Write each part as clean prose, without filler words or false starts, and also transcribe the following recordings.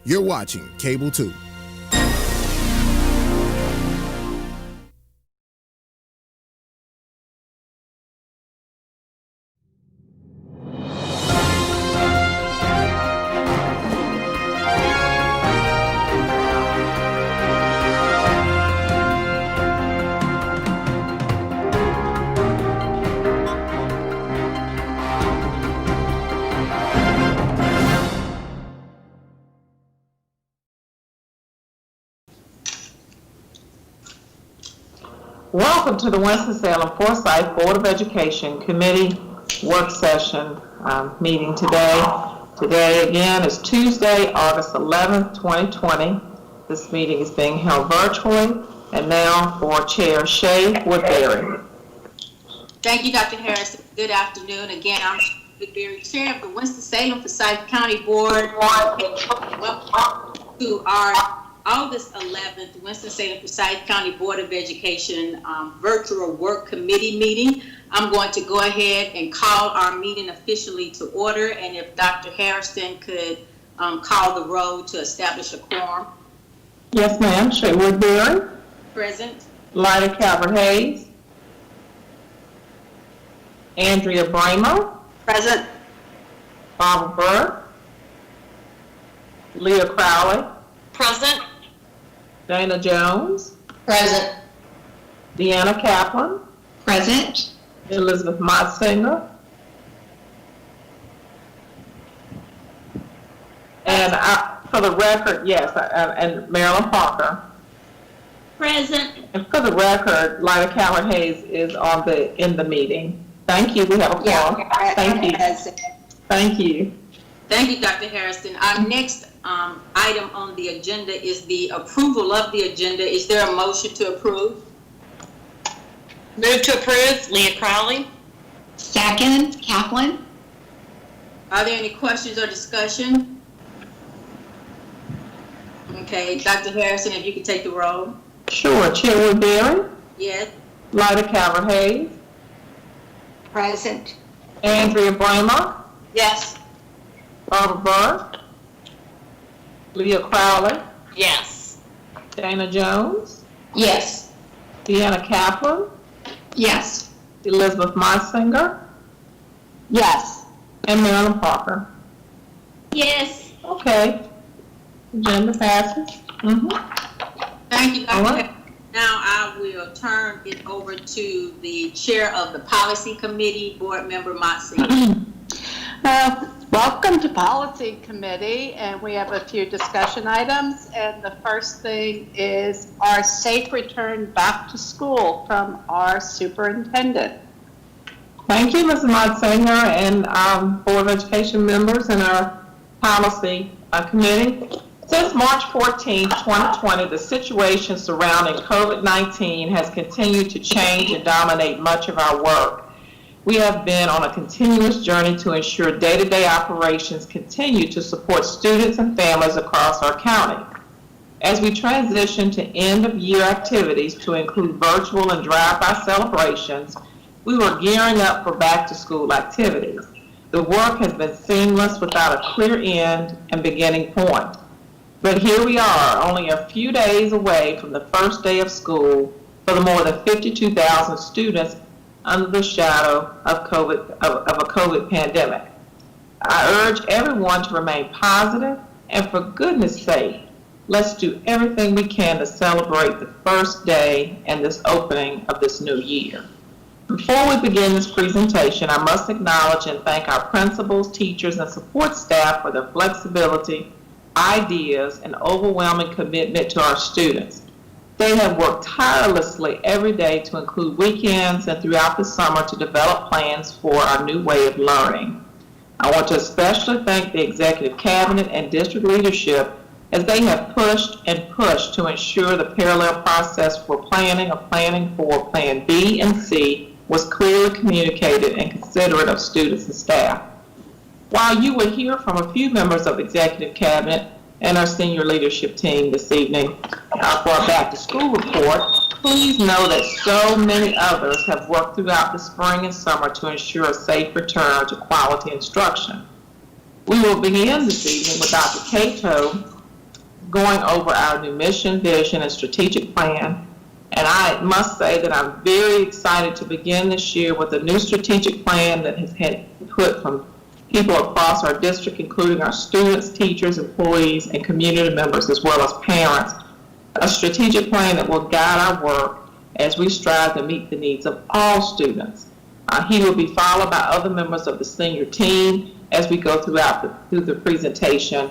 You're watching Cable 2. Welcome to the Winston-Salem Forsyth Board of Education Committee Work Session meeting today. Today again is Tuesday, August 11th, 2020. This meeting is being held virtually. And now for Chair Shay Woodbury. Thank you, Dr. Harrison. Good afternoon. Again, I'm Woodbury, Chair of the Winston-Salem Forsyth County Board. Welcome to our August 11th, Winston-Salem Forsyth County Board of Education virtual work committee meeting. I'm going to go ahead and call our meeting officially to order, and if Dr. Harrison could call the roll to establish a quorum. Yes, ma'am. Shay Woodbury. Present. Lyda Calvert-Hayes. Andrea Bramo. Present. Barbara Burr. Leah Crowley. Present. Dana Jones. Present. Deanna Kaplan. Present. Elizabeth Motsinger. And for the record, yes, and Marilyn Parker. Present. And for the record, Lyda Calvert-Hayes is in the meeting. Thank you. We have a quorum. Thank you. Thank you. Thank you, Dr. Harrison. Our next item on the agenda is the approval of the agenda. Is there a motion to approve? Move to approve, Leah Crowley. Second, Kaplan. Are there any questions or discussion? Okay, Dr. Harrison, if you could take the roll. Sure. Chair Woodbury. Yes. Lyda Calvert-Hayes. Present. Andrea Bramo. Yes. Barbara Burr. Leah Crowley. Yes. Dana Jones. Yes. Deanna Kaplan. Yes. Elizabeth Motsinger. Yes. And Marilyn Parker. Yes. Okay. Agenda passes. Thank you, Dr. All right. Harrison. Now I will turn it over to the chair of the policy committee, board member Motsinger. Welcome to Policy Committee, and we have a few discussion items. And the first thing is our safe return back to school from our superintendent. Thank you, Ms. Motsinger, and our Board of Education members and our policy committee. Since March 14, 2020, the situation surrounding COVID-19 has continued to change and dominate much of our work. We have been on a continuous journey to ensure day-to-day operations continue to support students and families across our county. As we transition to end-of-year activities to include virtual and drive-by celebrations, we were gearing up for back-to-school activities. The work has been seamless without a clear end and beginning point. But here we are, only a few days away from the first day of school for the more than 52,000 students under the shadow of a COVID pandemic. I urge everyone to remain positive, and for goodness sake, let's do everything we can to celebrate the first day and this opening of this new year. Before we begin this presentation, I must acknowledge and thank our principals, teachers, and support staff for their flexibility, ideas, and overwhelming commitment to our students. They have worked tirelessly every day to include weekends and throughout the summer to develop plans for our new way of learning. I want to especially thank the Executive Cabinet and district leadership as they have pushed and pushed to ensure the parallel process for planning for Plan B and C was clearly communicated and considerate of students and staff. While you will hear from a few members of Executive Cabinet and our senior leadership team this evening for our back to school report, please know that so many others have worked throughout the spring and summer to ensure a safe return to quality instruction. We will begin this evening with Dr. Cato, going over our new mission, vision, and strategic plan. And I must say that I'm very excited to begin this year with a new strategic plan that has had input from people across our district, including our students, teachers, employees, and community members, as well as parents. A strategic plan that will guide our work as we strive to meet the needs of all students. He will be followed by other members of the senior team as we go through the presentation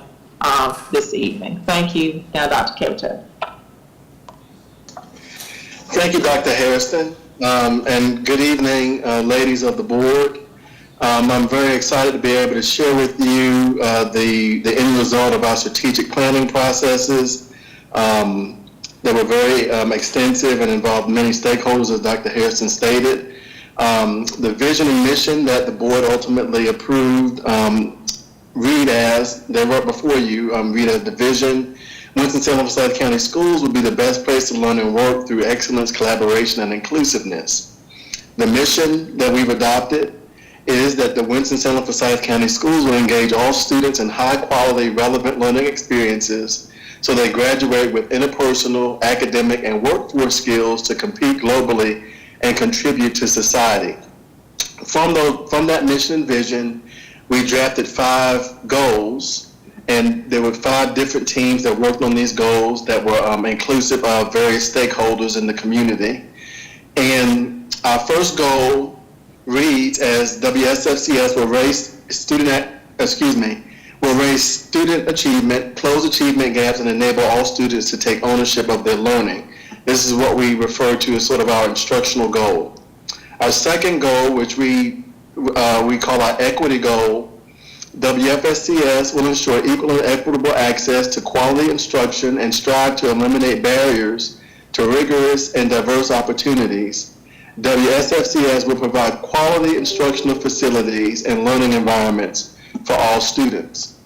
this evening. Thank you. Now, Dr. Cato. Thank you, Dr. Harrison, and good evening, ladies of the board. I'm very excited to be able to share with you the end result of our strategic planning processes. They were very extensive and involved many stakeholders, as Dr. Harrison stated. The vision and mission that the board ultimately approved read as, they were before you, read as the vision. Winston-Salem Forsyth County Schools will be the best place to learn and work through excellence, collaboration, and inclusiveness. The mission that we've adopted is that the Winston-Salem Forsyth County Schools will engage all students in high-quality, relevant learning experiences so they graduate with interpersonal, academic, and workforce skills to compete globally and contribute to society. From that mission and vision, we drafted 5 goals, and there were 5 different teams that worked on these goals that were inclusive of various stakeholders in the community. And our first goal reads as WSFCS will raise student achievement, close achievement gaps, and enable all students to take ownership of their learning. This is what we refer to as sort of our instructional goal. Our second goal, which we call our equity goal, WFSCS will ensure equal and equitable access to quality instruction and strive to eliminate barriers to rigorous and diverse opportunities. WSFCS will provide quality instructional facilities and learning environments for all students.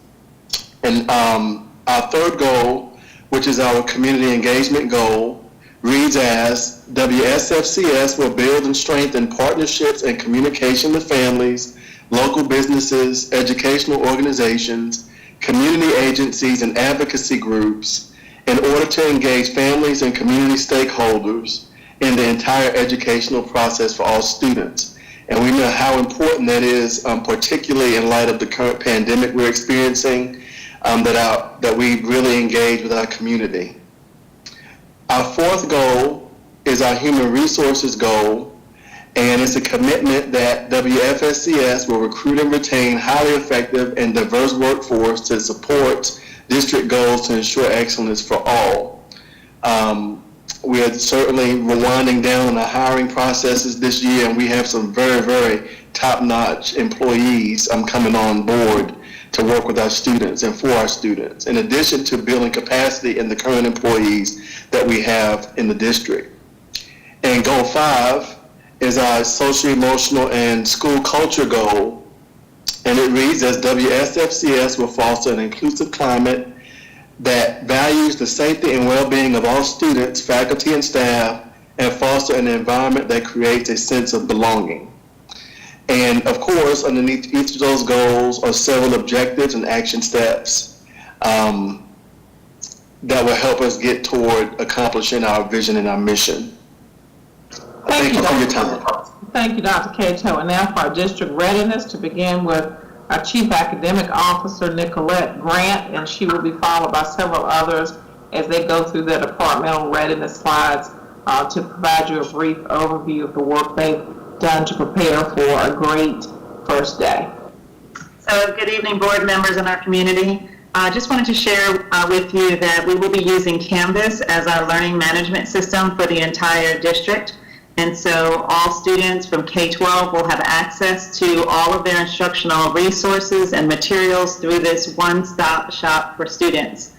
And our third goal, which is our community engagement goal, reads as WSFCS will build and strengthen partnerships and communication with families, local businesses, educational organizations, community agencies, and advocacy groups in order to engage families and community stakeholders in the entire educational process for all students. And we know how important that is, particularly in light of the current pandemic we're experiencing, that we really engage with our community. Our fourth goal is our human resources goal, and it's a commitment that WFSCS will recruit and retain highly effective and diverse workforce to support district goals to ensure excellence for all. We are certainly winding down on the hiring processes this year, and we have some very, very top-notch employees coming on board to work with our students and for our students, in addition to building capacity in the current employees that we have in the district. And goal 5 is our social, emotional, and school culture goal, and it reads as WSFCS will foster an inclusive climate that values the safety and well-being of all students, faculty, and staff, and foster an environment that creates a sense of belonging. And of course, underneath each of those goals are several objectives and action steps that will help us get toward accomplishing our vision and our mission. Thank you for your time. Thank you, Dr. Cato. And now for our district readiness, to begin with our Chief Academic Officer, Nicolette Grant, and she will be followed by several others as they go through their departmental readiness slides to provide you a brief overview of the work they've done to prepare for a great first day. So good evening, board members in our community. I just wanted to share with you that we will be using Canvas as our learning management system for the entire district. And so all students from K-12 will have access to all of their instructional resources and materials through this one-stop shop for students.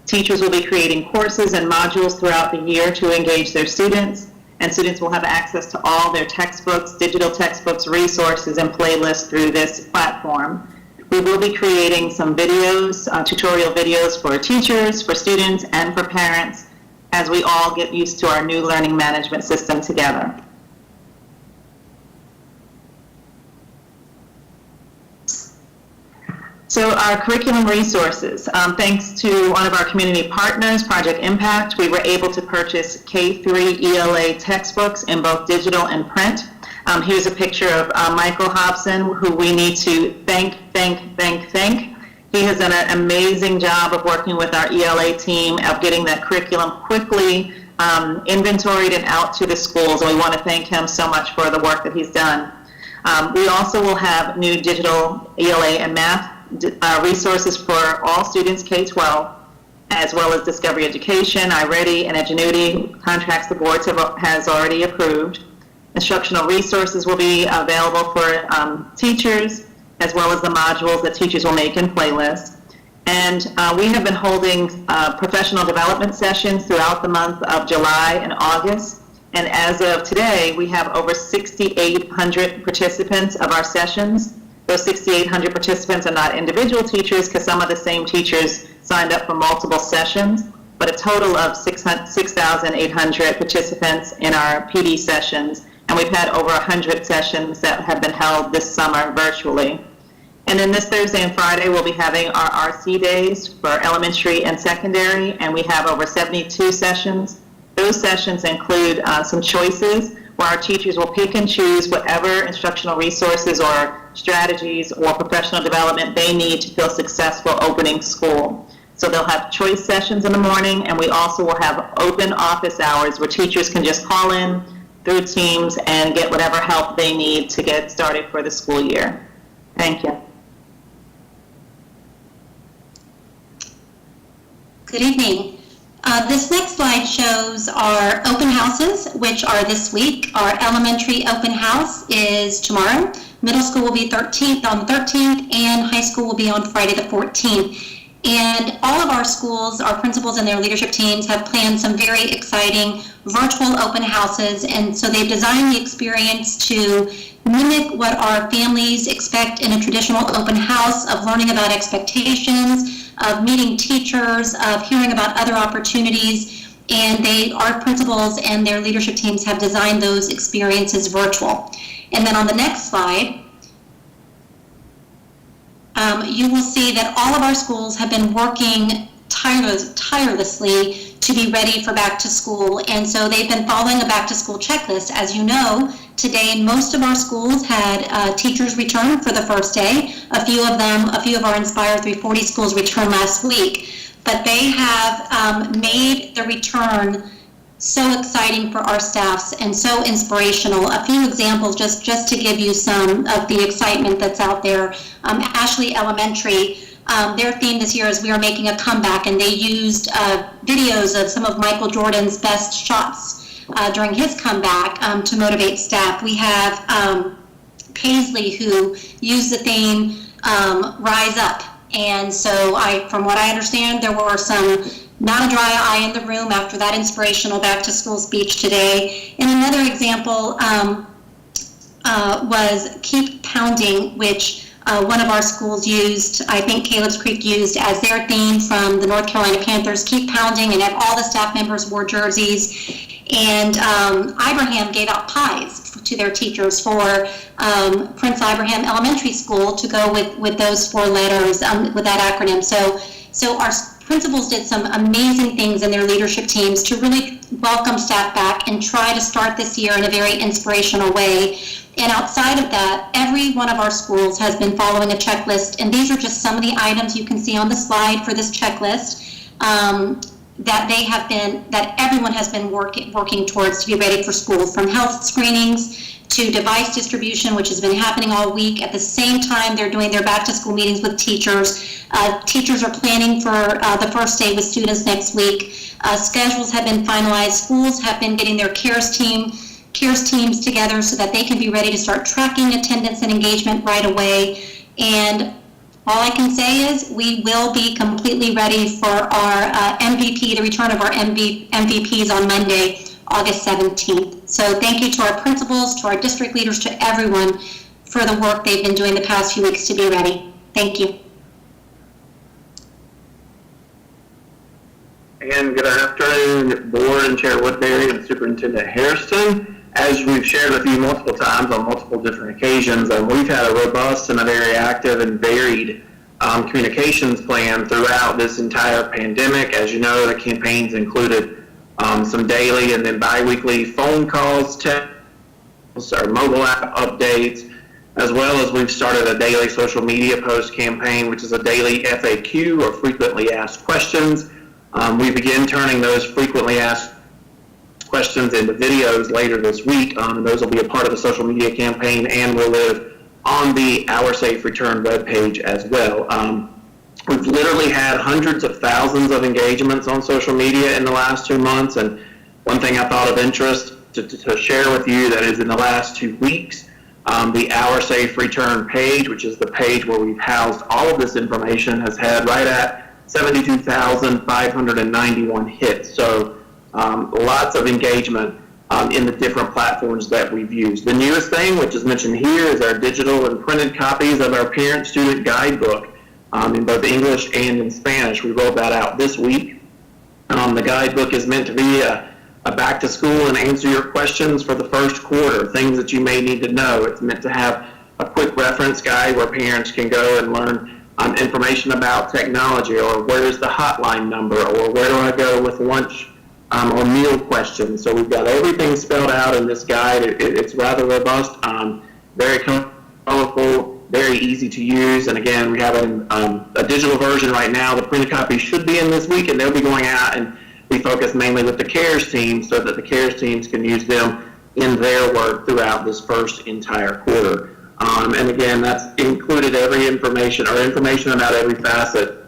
Teachers will be creating courses and modules throughout the year to engage their students, and students will have access to all their textbooks, digital textbooks, resources, and playlists through this platform. We will be creating some videos, tutorial videos for teachers, for students, and for parents as we all get used to our new learning management system together. So our curriculum resources, thanks to one of our community partners, Project Impact, we were able to purchase K-3 ELA textbooks in both digital and print. Here's a picture of Michael Hobson, who we need to thank. He has done an amazing job of working with our ELA team of getting that curriculum quickly inventoried and out to the schools. And we want to thank him so much for the work that he's done. We also will have new digital ELA and math resources for all students K-12, as well as Discovery Education, iReady, and Edgenuity contracts the board has already approved. Instructional resources will be available for teachers, as well as the modules that teachers will make in playlists. And we have been holding professional development sessions throughout the month of July and August. And as of today, we have over 6,800 participants of our sessions. Those 6,800 participants are not individual teachers, because some of the same teachers signed up for multiple sessions, but a total of 6,800 participants in our PD sessions. And we've had over 100 sessions that have been held this summer virtually. And then this Thursday and Friday, we'll be having our RC days for elementary and secondary, and we have over 72 sessions. Those sessions include some choices where our teachers will pick and choose whatever instructional resources or strategies or professional development they need to feel successful opening school. So they'll have choice sessions in the morning, and we also will have open office hours where teachers can just call in through Teams and get whatever help they need to get started for the school year. Thank you. Good evening. This next slide shows our open houses, which are this week. Our elementary open house is tomorrow. Middle school will be on the 13th, and high school will be on Friday the 14th. And all of our schools, our principals and their leadership teams have planned some very exciting virtual open houses. And so they've designed the experience to mimic what our families expect in a traditional open house, of learning about expectations, of meeting teachers, of hearing about other opportunities. And our principals and their leadership teams have designed those experiences virtual. And then on the next slide, you will see that all of our schools have been working tirelessly to be ready for back to school. And so they've been following a back to school checklist. As you know, today most of our schools had teachers return for the first day. A few of our Inspire 340 schools returned last week. But they have made the return so exciting for our staffs and so inspirational. A few examples just to give you some of the excitement that's out there. Ashley Elementary, their theme this year is We Are Making a Comeback, and they used videos of some of Michael Jordan's best shots during his comeback to motivate staff. We have Paisley, who used the theme Rise Up. And so from what I understand, there were not a dry eye in the room after that inspirational back to school speech today. And another example was Keep Pounding, which one of our schools used, I think Caleb's Creek used as their theme from the North Carolina Panthers. Keep Pounding, and all the staff members wore jerseys. And Ibrahim gave out pies to their teachers for Prince Ibrahim Elementary School to go with those 4 letters, with that acronym. So our principals did some amazing things in their leadership teams to really welcome staff back and try to start this year in a very inspirational way. And outside of that, every one of our schools has been following a checklist, and these are just some of the items you can see on the slide for this checklist that everyone has been working towards to be ready for school, from health screenings to device distribution, which has been happening all week. At the same time, they're doing their back to school meetings with teachers. Teachers are planning for the first day with students next week. Schedules have been finalized. Schools have been getting their CARES teams together so that they can be ready to start tracking attendance and engagement right away. And all I can say is we will be completely ready for our MVP, the return of our MVPs on Monday, August 17th. So thank you to our principals, to our district leaders, to everyone for the work they've been doing the past few weeks to be ready. Thank you. Again, good afternoon, Board and Chair Woodbury and Superintendent Hairston. As we've shared with you multiple times on multiple different occasions, we've had a robust and a very active and varied communications plan throughout this entire pandemic. As you know, the campaigns included some daily and then bi-weekly phone calls, texts, our mobile app updates, as well as we've started a daily social media post campaign, which is a daily FAQ, or frequently asked questions. We begin turning those frequently asked questions into videos later this week, and those will be a part of the social media campaign and will live on the Our Safe Return webpage as well. We've literally had hundreds of thousands of engagements on social media in the last 2 months, and one thing I thought of interest to share with you that is in the last 2 weeks, the Our Safe Return page, which is the page where we've housed all of this information, has had right at 72,591 hits. So lots of engagement in the different platforms that we've used. The newest thing, which is mentioned here, is our digital and printed copies of our parent-student guidebook in both English and in Spanish. We rolled that out this week. The guidebook is meant to be a back to school and answer your questions for the first quarter, things that you may need to know. It's meant to have a quick reference guide where parents can go and learn information about technology, or where's the hotline number, or where do I go with lunch or meal questions. So we've got everything spelled out in this guide. It's rather robust, very colorful, very easy to use. And again, we have a digital version right now. The printed copy should be in this week, and they'll be going out, and we focus mainly with the CARES team so that the CARES teams can use them in their work throughout this first entire quarter. And again, that's included information about every facet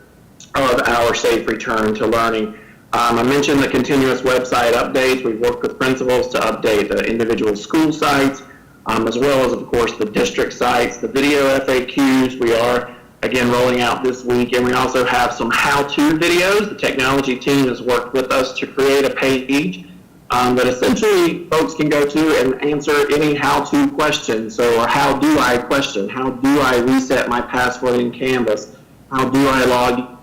of Our Safe Return to Learning. I mentioned the continuous website updates. We've worked with principals to update the individual school sites, as well as, of course, the district sites, the video FAQs. We are, again, rolling out this week, and we also have some how-to videos. The technology team has worked with us to create a page that essentially folks can go to and answer any how-to question. So, or how do I question? How do I reset my password in Canvas? How do I log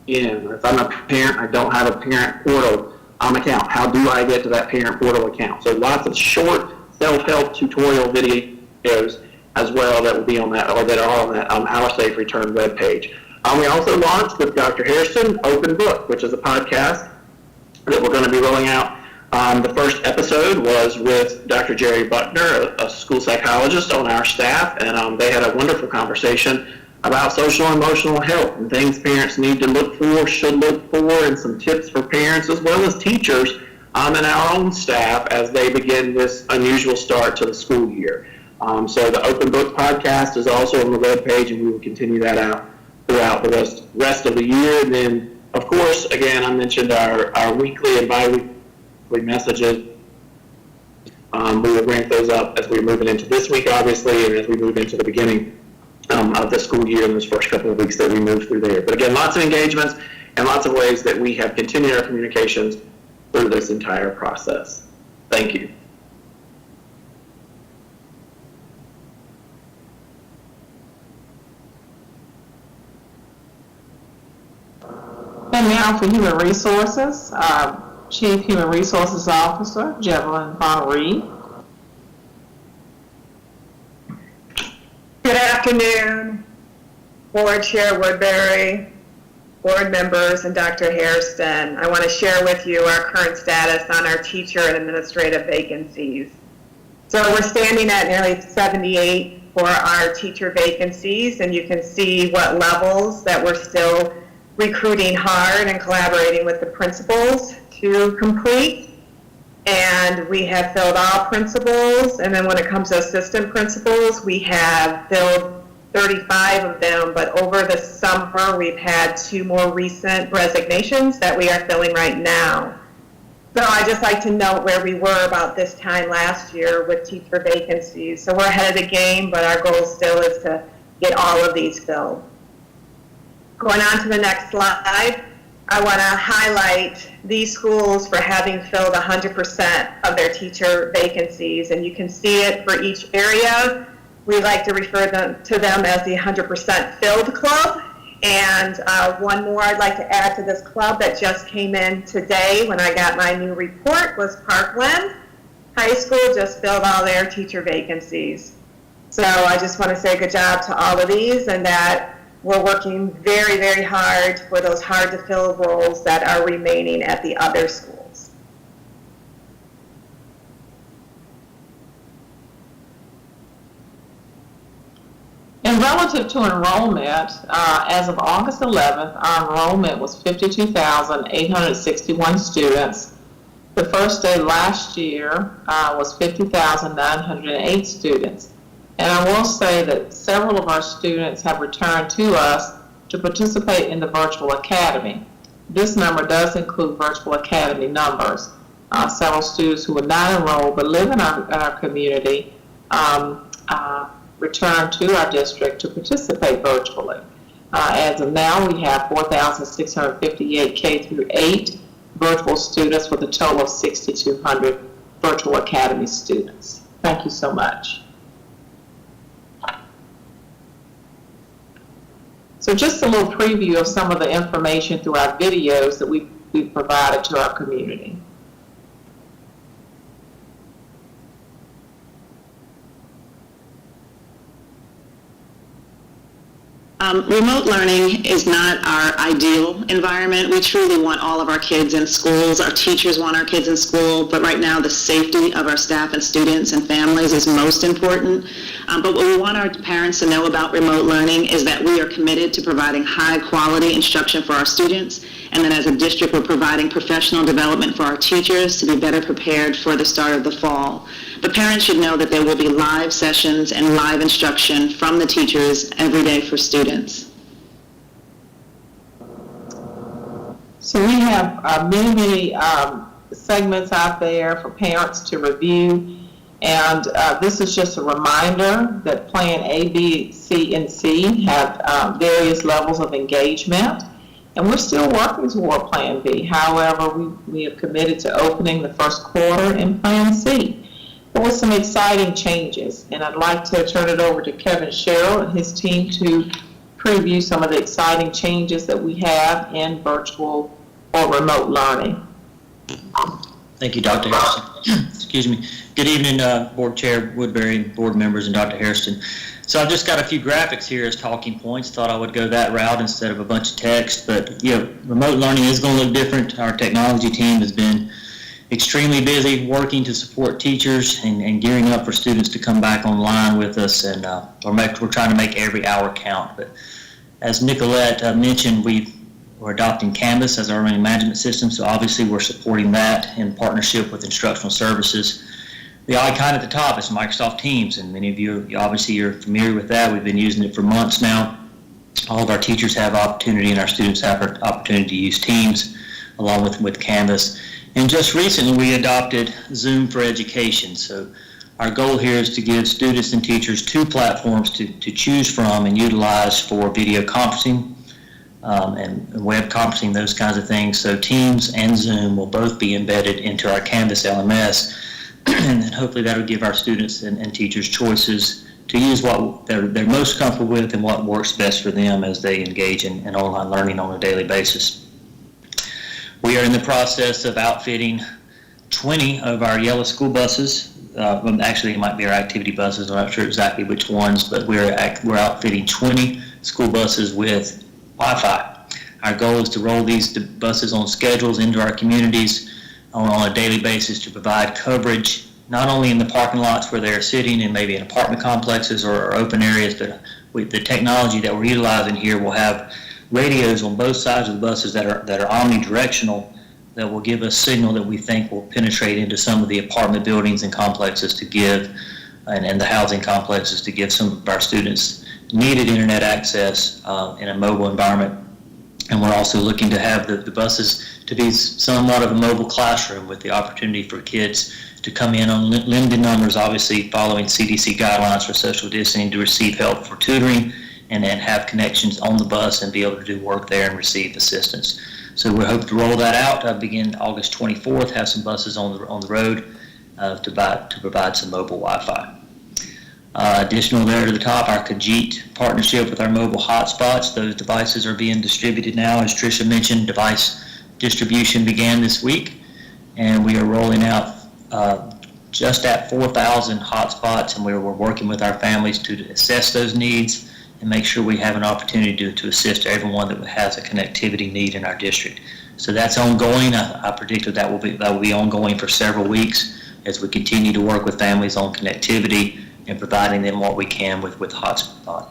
in? If I'm a parent, I don't have a parent portal account. How do I get to that parent portal account? So lots of short self-help tutorial videos as well that will be on that, or that are on that Our Safe Return webpage. We also launched with Dr. Hairston Open Book, which is a podcast that we're going to be rolling out. The first episode was with Dr. Jerry Buckner, a school psychologist on our staff, and they had a wonderful conversation about social and emotional health and things parents need to look for, should look for, and some tips for parents as well as teachers and our own staff as they begin this unusual start to the school year. So the Open Book podcast is also on the webpage, and we will continue that out throughout the rest of the year. And then, of course, again, I mentioned our weekly and bi-weekly messages. We will ramp those up as we're moving into this week, obviously, and as we move into the beginning of the school year in those first couple of weeks that we move through there. But again, lots of engagements and lots of ways that we have continued our communications through this entire process. Thank you. And now for Human Resources, Chief Human Resources Officer, Jevelyn Bonnery. Good afternoon, Board Chair Woodbury, board members, and Dr. Hairston. I want to share with you our current status on our teacher and administrative vacancies. So we're standing at nearly 78 for our teacher vacancies, and you can see what levels that we're still recruiting hard and collaborating with the principals to complete. And we have filled all principals, and then when it comes to assistant principals, we have filled 35 of them, but over the summer, we've had 2 more recent resignations that we are filling right now. So I'd just like to note where we were about this time last year with teacher vacancies. So we're ahead of the game, but our goal still is to get all of these filled. Going on to the next slide, I want to highlight these schools for having filled 100% of their teacher vacancies, and you can see it for each area. We like to refer to them as the 100% filled club. And one more I'd like to add to this club that just came in today when I got my new report was Parkland High School just filled all their teacher vacancies. So I just want to say good job to all of these, and that we're working very, very hard for those hard-to-fill roles that are remaining at the other schools. And relative to enrollment, as of August 11th, our enrollment was 52,861 students. The first day last year was 50,908 students. And I will say that several of our students have returned to us to participate in the virtual academy. This number does include virtual academy numbers. Several students who were not enrolled but live in our community returned to our district to participate virtually. As of now, we have 4,658 K through 8 virtual students with a total of 6,200 virtual academy students. Thank you so much. So just a little preview of some of the information through our videos that we've provided to our community. Remote learning is not our ideal environment. We truly want all of our kids in schools. Our teachers want our kids in school, but right now the safety of our staff and students and families is most important. But what we want our parents to know about remote learning is that we are committed to providing high quality instruction for our students, and then as a district we're providing professional development for our teachers to be better prepared for the start of the fall. But parents should know that there will be live sessions and live instruction from the teachers every day for students. So we have many segments out there for parents to review, and this is just a reminder that Plan A, B, C, and C have various levels of engagement, and we're still working toward Plan B. However, we have committed to opening the first quarter in Plan C. There were some exciting changes, and I'd like to turn it over to Kevin Sherrill and his team to preview some of the exciting changes that we have in virtual or remote learning. Thank you, Dr. Harrison. Excuse me. Good evening, Board Chair Woodbury, board members, and Dr. Harrison. So I've just got a few graphics here as talking points. Thought I would go that route instead of a bunch of text, but remote learning is going to look different. Our technology team has been extremely busy working to support teachers and gearing up for students to come back online with us, and we're trying to make every hour count. But as Nicolette mentioned, we're adopting Canvas as our learning management system, so obviously we're supporting that in partnership with instructional services. The icon at the top is Microsoft Teams, and many of you obviously you're familiar with that. We've been using it for months now. All of our teachers have opportunity and our students have an opportunity to use Teams along with Canvas. And just recently, we adopted Zoom for Education. So our goal here is to give students and teachers two platforms to choose from and utilize for video conferencing and web conferencing, those kinds of things. So Teams and Zoom will both be embedded into our Canvas LMS. And then hopefully that'll give our students and teachers choices to use what they're most comfortable with and what works best for them as they engage in online learning on a daily basis. We are in the process of outfitting 20 of our yellow school buses. Actually, it might be our activity buses. I'm not sure exactly which ones, but we're outfitting 20 school buses with Wi-Fi. Our goal is to roll these buses on schedules into our communities on a daily basis to provide coverage, not only in the parking lots where they're sitting and maybe in apartment complexes or open areas, but with the technology that we're utilizing here, we'll have radios on both sides of the buses that are omnidirectional that will give us signal that we think will penetrate into some of the apartment buildings and complexes to give, and the housing complexes to give some of our students needed internet access in a mobile environment. And we're also looking to have the buses to be somewhat of a mobile classroom with the opportunity for kids to come in on limited numbers, obviously following CDC guidelines for social distancing, to receive help for tutoring and then have connections on the bus and be able to do work there and receive assistance. So we hope to roll that out, begin August 24th, have some buses on the road to provide some mobile Wi-Fi. Additional there to the top, our Kajit partnership with our mobile hotspots. Those devices are being distributed now. As Tricia mentioned, device distribution began this week, and we are rolling out just at 4,000 hotspots, and we're working with our families to assess those needs and make sure we have an opportunity to assist everyone that has a connectivity need in our district. So that's ongoing. I predict that will be ongoing for several weeks as we continue to work with families on connectivity and providing them what we can with hotspots.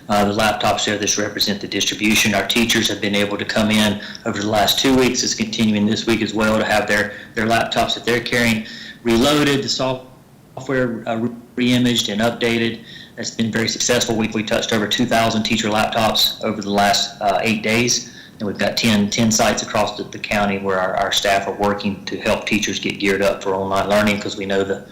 The laptops there, this represent the distribution. Our teachers have been able to come in over the last 2 weeks. It's continuing this week as well to have their laptops that they're carrying reloaded, the software re-imaged and updated. That's been very successful. We touched over 2,000 teacher laptops over the last 8 days. And we've got 10 sites across the county where our staff are working to help teachers get geared up for online learning, because we know that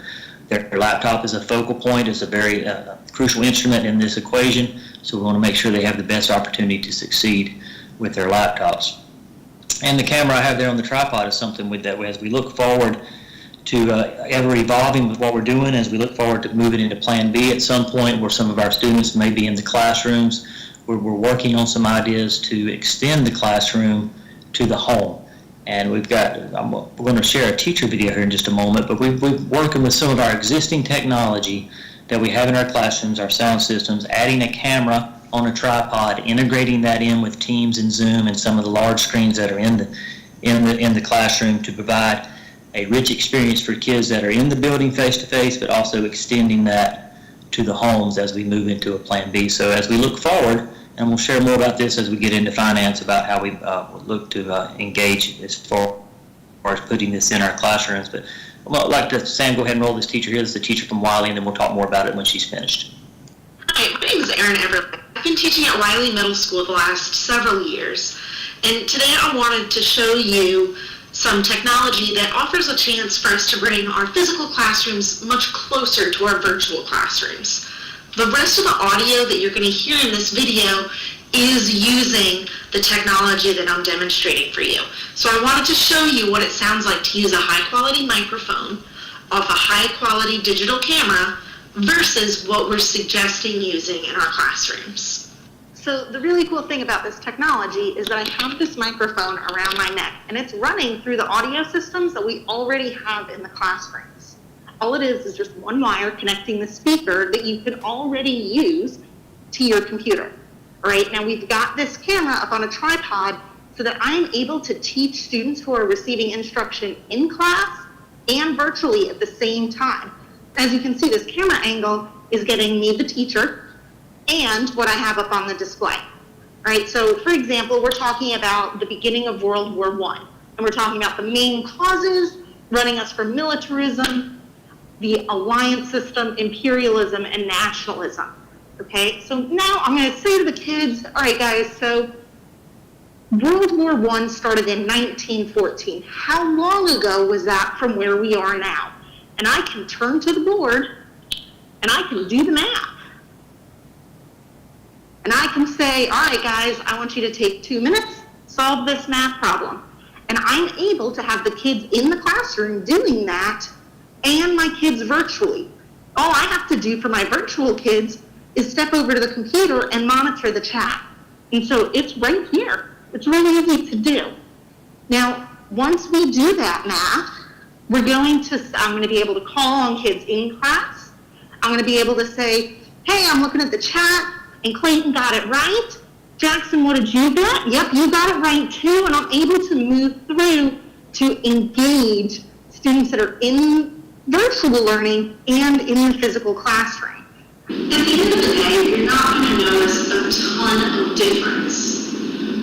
their laptop is a focal point, is a very crucial instrument in this equation. So we want to make sure they have the best opportunity to succeed with their laptops. And the camera I have there on the tripod is something that as we look forward to ever evolving with what we're doing, as we look forward to moving into Plan B at some point where some of our students may be in the classrooms. We're working on some ideas to extend the classroom to the home. And we're going to share a teacher video here in just a moment, but we're working with some of our existing technology that we have in our classrooms, our sound systems, adding a camera on a tripod, integrating that in with Teams and Zoom and some of the large screens that are in the classroom to provide a rich experience for kids that are in the building face-to-face, but also extending that to the homes as we move into a Plan B. So as we look forward, and we'll share more about this as we get into finance about how we look to engage as far as putting this in our classrooms. But I'd like to, Sam, go ahead and roll this teacher here. This is the teacher from Wiley, and then we'll talk more about it when she's finished. Hi, my name is Erin Everett. I've been teaching at Wiley Middle School the last several years, and today I wanted to show you some technology that offers a chance for us to bring our physical classrooms much closer to our virtual classrooms. The rest of the audio that you're going to hear in this video is using the technology that I'm demonstrating for you. So I wanted to show you what it sounds like to use a high-quality microphone off a high-quality digital camera versus what we're suggesting using in our classrooms. So the really cool thing about this technology is that I have this microphone around my neck, and it's running through the audio systems that we already have in the classrooms. All it is just one wire connecting the speaker that you can already use to your computer. All right, now we've got this camera up on a tripod so that I'm able to teach students who are receiving instruction in class and virtually at the same time. As you can see, this camera angle is getting me, the teacher, and what I have up on the display. All right, so for example, we're talking about the beginning of World War I, and we're talking about the main causes running us from militarism, the alliance system, imperialism, and nationalism. Okay, so now I'm going to say to the kids, all right guys, so World War I started in 1914. How long ago was that from where we are now? And I can turn to the board and I can do the math. And I can say, all right, guys, I want you to take 2 minutes, solve this math problem. And I'm able to have the kids in the classroom doing that and my kids virtually. All I have to do for my virtual kids is step over to the computer and monitor the chat. And so it's right here. It's really easy to do. Now, once we do that math, I'm going to be able to call on kids in class. I'm going to be able to say, hey, I'm looking at the chat, and Clayton got it right. Jackson, what did you get? Yep, you got it right too. And I'm able to move through to engage students that are in virtual learning and in the physical classroom. At the end of the day, you're not going to notice a ton of difference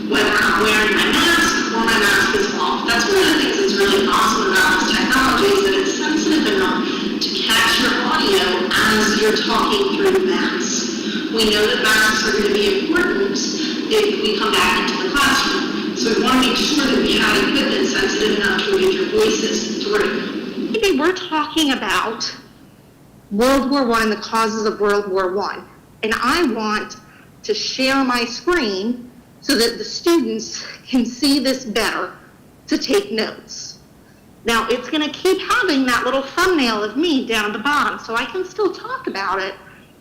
whether I'm wearing my mask or my mask is off. That's one of the things that's really awesome about this technology is that it's sensitive enough to catch your audio as you're talking through the mask. We know that masks are going to be important if we come back into the classroom. So we want to make sure that we have equipment sensitive enough to get your voices through. Maybe we're talking about World War I and the causes of World War I. And I want to share my screen so that the students can see this better to take notes. Now, it's going to keep having that little thumbnail of me down at the bottom, so I can still talk about it.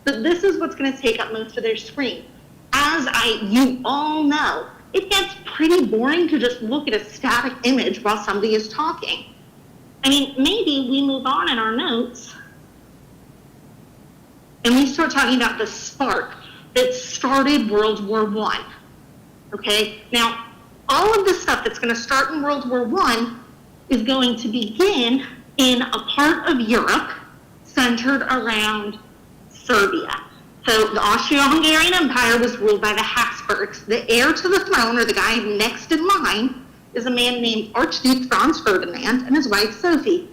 But this is what's going to take up most of their screen. As you all know, it gets pretty boring to just look at a static image while somebody is talking. I mean, maybe we move on in our notes and we start talking about the spark that started World War I. Okay, now all of the stuff that's going to start in World War I is going to begin in a part of Europe centered around Serbia. So the Austro-Hungarian Empire was ruled by the Habsburgs. The heir to the throne, or the guy next in line, is a man named Archduke Franz Ferdinand and his wife Sophie.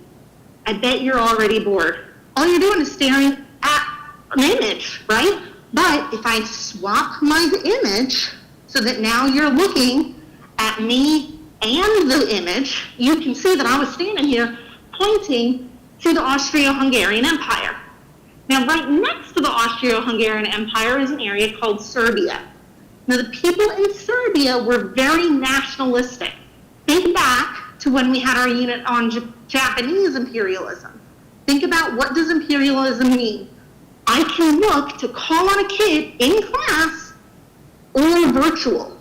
I bet you're already bored. All you're doing is staring at an image, right? But if I swap my image so that now you're looking at me and the image, you can see that I was standing here pointing to the Austro-Hungarian Empire. Now, right next to the Austro-Hungarian Empire is an area called Serbia. Now, the people in Serbia were very nationalistic. Think back to when we had our unit on Japanese imperialism. Think about, what does imperialism mean? I can look to call on a kid in class or virtual.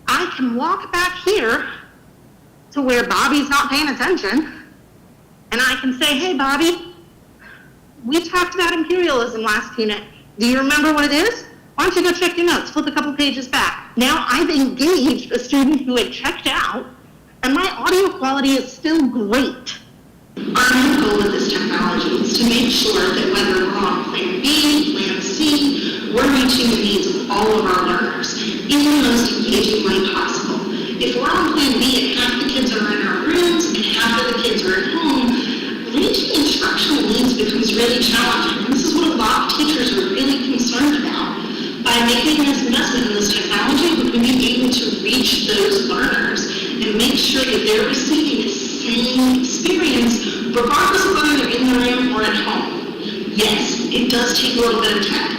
I can walk back here to where Bobby's not paying attention, and I can say, hey, Bobby, we talked about imperialism last unit. Do you remember what it is? Why don't you go check your notes, flip a couple pages back. Now I've engaged a student who had checked out, and my audio quality is still great. Our main goal with this technology is to make sure that whether we're on plan B, plan C, we're reaching the needs of all of our learners in the most engaging way possible. If we're on plan B and half the kids are in our rooms and half of the kids are at home, reaching instructional needs becomes really challenging. And this is what a lot of teachers are really concerned about. By making this investment in this technology, we're going to be able to reach those learners and make sure that they're receiving the same experience regardless of whether they're in the room or at home. Yes, it does take a little bit of tech.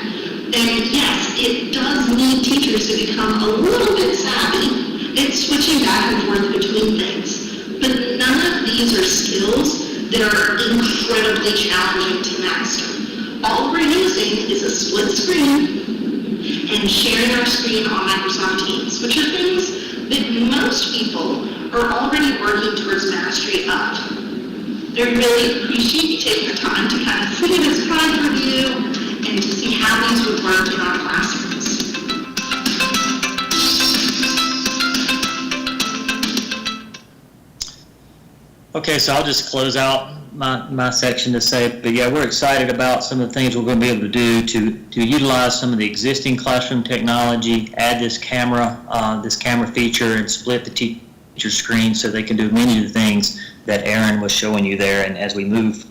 And yes, it does need teachers to become a little bit savvy at switching back and forth between things. But none of these are skills that are incredibly challenging to master. All we're using is a split screen and sharing our screen on Microsoft Teams, which are things that most people are already working towards mastery of. I really appreciate you taking the time to kind of see this product review and to see how these would work in our classrooms. Okay, so I'll just close out my section to say, but yeah, we're excited about some of the things we're going to be able to do to utilize some of the existing classroom technology, add this camera feature, and split the teacher screen so they can do many of the things that Aaron was showing you there. And as we move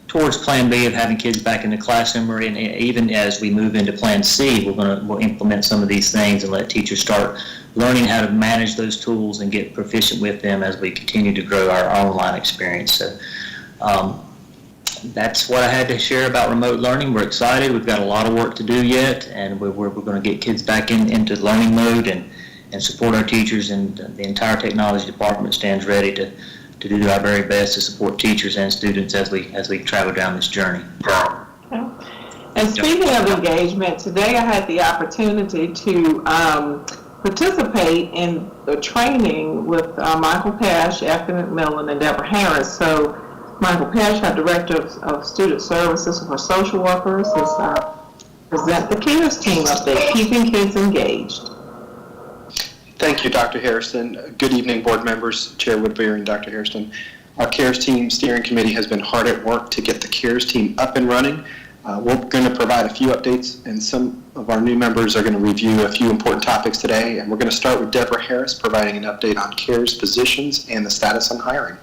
towards Plan B of having kids back in the classroom, or even as we move into Plan C, we'll implement some of these things and let teachers start learning how to manage those tools and get proficient with them as we continue to grow our online experience. So that's what I had to share about remote learning. We're excited. We've got a lot of work to do yet, and we're going to get kids back into learning mode and support our teachers, and the entire technology department stands ready to do our very best to support teachers and students as we travel down this journey. Okay. And speaking of engagement, today I had the opportunity to participate in the training with Michael Pash, Afton McMillan, and Deborah Harris. So Michael Pash, our Director of Student Services for Social Workers, is present the CARES team update, keeping kids engaged. Thank you, Dr. Harrison. Good evening, board members, Chair Woodbury and Dr. Harrison. Our CARES team steering committee has been hard at work to get the CARES team up and running. We're going to provide a few updates, and some of our new members are going to review a few important topics today. And we're going to start with Deborah Harris providing an update on CARES positions and the status on hiring.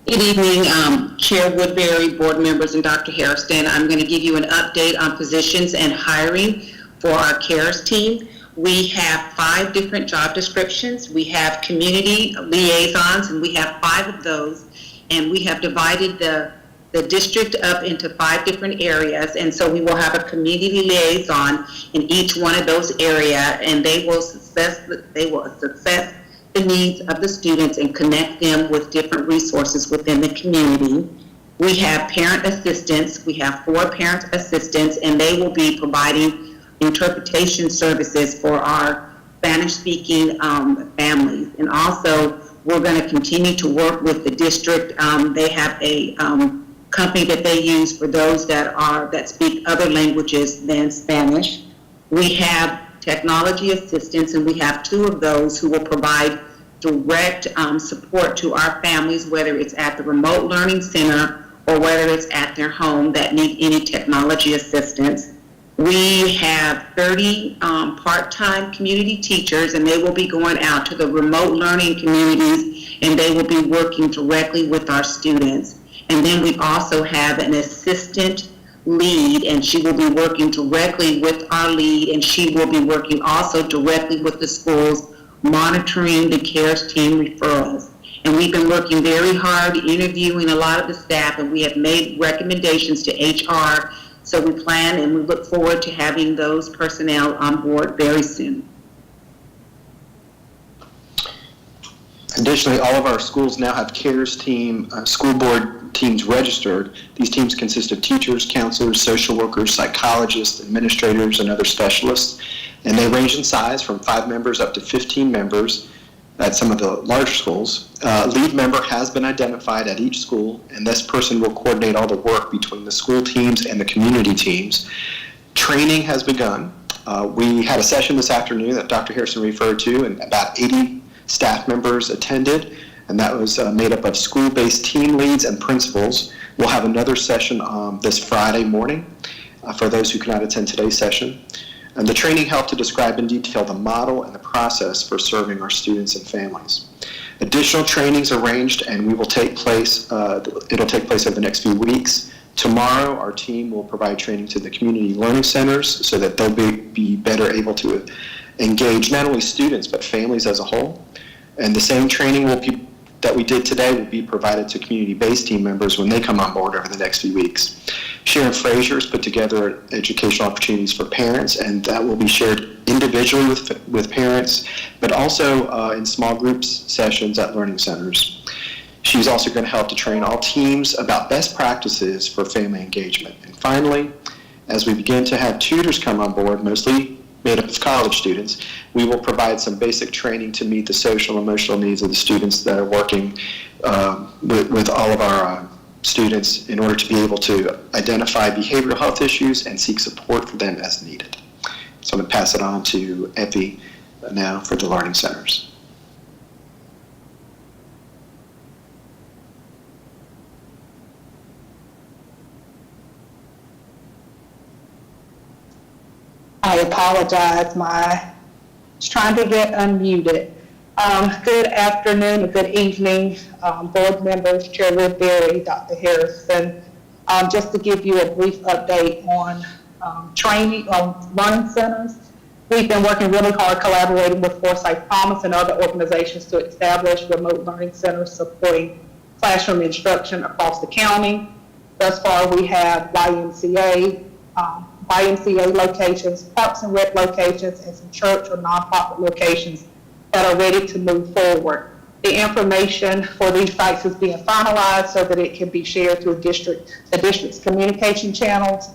Good evening, Chair Woodbury, board members, and Dr. Harrison. I'm going to give you an update on positions and hiring for our CARES team. We have 5 different job descriptions. We have community liaisons, and we have 5 of those. And we have divided the district up into 5 different areas. And so we will have a community liaison in each one of those areas, and they will assess the needs of the students and connect them with different resources within the community. We have parent assistants. We have 4 parent assistants, and they will be providing interpretation services for our Spanish-speaking families. And also, we're going to continue to work with the district. They have a company that they use for those that speak other languages than Spanish. We have technology assistants, and we have 2 of those who will provide direct support to our families, whether it's at the remote learning center or whether it's at their home that need any technology assistance. We have 30 part-time community teachers, and they will be going out to the remote learning communities, and they will be working directly with our students. And then we also have an assistant lead, and she will be working directly with our lead, and she will be working also directly with the schools, monitoring the CARES team referrals. And we've been working very hard, interviewing a lot of the staff, and we have made recommendations to HR. So we plan and we look forward to having those personnel on board very soon. Additionally, all of our schools now have CARES team, school board teams registered. These teams consist of teachers, counselors, social workers, psychologists, administrators, and other specialists. And they range in size from 5 members up to 15 members at some of the larger schools. Lead member has been identified at each school, and this person will coordinate all the work between the school teams and the community teams. Training has begun. We had a session this afternoon that Dr. Harrison referred to, and about 80 staff members attended, and that was made up of school-based team leads and principals. We'll have another session this Friday morning for those who cannot attend today's session. And the training helped to describe in detail the model and the process for serving our students and families. Additional trainings arranged, and we will take place, it'll take place over the next few weeks. Tomorrow, our team will provide training to the community learning centers so that they'll be better able to engage not only students, but families as a whole. And the same training that we did today will be provided to community-based team members when they come on board over the next few weeks. Sharon Frazier has put together educational opportunities for parents, and that will be shared individually with parents, but also in small groups sessions at learning centers. She's also going to help to train all teams about best practices for family engagement. And finally, as we begin to have tutors come on board, mostly made up of college students, we will provide some basic training to meet the social and emotional needs of the students that are working with all of our students in order to be able to identify behavioral health issues and seek support for them as needed. So I'm going to pass it on to Effie now for the learning centers. I apologize, I was trying to get unmuted. Good afternoon and good evening, board members, Chair Woodbury, Dr. Harrison. Just to give you a brief update on training on learning centers. We've been working really hard collaborating with Forsyth Promise and other organizations to establish remote learning centers supporting classroom instruction across the county. Thus far, we have YMCA locations, Parks and Rec locations, and some church or nonprofit locations that are ready to move forward. The information for these sites is being finalized so that it can be shared through the district's communication channels,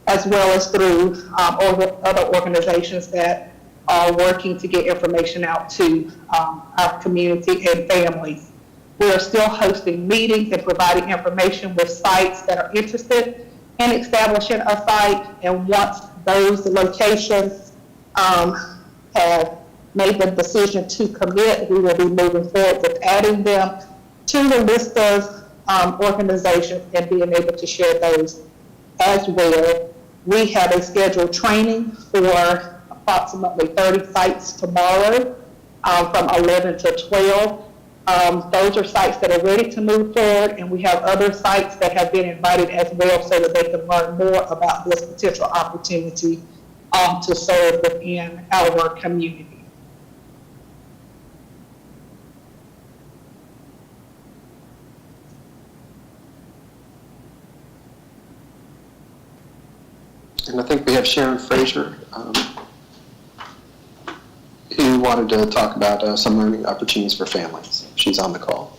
as well as through other organizations that are working to get information out to our community and families. We are still hosting meetings and providing information with sites that are interested in establishing a site, and once those locations have made the decision to commit, we will be moving forward with adding them to the list of organizations and being able to share those as well. We have a scheduled training for approximately 30 sites tomorrow from 11 to 12. Those are sites that are ready to move forward, and we have other sites that have been invited as well so that they can learn more about this potential opportunity to serve within our community. And I think we have Sharon Frazier, who wanted to talk about some learning opportunities for families. She's on the call.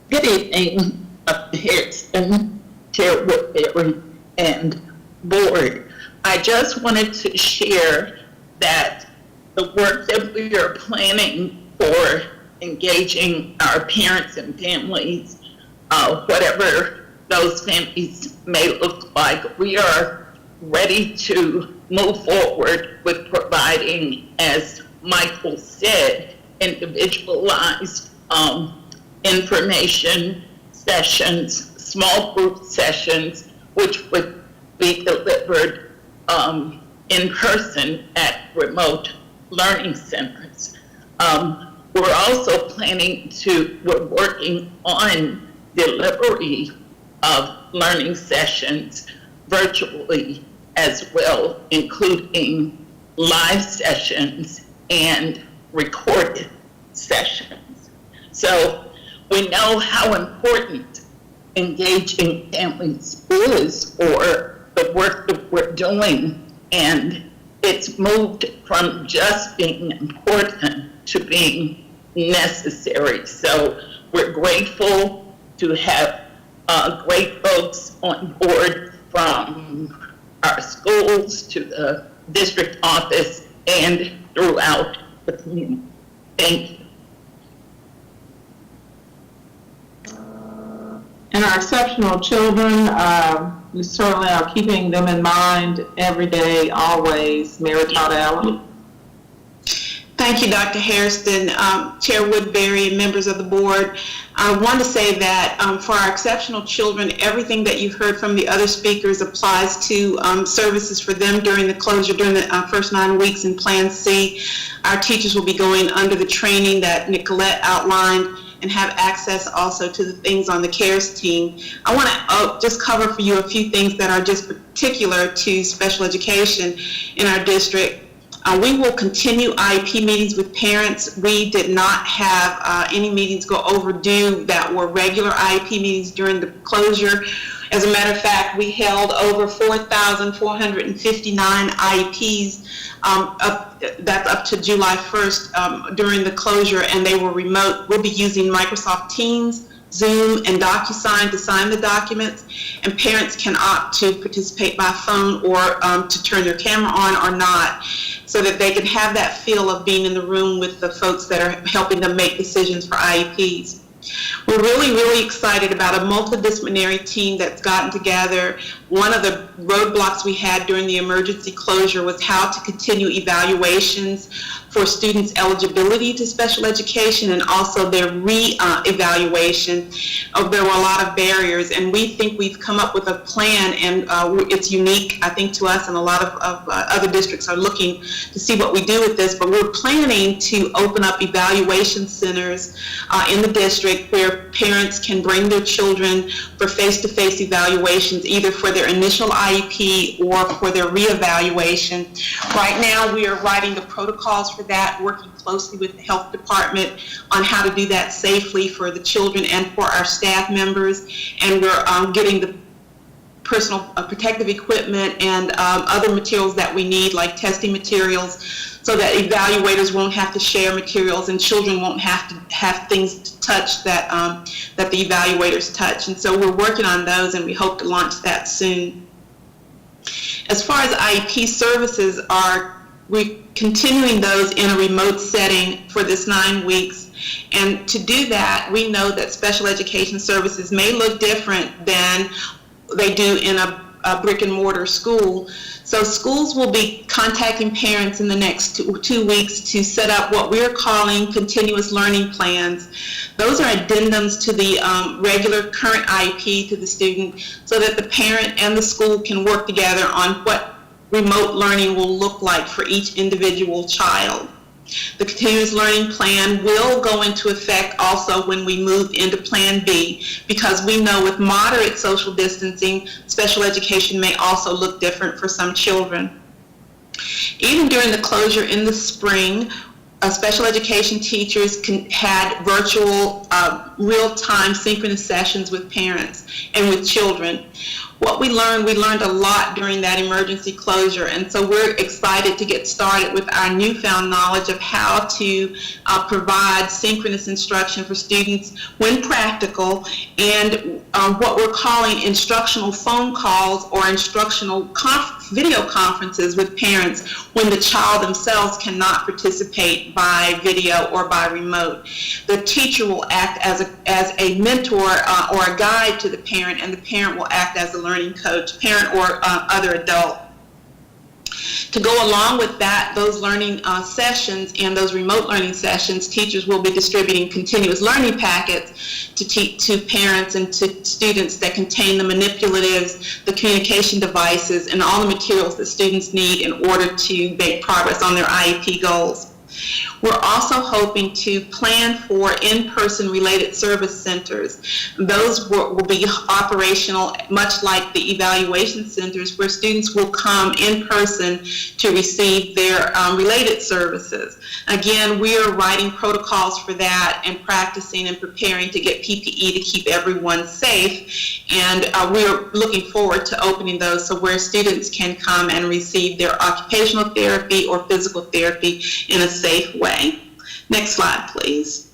Good evening, Dr. Harrison, Chair Woodbury, and board. I just wanted to share that the work that we are planning for engaging our parents and families, whatever those families may look like. We are ready to move forward with providing, as Michael said, individualized information sessions, small group sessions, which would be delivered in person at remote learning centers. We're also we're working on delivery of learning sessions virtually as well, including live sessions and recorded sessions. So we know how important engaging families is for the work that we're doing, and it's moved from just being important to being necessary. So we're grateful to have great folks on board, from our schools to the district office and throughout the community. Thank you. And our exceptional children, we certainly are keeping them in mind every day, always. Mary Todd Allen. Thank you, Dr. Hairston, Chair Woodbury, and members of the board. I want to say that for our exceptional children, everything that you've heard from the other speakers applies to services for them during the closure, during the first 9 weeks in Plan C. Our teachers will be going under the training that Nicolette outlined and have access also to the things on the CARES team. I want to just cover for you a few things that are just particular to special education in our district. We will continue IEP meetings with parents. We did not have any meetings go overdue that were regular IEP meetings during the closure. As a matter of fact, we held over 4,459 IEPs, that's up to July 1st during the closure, and they were remote. We'll be using Microsoft Teams, Zoom, and DocuSign to sign the documents, and parents can opt to participate by phone or to turn their camera on or not, so that they can have that feel of being in the room with the folks that are helping them make decisions for IEPs. We're really, really excited about a multidisciplinary team that's gotten together. One of the roadblocks we had during the emergency closure was how to continue evaluations for students' eligibility to special education and also their re-evaluation. There were a lot of barriers, and we think we've come up with a plan, and it's unique, I think, to us, and a lot of other districts are looking to see what we do with this, but we're planning to open up evaluation centers in the district where parents can bring their children for face-to-face evaluations, either for their initial IEP or for their re-evaluation. Right now, we are writing the protocols for that, working closely with the health department on how to do that safely for the children and for our staff members. And we're getting the personal protective equipment and other materials that we need, like testing materials, so that evaluators won't have to share materials and children won't have to have things touched that that the evaluators touch. And so we're working on those, and we hope to launch that soon. As far as IEP services we're continuing those in a remote setting for this 9 weeks. And to do that, we know that special education services may look different than they do in a brick and mortar school. So schools will be contacting parents in the next 2 weeks to set up what we're calling continuous learning plans. Those are addendums to the regular current IEP to the student, so that the parent and the school can work together on what remote learning will look like for each individual child. The continuous learning plan will go into effect also when we move into Plan B, because we know with moderate social distancing, special education may also look different for some children. Even during the closure in the spring, special education teachers had virtual real-time synchronous sessions with parents and with children. What we learned a lot during that emergency closure, and so we're excited to get started with our newfound knowledge of how to provide synchronous instruction for students when practical, and what we're calling instructional phone calls or instructional video conferences with parents when the child themselves cannot participate by video or by remote. The teacher will act as a mentor or a guide to the parent, and the parent will act as a learning coach, parent or other adult. To go along with that, those learning sessions and those remote learning sessions, teachers will be distributing continuous learning packets to parents and to students that contain the manipulatives, the communication devices, and all the materials that students need in order to make progress on their IEP goals. We're also hoping to plan for in-person related service centers. Those will be operational much like the evaluation centers, where students will come in person to receive their related services. Again, we are writing protocols for that and practicing and preparing to get PPE to keep everyone safe. And we are looking forward to opening those so where students can come and receive their occupational therapy or physical therapy in a safe way. Next slide, please.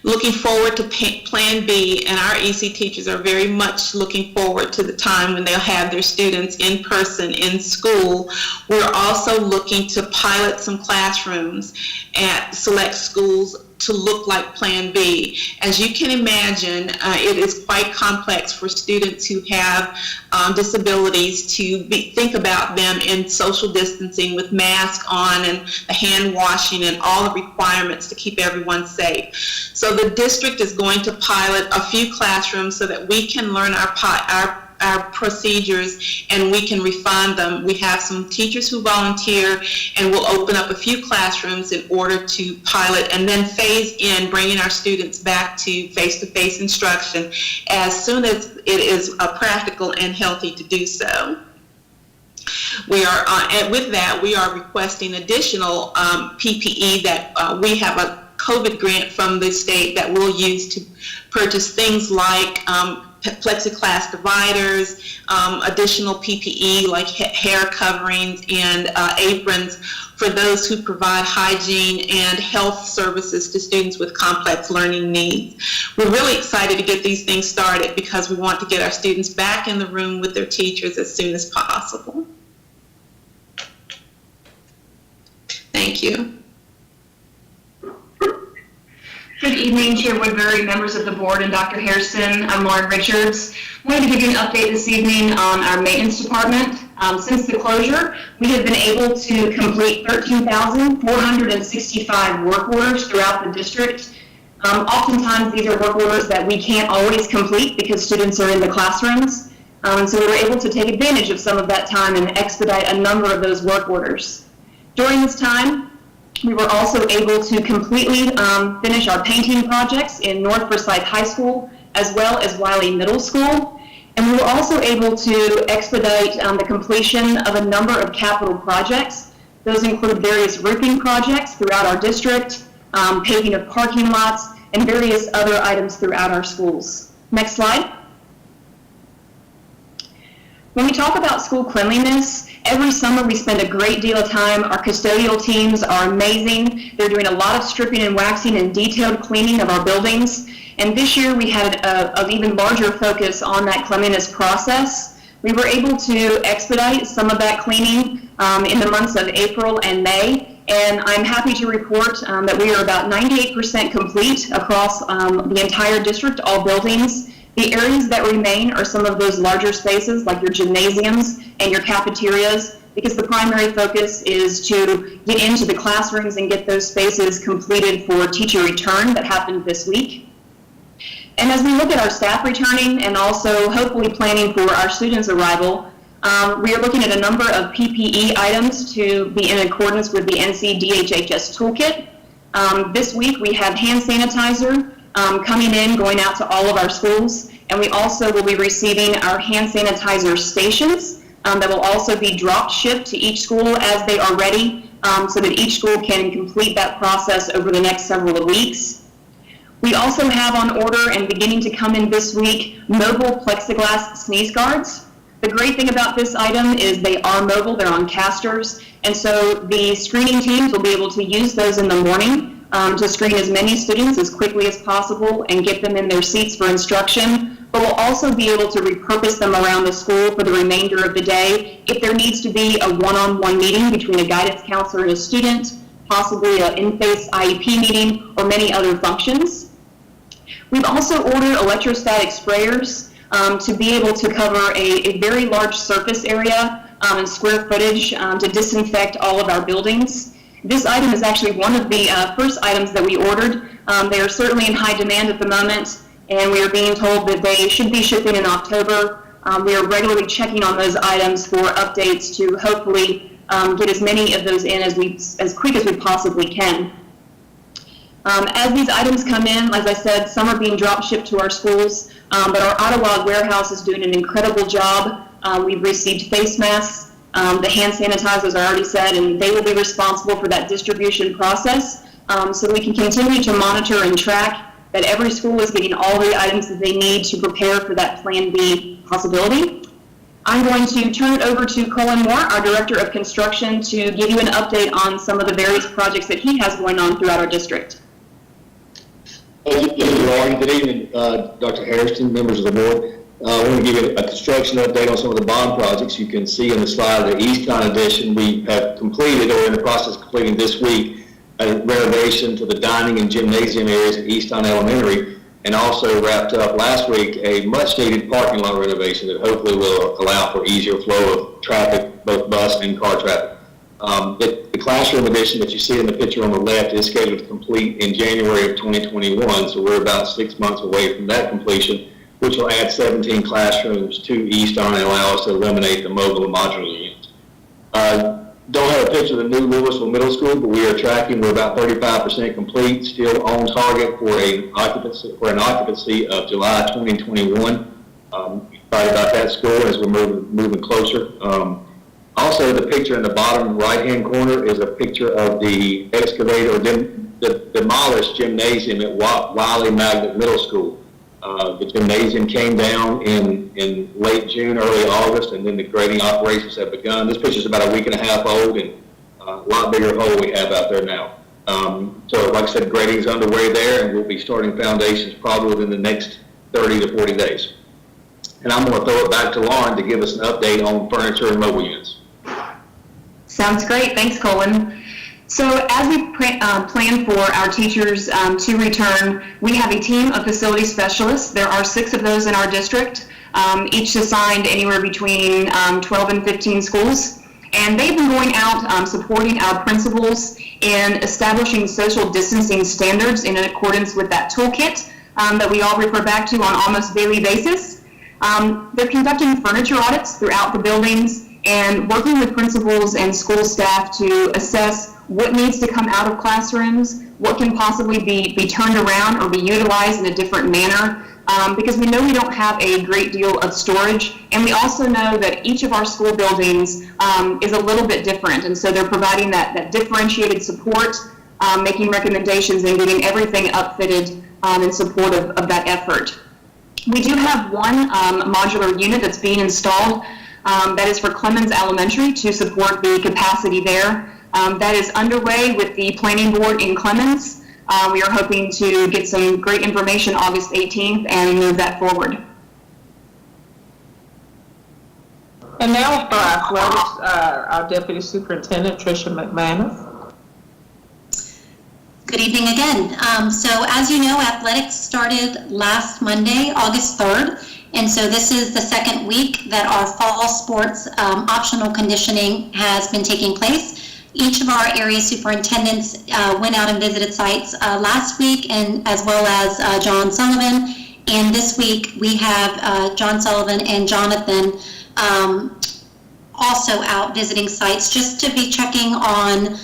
Looking forward to Plan B, and our EC teachers are very much looking forward to the time when they'll have their students in person in school. We're also looking to pilot some classrooms at select schools to look like Plan B. As you can imagine, it is quite complex for students who have disabilities to think about them in social distancing with masks on and the hand washing and all the requirements to keep everyone safe. So the district is going to pilot a few classrooms so that we can learn our procedures and we can refine them. We have some teachers who volunteer, and we'll open up a few classrooms in order to pilot and then phase in bringing our students back to face-to-face instruction as soon as it is practical and healthy to do so. We are, and with that, we are requesting additional PPE that we have a COVID grant from the state that we'll use to purchase things like plexiglass dividers, additional PPE like hair coverings and aprons for those who provide hygiene and health services to students with complex learning needs. We're really excited to get these things started because we want to get our students back in the room with their teachers as soon as possible. Thank you. Good evening, Chair Woodbury, members of the board, and Dr. Hairston. I'm Lauren Richards. I wanted to give you an update this evening on our maintenance department. Since the closure, we have been able to complete 13,465 work orders throughout the district. Oftentimes, these are work orders that we can't always complete because students are in the classrooms. So we were able to take advantage of some of that time and expedite a number of those work orders. During this time, we were also able to completely finish our painting projects in North Forsyth High School as well as Wiley Middle School. And we were also able to expedite the completion of a number of capital projects. Those include various roofing projects throughout our district, paving of parking lots, and various other items throughout our schools. Next slide. When we talk about school cleanliness, every summer we spend a great deal of time. Our custodial teams are amazing. They're doing a lot of stripping and waxing and detailed cleaning of our buildings. And this year we had an even larger focus on that cleanliness process. We were able to expedite some of that cleaning in the months of April and May. And I'm happy to report that we are about 98% complete across the entire district, all buildings. The areas that remain are some of those larger spaces like your gymnasiums and your cafeterias, because the primary focus is to get into the classrooms and get those spaces completed for teacher return that happened this week. And as we look at our staff returning and also hopefully planning for our students' arrival, we are looking at a number of PPE items to be in accordance with the NC-DHHS toolkit. This week we have hand sanitizer coming in, going out to all of our schools, and we also will be receiving our hand sanitizer stations that will also be drop shipped to each school as they are ready, so that each school can complete that process over the next several weeks. We also have on order and beginning to come in this week, mobile plexiglass sneeze guards. The great thing about this item is they are mobile, they're on casters, and so the screening teams will be able to use those in the morning to screen as many students as quickly as possible and get them in their seats for instruction, but we'll also be able to repurpose them around the school for the remainder of the day if there needs to be a one-on-one meeting between a guidance counselor and a student, possibly an in-face IEP meeting, or many other functions. We've also ordered electrostatic sprayers to be able to cover a very large surface area and square footage to disinfect all of our buildings. This item is actually one of the first items that we ordered. They are certainly in high demand at the moment, and we are being told that they should be shipping in October. We are regularly checking on those items for updates to hopefully get as many of those in as quick as we possibly can. As these items come in, as I said, some are being drop shipped to our schools, but our Ottawa warehouse is doing an incredible job. We've received face masks, the hand sanitizers I already said, and they will be responsible for that distribution process so that we can continue to monitor and track that every school is getting all the items that they need to prepare for that Plan B possibility. I'm going to turn it over to Colin Moore, our Director of Construction, to give you an update on some of the various projects that he has going on throughout our district. Thank you, Lauren. Good evening, Dr. Hairston, members of the board. I want to give you a construction update on some of the bond projects. You can see in the slide the Easton addition we have completed or in the process of completing this week a renovation to the dining and gymnasium areas at Easton Elementary, and also wrapped up last week a much needed parking lot renovation that hopefully will allow for easier flow of traffic, both bus and car traffic. The classroom addition that you see in the picture on the left is scheduled to complete in January of 2021, so we're about 6 months away from that completion, which will add 17 classrooms to Easton and allow us to eliminate the mobile and modular units. Don't have a picture of the new Louisville Middle School, but we are tracking. We're about 35% complete, still on target for an occupancy of July 2021. Excited about that school as we're moving closer. Also, the picture in the bottom right-hand corner is a picture of the excavated or the demolished gymnasium at Wiley Magnet Middle School. The gymnasium came down in late June, early August, and then the grading operations have begun. This picture is about a week and a half old, and a lot bigger hole we have out there now. So, like I said, grading is underway there, and we'll be starting foundations probably within the next 30 to 40 days. And I'm going to throw it back to Lauren to give us an update on furniture and mobile units. Sounds great. Thanks, Colin. So as we plan for our teachers to return, we have a team of facility specialists. There are 6 of those in our district, each assigned anywhere between 12 and 15 schools. And they've been going out supporting our principals in establishing social distancing standards in accordance with that toolkit that we all refer back to on almost daily basis. They're conducting furniture audits throughout the buildings and working with principals and school staff to assess what needs to come out of classrooms, what can possibly be turned around or be utilized in a different manner, because we know we don't have a great deal of storage, and we also know that each of our school buildings is a little bit different, and so they're providing that differentiated support, making recommendations and getting everything upfitted in support of that effort. We do have one modular unit that's being installed that is for Clemens Elementary to support the capacity there. That is underway with the planning board in Clemens. We are hoping to get some great information August 18th and move that forward. And now for athletics, our Deputy Superintendent, Tricia McManus. Good evening again. So as you know, athletics started last Monday, August 3rd. And so this is the second week that our fall sports optional conditioning has been taking place. Each of our area superintendents went out and visited sites last week, and as well as John Sullivan. And this week we have John Sullivan and Jonathan also out visiting sites just to be checking on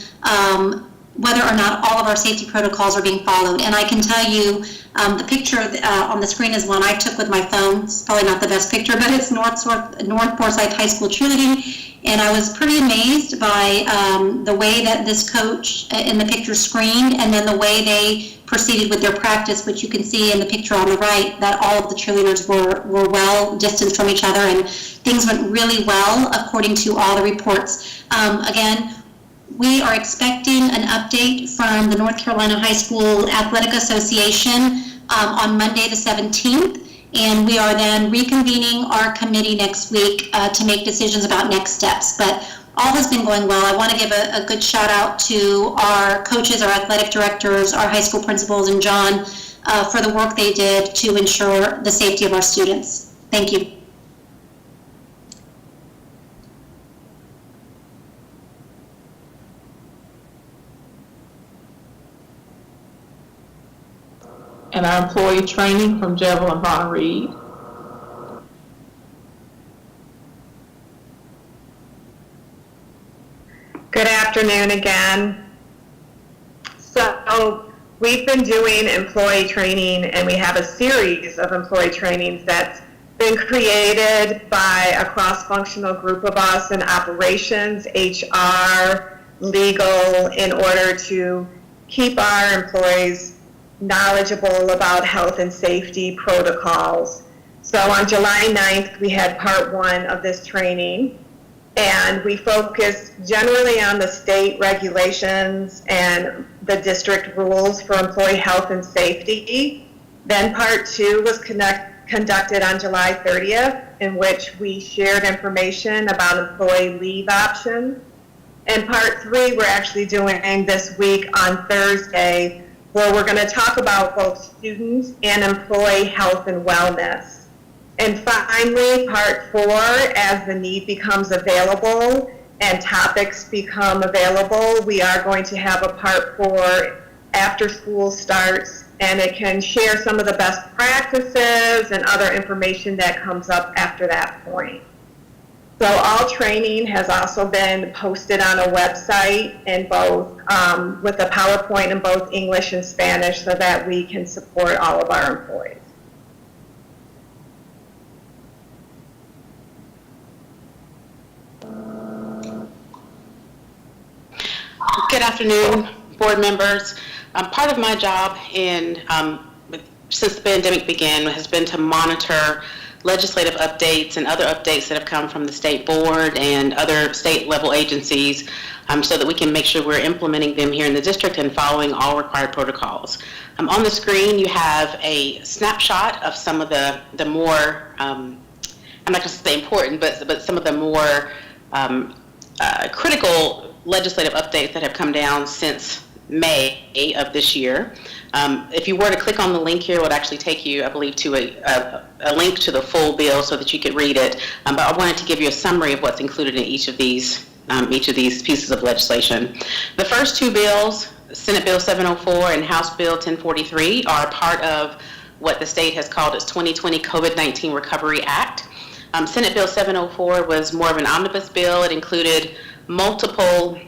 whether or not all of our safety protocols are being followed. And I can tell you, the picture on the screen is one I took with my phone. It's probably not the best picture, but it's North Forsyth High School cheerleading. And I was pretty amazed by the way that this coach in the picture screened, and then the way they proceeded with their practice, which you can see in the picture on the right, that all of the cheerleaders were well distanced from each other, and things went really well according to all the reports. Again, we are expecting an update from the North Carolina High School Athletic Association on Monday the 17th. And we are then reconvening our committee next week to make decisions about next steps. But all has been going well. I want to give a good shout out to our coaches, our athletic directors, our high school principals, and John for the work they did to ensure the safety of our students. Thank you. And our employee training from Jebel and Bonner Reed. Good afternoon again. So we've been doing employee training, and we have a series of employee trainings that's been created by a cross-functional group of us in operations, HR, legal, in order to keep our employees knowledgeable about health and safety protocols. So on July 9th, we had part 1 of this training, and we focused generally on the state regulations and the district rules for employee health and safety. Then part 2 was conducted on July 30th, in which we shared information about employee leave options. And part 3 we're actually doing this week on Thursday, where we're going to talk about both students and employee health and wellness. And finally, part 4, as the need becomes available and topics become available, we are going to have a part 4 after school starts, and it can share some of the best practices and other information that comes up after that point. So all training has also been posted on a website in both, with a PowerPoint in both English and Spanish, so that we can support all of our employees. Good afternoon, board members. Part of my job since the pandemic began has been to monitor legislative updates and other updates that have come from the state board and other state level agencies, so that we can make sure we're implementing them here in the district and following all required protocols. On the screen you have a snapshot of some of the more, I'm not going to say important, but some of the more critical legislative updates that have come down since May of this year. If you were to click on the link here, it would actually take you, I believe, to a link to the full bill so that you could read it. But I wanted to give you a summary of what's included in each of these pieces of legislation. The first 2 bills, Senate Bill 704 and House Bill 1043, are part of what the state has called its 2020 COVID-19 Recovery Act. Senate Bill 704 was more of an omnibus bill. It included multiple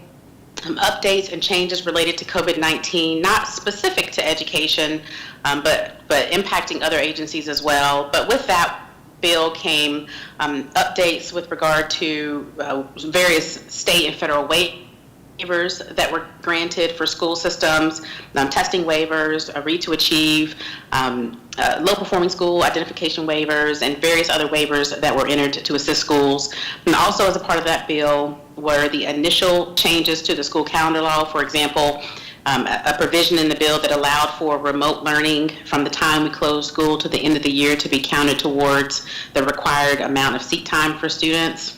updates and changes related to COVID-19, not specific to education, but impacting other agencies as well. But with that bill came updates with regard to various state and federal waivers that were granted for school systems, testing waivers, Read to Achieve, low performing school identification waivers, and various other waivers that were entered to assist schools. And also as a part of that bill were the initial changes to the school calendar law. For example, a provision in the bill that allowed for remote learning from the time we closed school to the end of the year to be counted towards the required amount of seat time for students.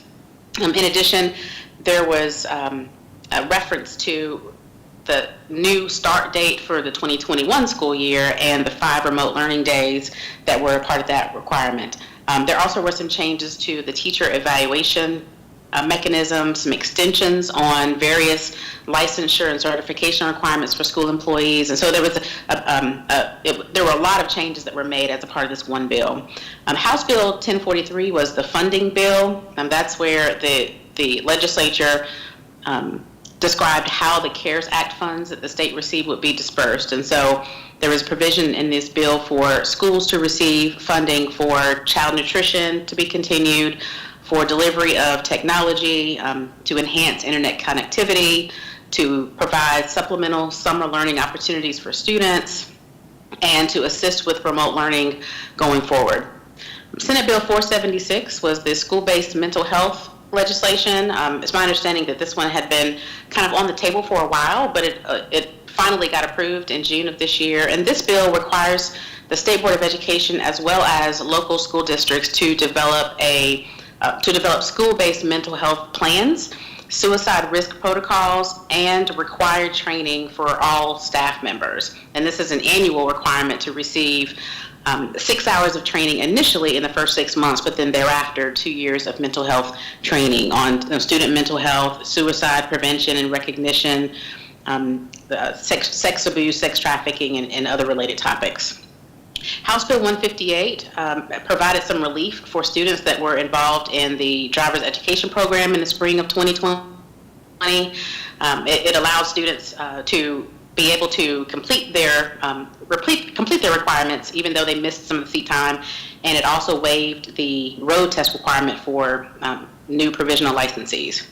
In addition, there was a reference to the new start date for the 2021 school year and the 5 remote learning days that were a part of that requirement. There also were some changes to the teacher evaluation mechanism, some extensions on various licensure and certification requirements for school employees, and so there was there were a lot of changes that were made as a part of this one bill. House Bill 1043 was the funding bill, and that's where the legislature described how the CARES Act funds that the state received would be dispersed. And so there was provision in this bill for schools to receive funding for child nutrition to be continued, for delivery of technology, to enhance internet connectivity, to provide supplemental summer learning opportunities for students, and to assist with remote learning going forward. Senate Bill 476 was the school-based mental health legislation. It's my understanding that this one had been kind of on the table for a while, but it finally got approved in June of this year. And this bill requires the State Board of Education as well as local school districts to develop school-based mental health plans, suicide risk protocols, and required training for all staff members. And this is an annual requirement to receive 6 hours of training initially in the first 6 months, but then thereafter 2 years of mental health training on student mental health, suicide prevention and recognition, sex abuse, sex trafficking, and other related topics. House Bill 158 provided some relief for students that were involved in the driver's education program in the spring of 2020. It allows students to be able to complete their requirements even though they missed some of the seat time, and it also waived the road test requirement for new provisional licensees.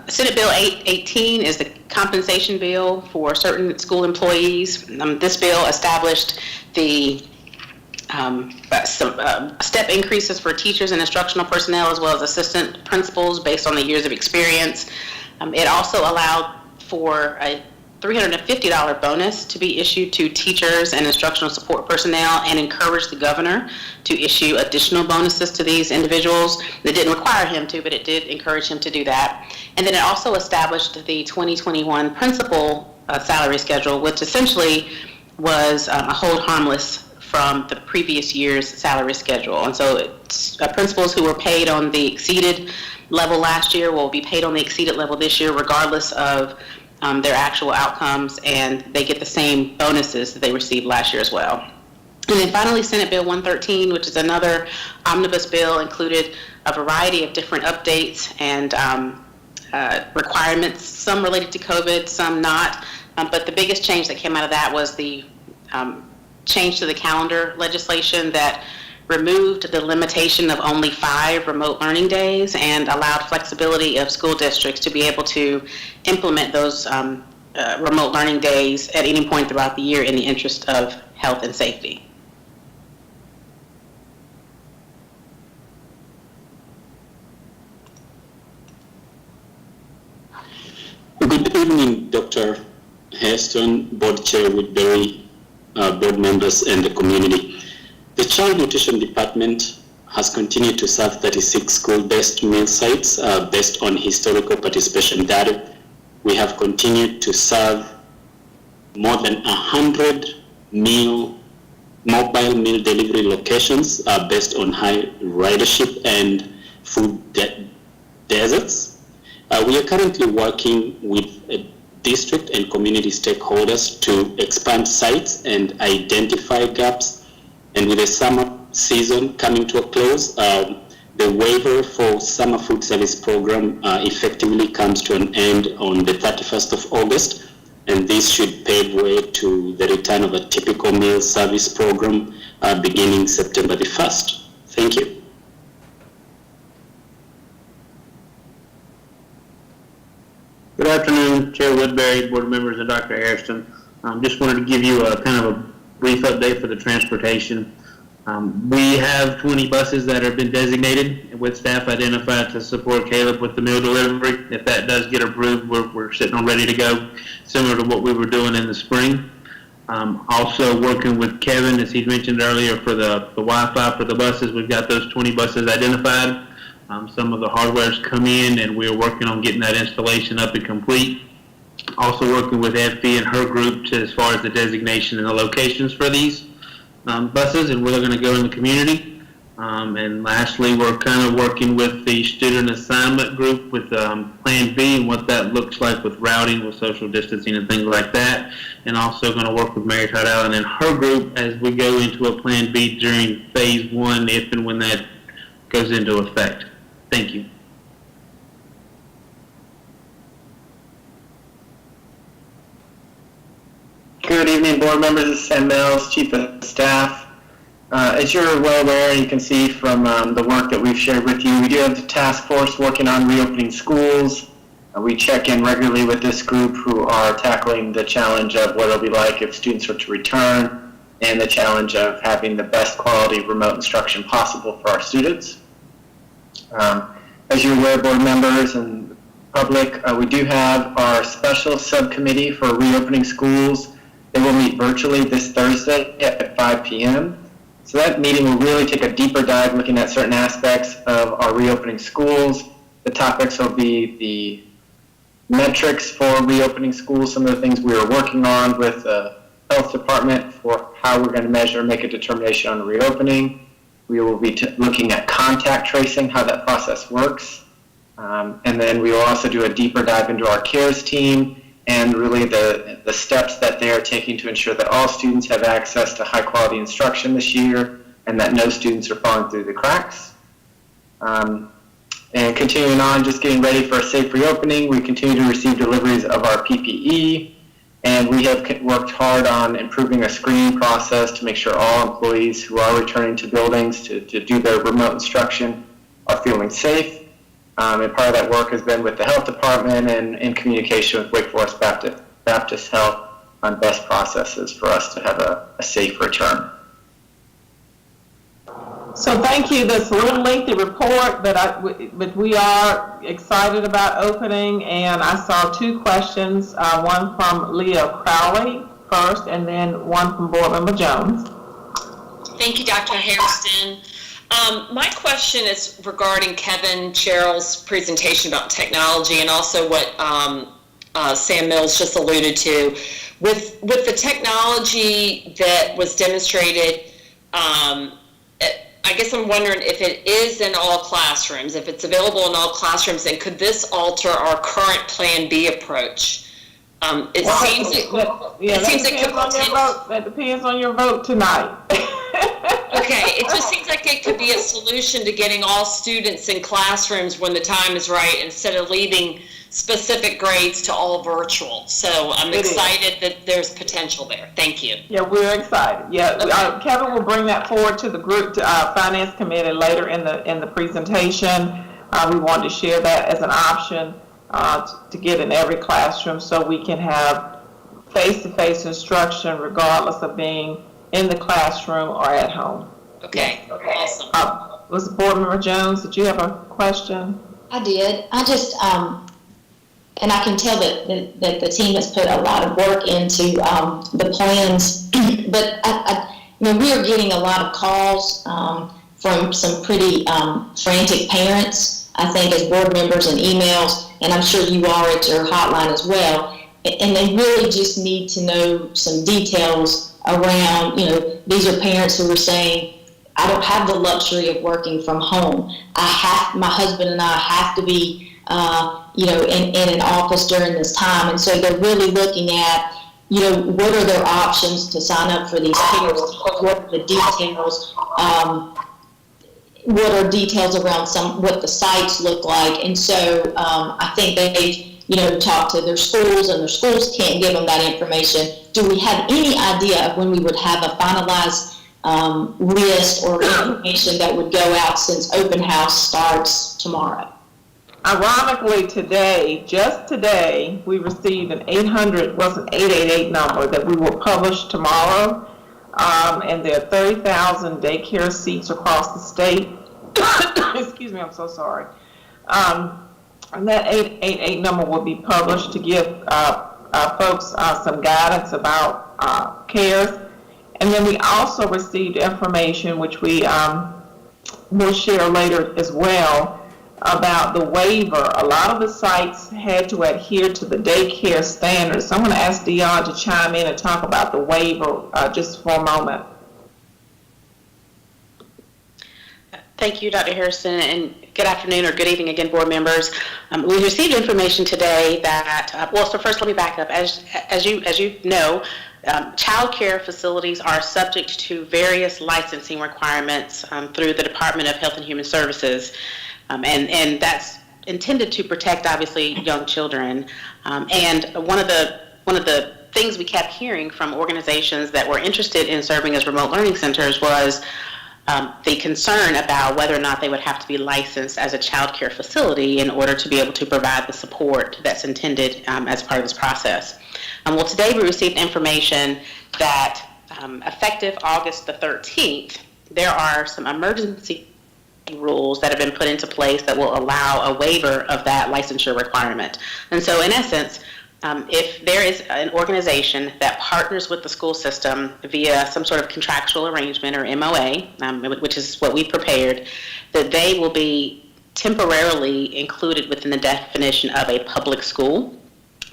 Senate Bill 818 is the compensation bill for certain school employees. This bill established the step increases for teachers and instructional personnel as well as assistant principals based on the years of experience. It also allowed for a $350 bonus to be issued to teachers and instructional support personnel and encouraged the governor to issue additional bonuses to these individuals. It didn't require him to, but it did encourage him to do that. And then it also established the 2021 principal salary schedule, which essentially was a hold harmless from the previous year's salary schedule. And so principals who were paid on the exceeded level last year will be paid on the exceeded level this year regardless of their actual outcomes, and they get the same bonuses that they received last year as well. And then finally, Senate Bill 113, which is another omnibus bill, included a variety of different updates and requirements, some related to COVID, some not. But the biggest change that came out of that was the change to the calendar legislation that removed the limitation of only 5 remote learning days and allowed flexibility of school districts to be able to implement those remote learning days at any point throughout the year in the interest of health and safety. Good evening, Dr. Hairston, Board Chair Woodbury, board members, and the community. The Child Nutrition Department has continued to serve 36 school-based meal sites based on historical participation data. We have continued to serve more than 100 mobile meal delivery locations based on high ridership and food deserts. We are currently working with district and community stakeholders to expand sites and identify gaps. And with the summer season coming to a close, the waiver for summer food service program effectively comes to an end on the 31st of August. And this should pave way to the return of a typical meal service program beginning September the 1st. Thank you. Good afternoon, Chair Woodbury, board members, and Dr. Hairston. Just wanted to give you a kind of a brief update for the transportation. We have 20 buses that have been designated with staff identified to support Caleb with the meal delivery. If that does get approved, we're sitting on ready to go, similar to what we were doing in the spring. Also working with Kevin, as he mentioned earlier, for the Wi-Fi for the buses. We've got those 20 buses identified. Some of the hardware's come in, and we're working on getting that installation up and complete. Also working with Effie and her group as far as the designation and the locations for these buses and where they're going to go in the community. And lastly, we're kind of working with the student assignment group with Plan B and what that looks like with routing, with social distancing and things like that. And also going to work with Mary Todd Allen and her group as we go into a Plan B during phase 1, if and when that goes into effect. Thank you. Good evening, board members. This is Sam Mills, Chief of Staff. As you're well aware, and you can see from the work that we've shared with you, we do have the task force working on reopening schools. We check in regularly with this group who are tackling the challenge of what it'll be like if students are to return and the challenge of having the best quality remote instruction possible for our students. As you're aware, board members and public, we do have our special subcommittee for reopening schools. They will meet virtually this Thursday at 5 p.m. So that meeting will really take a deeper dive looking at certain aspects of our reopening schools. The topics will be the metrics for reopening schools, some of the things we are working on with the health department for how we're going to measure and make a determination on reopening. We will be looking at contact tracing, how that process works. And then we will also do a deeper dive into our CARES team and really the steps that they are taking to ensure that all students have access to high quality instruction this year and that no students are falling through the cracks. And continuing on, just getting ready for a safe reopening, we continue to receive deliveries of our PPE, and we have worked hard on improving a screening process to make sure all employees who are returning to buildings to do their remote instruction are feeling safe. And part of that work has been with the health department and in communication with Wake Forest Baptist Health on best processes for us to have a safe return. So thank you. This is a little lengthy report, but we are excited about opening, and I saw two questions, one from Leah Crowley first, and then one from Board Member Jones. Thank you, Dr. Hairston. My question is regarding Kevin Sherrill's presentation about technology and also what Sam Mills just alluded to. With the technology that was demonstrated, I guess I'm wondering if it is in all classrooms, if it's available in all classrooms, and could this alter our current Plan B approach? It seems that depends on your vote tonight. Okay, it just seems like it could be a solution to getting all students in classrooms when the time is right instead of leaving specific grades to all virtual. So I'm excited that there's potential there. Thank you. Yeah, we're excited. Yeah, okay. Kevin will bring that forward to the group, to Finance Committee later in the presentation. We wanted to share that as an option to get in every classroom so we can have face-to-face instruction regardless of being in the classroom or at home. Okay, awesome. Was Board Member Jones, did you have a question? I did. I just, and I can tell that the team has put a lot of work into the plans, but we are getting a lot of calls from some pretty frantic parents, I think, as board members and emails, and I'm sure you are at your hotline as well, and they really just need to know some details around, these are parents who are saying, I don't have the luxury of working from home. My husband and I have to be, in an office during this time. And so they're really looking at, what are their options to sign up for these CARES? What are the details? What are details around what the sites look like? And so I think they've, talk to their schools, and their schools can't give them that information. Do we have any idea of when we would have a finalized list or information that would go out since open house starts tomorrow? Ironically, just today, we received an 888 number that we will publish tomorrow, and there are 30,000 daycare seats across the state. Excuse me, I'm so sorry. And that 888 number will be published to give folks some guidance about CARES. And then we also received information, which we will share later as well, about the waiver. A lot of the sites had to adhere to the daycare standards. So I'm going to ask Dion to chime in and talk about the waiver just for a moment. Thank you, Dr. Harrison, and good afternoon or good evening again, board members. We received information today that, so first let me back up. As you know, child care facilities are subject to various licensing requirements through the Department of Health and Human Services, and that's intended to protect, obviously, young children. And one of the things we kept hearing from organizations that were interested in serving as remote learning centers was the concern about whether or not they would have to be licensed as a child care facility in order to be able to provide the support that's intended as part of this process. Well, today we received information that effective August the 13th, there are some emergency rules that have been put into place that will allow a waiver of that licensure requirement. And so in essence, if there is an organization that partners with the school system via some sort of contractual arrangement or MOA, which is what we prepared, that they will be temporarily included within the definition of a public school,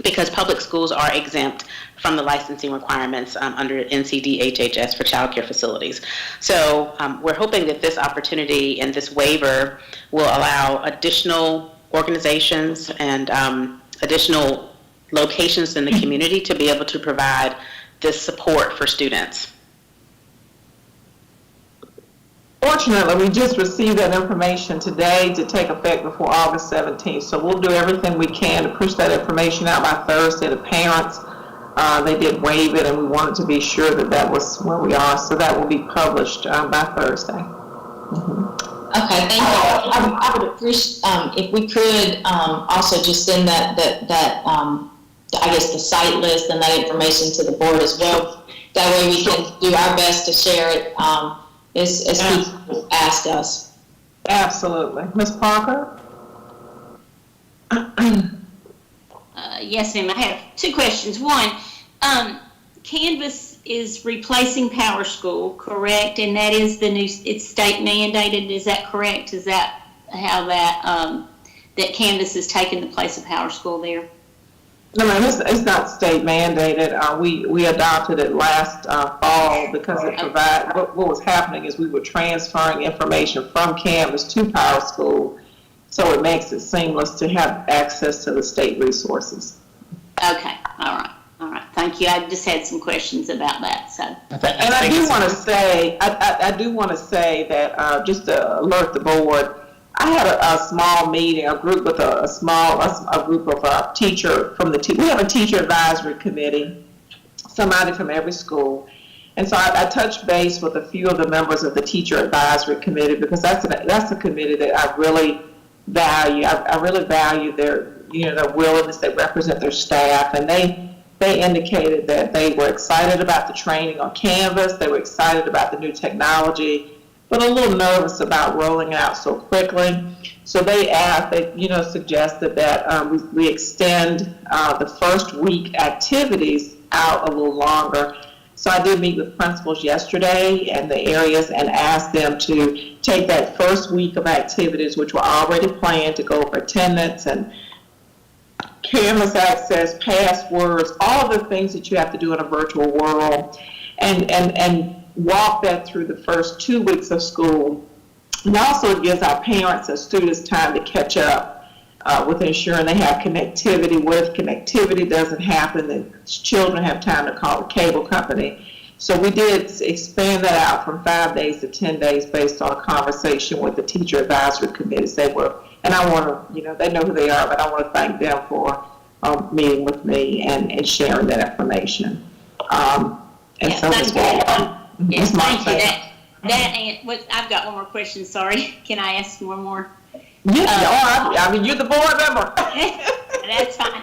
because public schools are exempt from the licensing requirements under NCD-HHS for child care facilities. So we're hoping that this opportunity and this waiver will allow additional organizations and additional locations in the community to be able to provide this support for students. Fortunately, we just received that information today to take effect before August 17th. So we'll do everything we can to push that information out by Thursday to parents. They did waive it, and we wanted to be sure that that was where we are. So that will be published by Thursday. Okay, thank you. I would appreciate if we could also just send that I guess the site list and that information to the board as well. That way we can do our best to share it as people ask us. Absolutely. Ms. Parker? Yes, ma'am. I have two questions. One, Canvas is replacing PowerSchool, correct? And that is the new, it's state mandated, is that correct? Is that how that Canvas is taking the place of PowerSchool there? No, ma'am, it's not state mandated. We adopted it last fall because it provided, what was happening is we were transferring information from Canvas to PowerSchool, so it makes it seamless to have access to the state resources. Okay, all right. Thank you. I just had some questions about that. So. And I do want to say, I do want to say that just to alert the board, I had a small meeting, a group with a group of teacher from the we have a teacher advisory committee, somebody from every school, and so I touched base with a few of the members of the teacher advisory committee because that's a committee that I really value. I really value their their willingness. They represent their staff, and they indicated that they were excited about the training on Canvas. They were excited about the new technology, but a little nervous about rolling out so quickly. So they asked, suggested that we extend the first week activities out a little longer. So I did meet with principals yesterday and the areas and asked them to take that first week of activities, which were already planned, to go over attendance and Canvas access, passwords, all the things that you have to do in a virtual world, and walk that through the first 2 weeks of school. And also it gives our parents and students time to catch up with ensuring they have connectivity. What if connectivity doesn't happen? Then children have time to call the cable company. So we did expand that out from 5 days to 10 days based on a conversation with the teacher advisory committees. They were, and I want to, they know who they are, but I want to thank them for meeting with me and sharing that information. Yes, thank you. I've got one more question, sorry. Can I ask one more? Yeah, you're the board member. That's fine.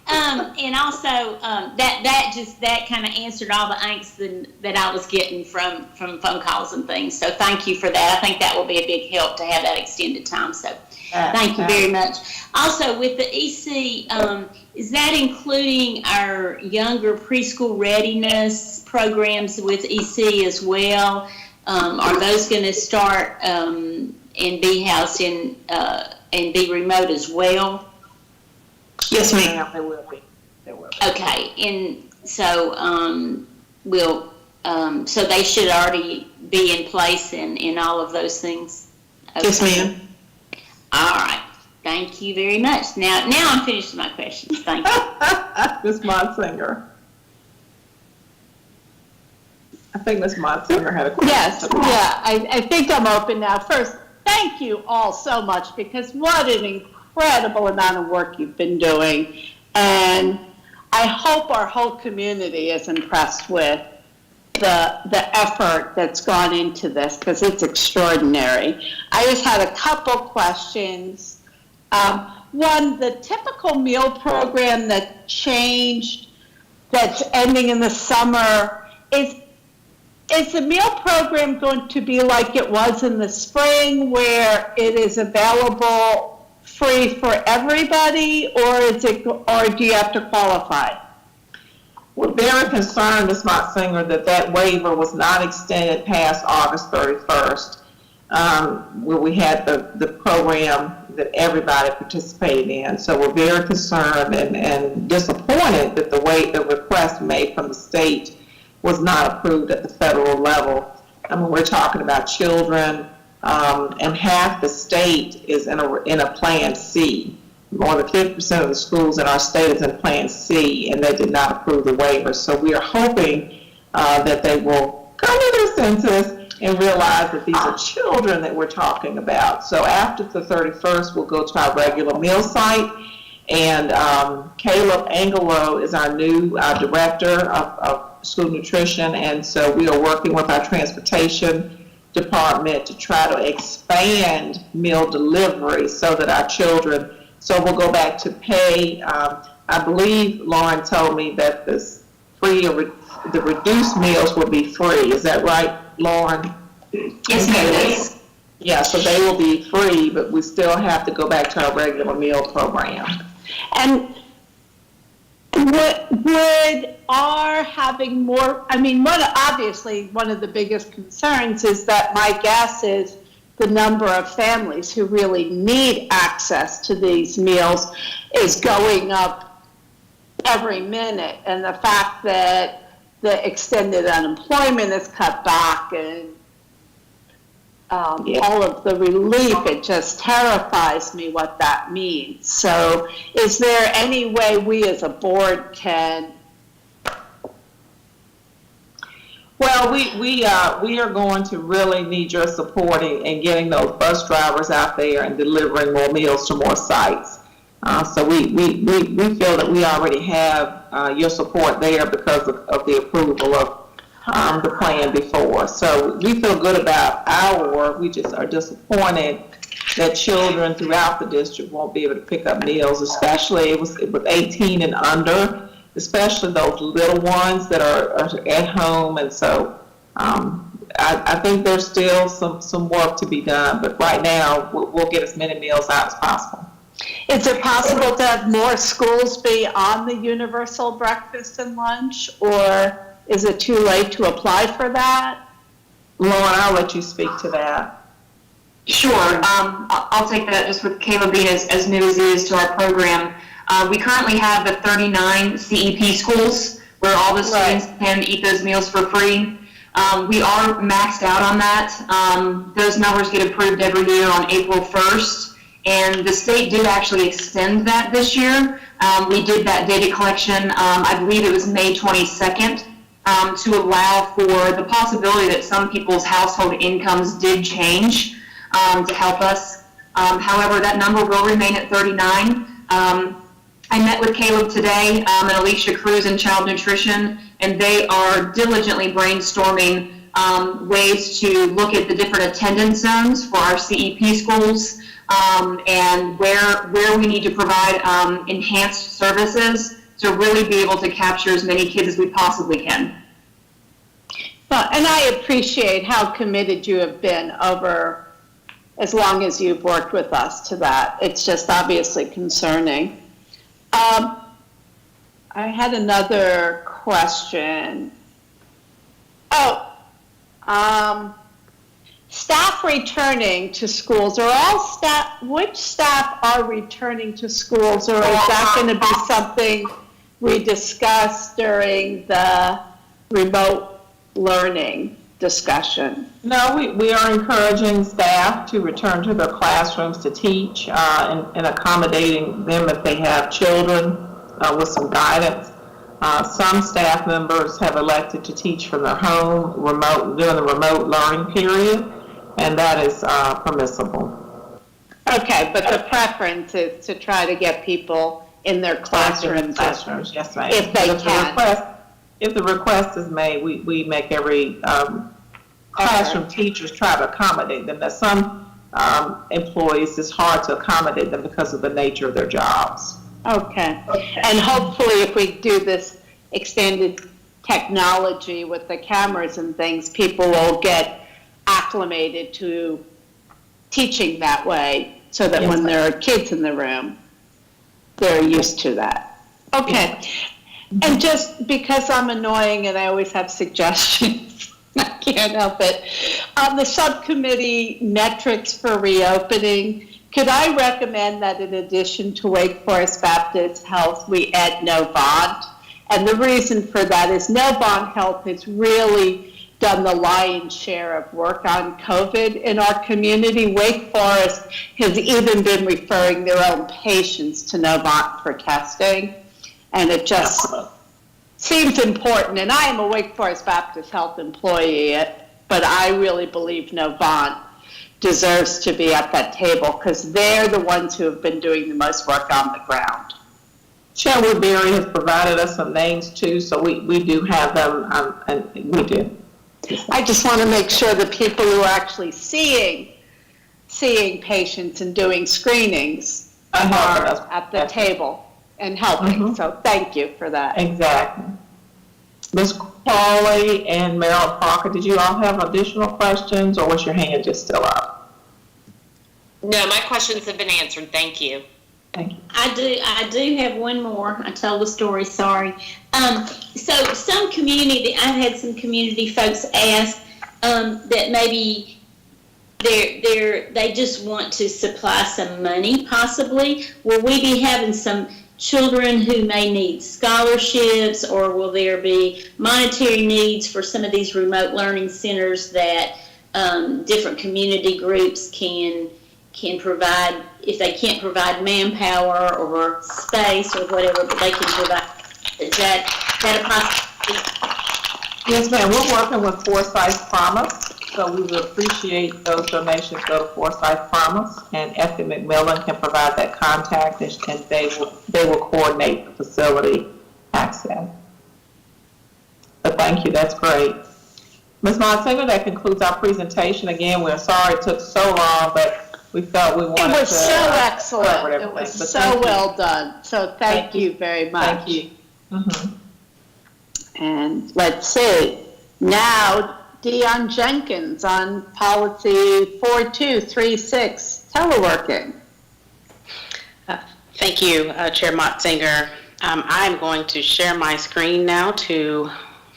And also, that kind of answered all the angst that I was getting from phone calls and things. So thank you for that. I think that will be a big help to have that extended time. So thank you very much. Also, with the EC, is that including our younger preschool readiness programs with EC as well? Are those going to start and be housed in and be remote as well? Yes, ma'am. They will be. Okay, and so so they should already be in place in all of those things. Okay. Yes, ma'am. All right. Thank you very much. Now I'm finished with my questions. Thank you. Ms. Monsinger. I think Ms. Monsinger had a question. Yes, yeah, I think I'm open now. First, thank you all so much, because what an incredible amount of work you've been doing. And I hope our whole community is impressed with the effort that's gone into this, because it's extraordinary. I just had a couple questions. One, the typical meal program that changed, that's ending in the summer, is the meal program going to be like it was in the spring, where it is available free for everybody, or do you have to qualify? We're very concerned, Ms. Motsinger, that waiver was not extended past August 31st, where we had the program that everybody participated in. So we're very concerned and disappointed that the request made from the state was not approved at the federal level. I mean, we're talking about children, and half the state is in a Plan C. More than 50% of the schools in our state is in Plan C, and they did not approve the waiver. So we are hoping that they will come to their senses and realize that these are children that we're talking about. So after the 31st, we'll go to our regular meal site, and Caleb Angelo is our new director of school nutrition, and so we are working with our transportation department to try to expand meal delivery so that our children. So we'll go back to pay. I believe Lauren told me that the reduced meals will be free. Is that right, Lauren? Yes, ma'am. Yeah, so they will be free, but we still have to go back to our regular meal program. And would our having more, I mean, obviously one of the biggest concerns is that my guess is the number of families who really need access to these meals is going up every minute. And the fact that the extended unemployment is cut back and all of the relief, it just terrifies me what that means. So is there any way we as a board can? Well, we are going to really need your support in getting those bus drivers out there and delivering more meals to more sites. So we feel that we already have your support there because of the approval of the plan before. So we feel good about our work. We just are disappointed that children throughout the district won't be able to pick up meals, especially with 18 and under. Especially those little ones that are at home. And so I think there's still some work to be done, but right now we'll get as many meals out as possible. Is it possible to have more schools be on the universal breakfast and lunch, or is it too late to apply for that? Lauren, I'll let you speak to that. Sure. I'll take that just with Caleb being as new as he is to our program. We currently have the 39 CEP schools where all the students can eat those meals for free. We are maxed out on that. Those numbers get approved every year on April 1st, and the state did actually extend that this year. We did that data collection, I believe it was May 22nd, to allow for the possibility that some people's household incomes did change to help us. However, that number will remain at 39. I met with Caleb today and Alicia Cruz in Child Nutrition, and they are diligently brainstorming ways to look at the different attendance zones for our CEP schools and where we need to provide enhanced services to really be able to capture as many kids as we possibly can. Well, and I appreciate how committed you have been over as long as you've worked with us to that. It's just obviously concerning. I had another question. Staff returning to schools, which staff are returning to schools, or is that going to be something we discuss during the remote learning discussion? No, we are encouraging staff to return to their classrooms to teach and accommodating them if they have children with some guidance. Some staff members have elected to teach from their home during the remote learning period, and that is permissible. Okay, but the preference is to try to get people in their classrooms. Yes, ma'am. If they can. If the request is made, we make every classroom teachers try to accommodate them. There's some employees, it's hard to accommodate them because of the nature of their jobs. Okay. And hopefully if we do this extended technology with the cameras and things, people will get acclimated to teaching that way so that when there are kids in the room, they're used to that. Okay. And just because I'm annoying and I always have suggestions, I can't help it. On the subcommittee metrics for reopening, could I recommend that in addition to Wake Forest Baptist Health, we add Novant? And the reason for that is Novant Health has really done the lion's share of work on COVID in our community. Wake Forest has even been referring their own patients to Novant for testing. And it just seems important. And I am a Wake Forest Baptist Health employee, but I really believe Novant deserves to be at that table because they're the ones who have been doing the most work on the ground. Chair Woodbury has provided us some names too, so we do have them, and we do. I just want to make sure that people who are actually seeing patients and doing screenings are at the table and helping. So thank you for that. Exactly. Ms. Crawley and Meryl Parker, did you all have additional questions, or was your hand just still up? No, my questions have been answered. Thank you. Thank you. I do have one more. I told the story, sorry. So some community, I've had some community folks ask that maybe they just want to supply some money, possibly. Will we be having some children who may need scholarships, or will there be monetary needs for some of these remote learning centers that different community groups can provide, if they can't provide manpower or space or whatever, but they can provide? Is that a possibility? Yes, ma'am. We're working with Forsyth Promise, so we would appreciate those donations go to Forsyth Promise, and Effie McMillan can provide that contact, and they will coordinate the facility access. But thank you. That's great. Ms. Monsinger, that concludes our presentation. Again, we're sorry it took so long, but we felt we wanted to. It was so excellent. It was so well done. So thank you very much. Thank you. Mm-hmm. And let's see. Now, Dion Jenkins on policy 4236, teleworking. Thank you, Chair Motzinger. I'm going to share my screen now to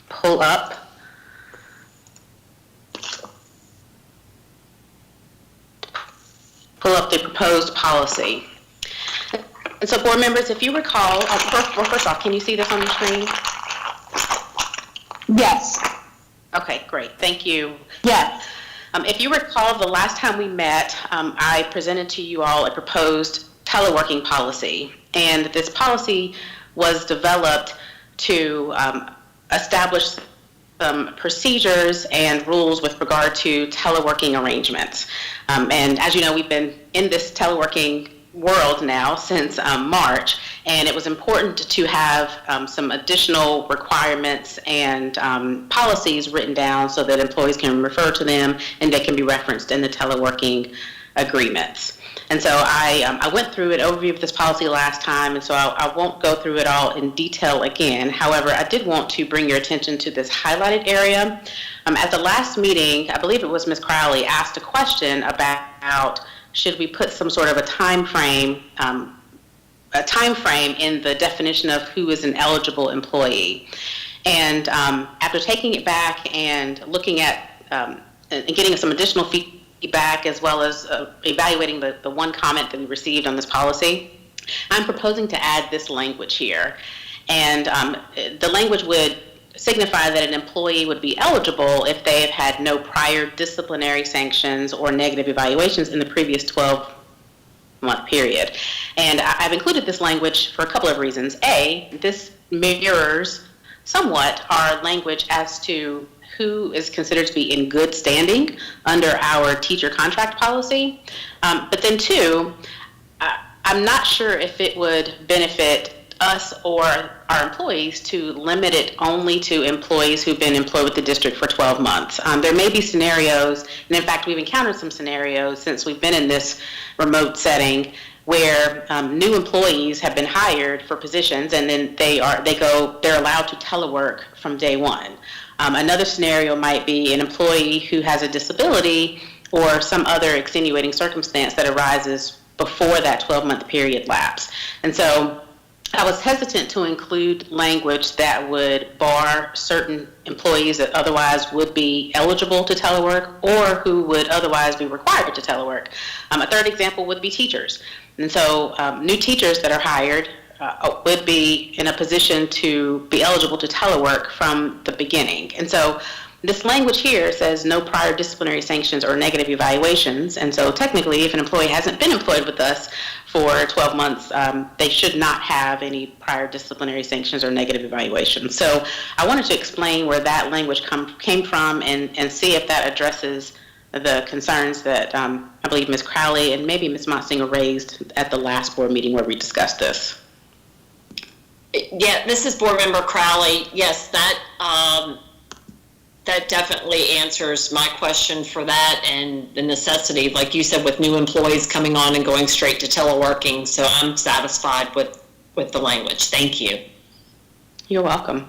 pull up the proposed policy. And so, board members, if you recall, first off, can you see this on your screen? Yes. Okay, great. Thank you. Yes. If you recall, the last time we met, I presented to you all a proposed teleworking policy. And this policy was developed to establish some procedures and rules with regard to teleworking arrangements. And as you know, we've been in this teleworking world now since March, and it was important to have some additional requirements and policies written down so that employees can refer to them and they can be referenced in the teleworking agreements. And so I went through an overview of this policy last time, and so I won't go through it all in detail again. However, I did want to bring your attention to this highlighted area. At the last meeting, I believe it was Ms. Crowley asked a question about should we put some sort of a time frame in the definition of who is an eligible employee. And after taking it back and looking at and getting some additional feedback, as well as evaluating the one comment that we received on this policy, I'm proposing to add this language here. And the language would signify that an employee would be eligible if they have had no prior disciplinary sanctions or negative evaluations in the previous 12-month period. And I've included this language for a couple of reasons. A, this mirrors somewhat our language as to who is considered to be in good standing under our teacher contract policy. But then two, I'm not sure if it would benefit us or our employees to limit it only to employees who've been employed with the district for 12 months. There may be scenarios, and in fact, we've encountered some scenarios since we've been in this remote setting where new employees have been hired for positions, and then they're allowed to telework from day one. Another scenario might be an employee who has a disability or some other extenuating circumstance that arises before that 12-month period lapse. And so I was hesitant to include language that would bar certain employees that otherwise would be eligible to telework or who would otherwise be required to telework. A third example would be teachers. And so new teachers that are hired would be in a position to be eligible to telework from the beginning. And so this language here says no prior disciplinary sanctions or negative evaluations. And so technically, if an employee hasn't been employed with us for 12 months, they should not have any prior disciplinary sanctions or negative evaluations. So I wanted to explain where that language came from and see if that addresses the concerns that I believe Ms. Crowley and maybe Ms. Motsinger raised at the last board meeting where we discussed this. Yeah, this is Board Member Crowley. Yes, that definitely answers my question for that and the necessity, like you said, with new employees coming on and going straight to teleworking. So I'm satisfied with the language. Thank you. You're welcome.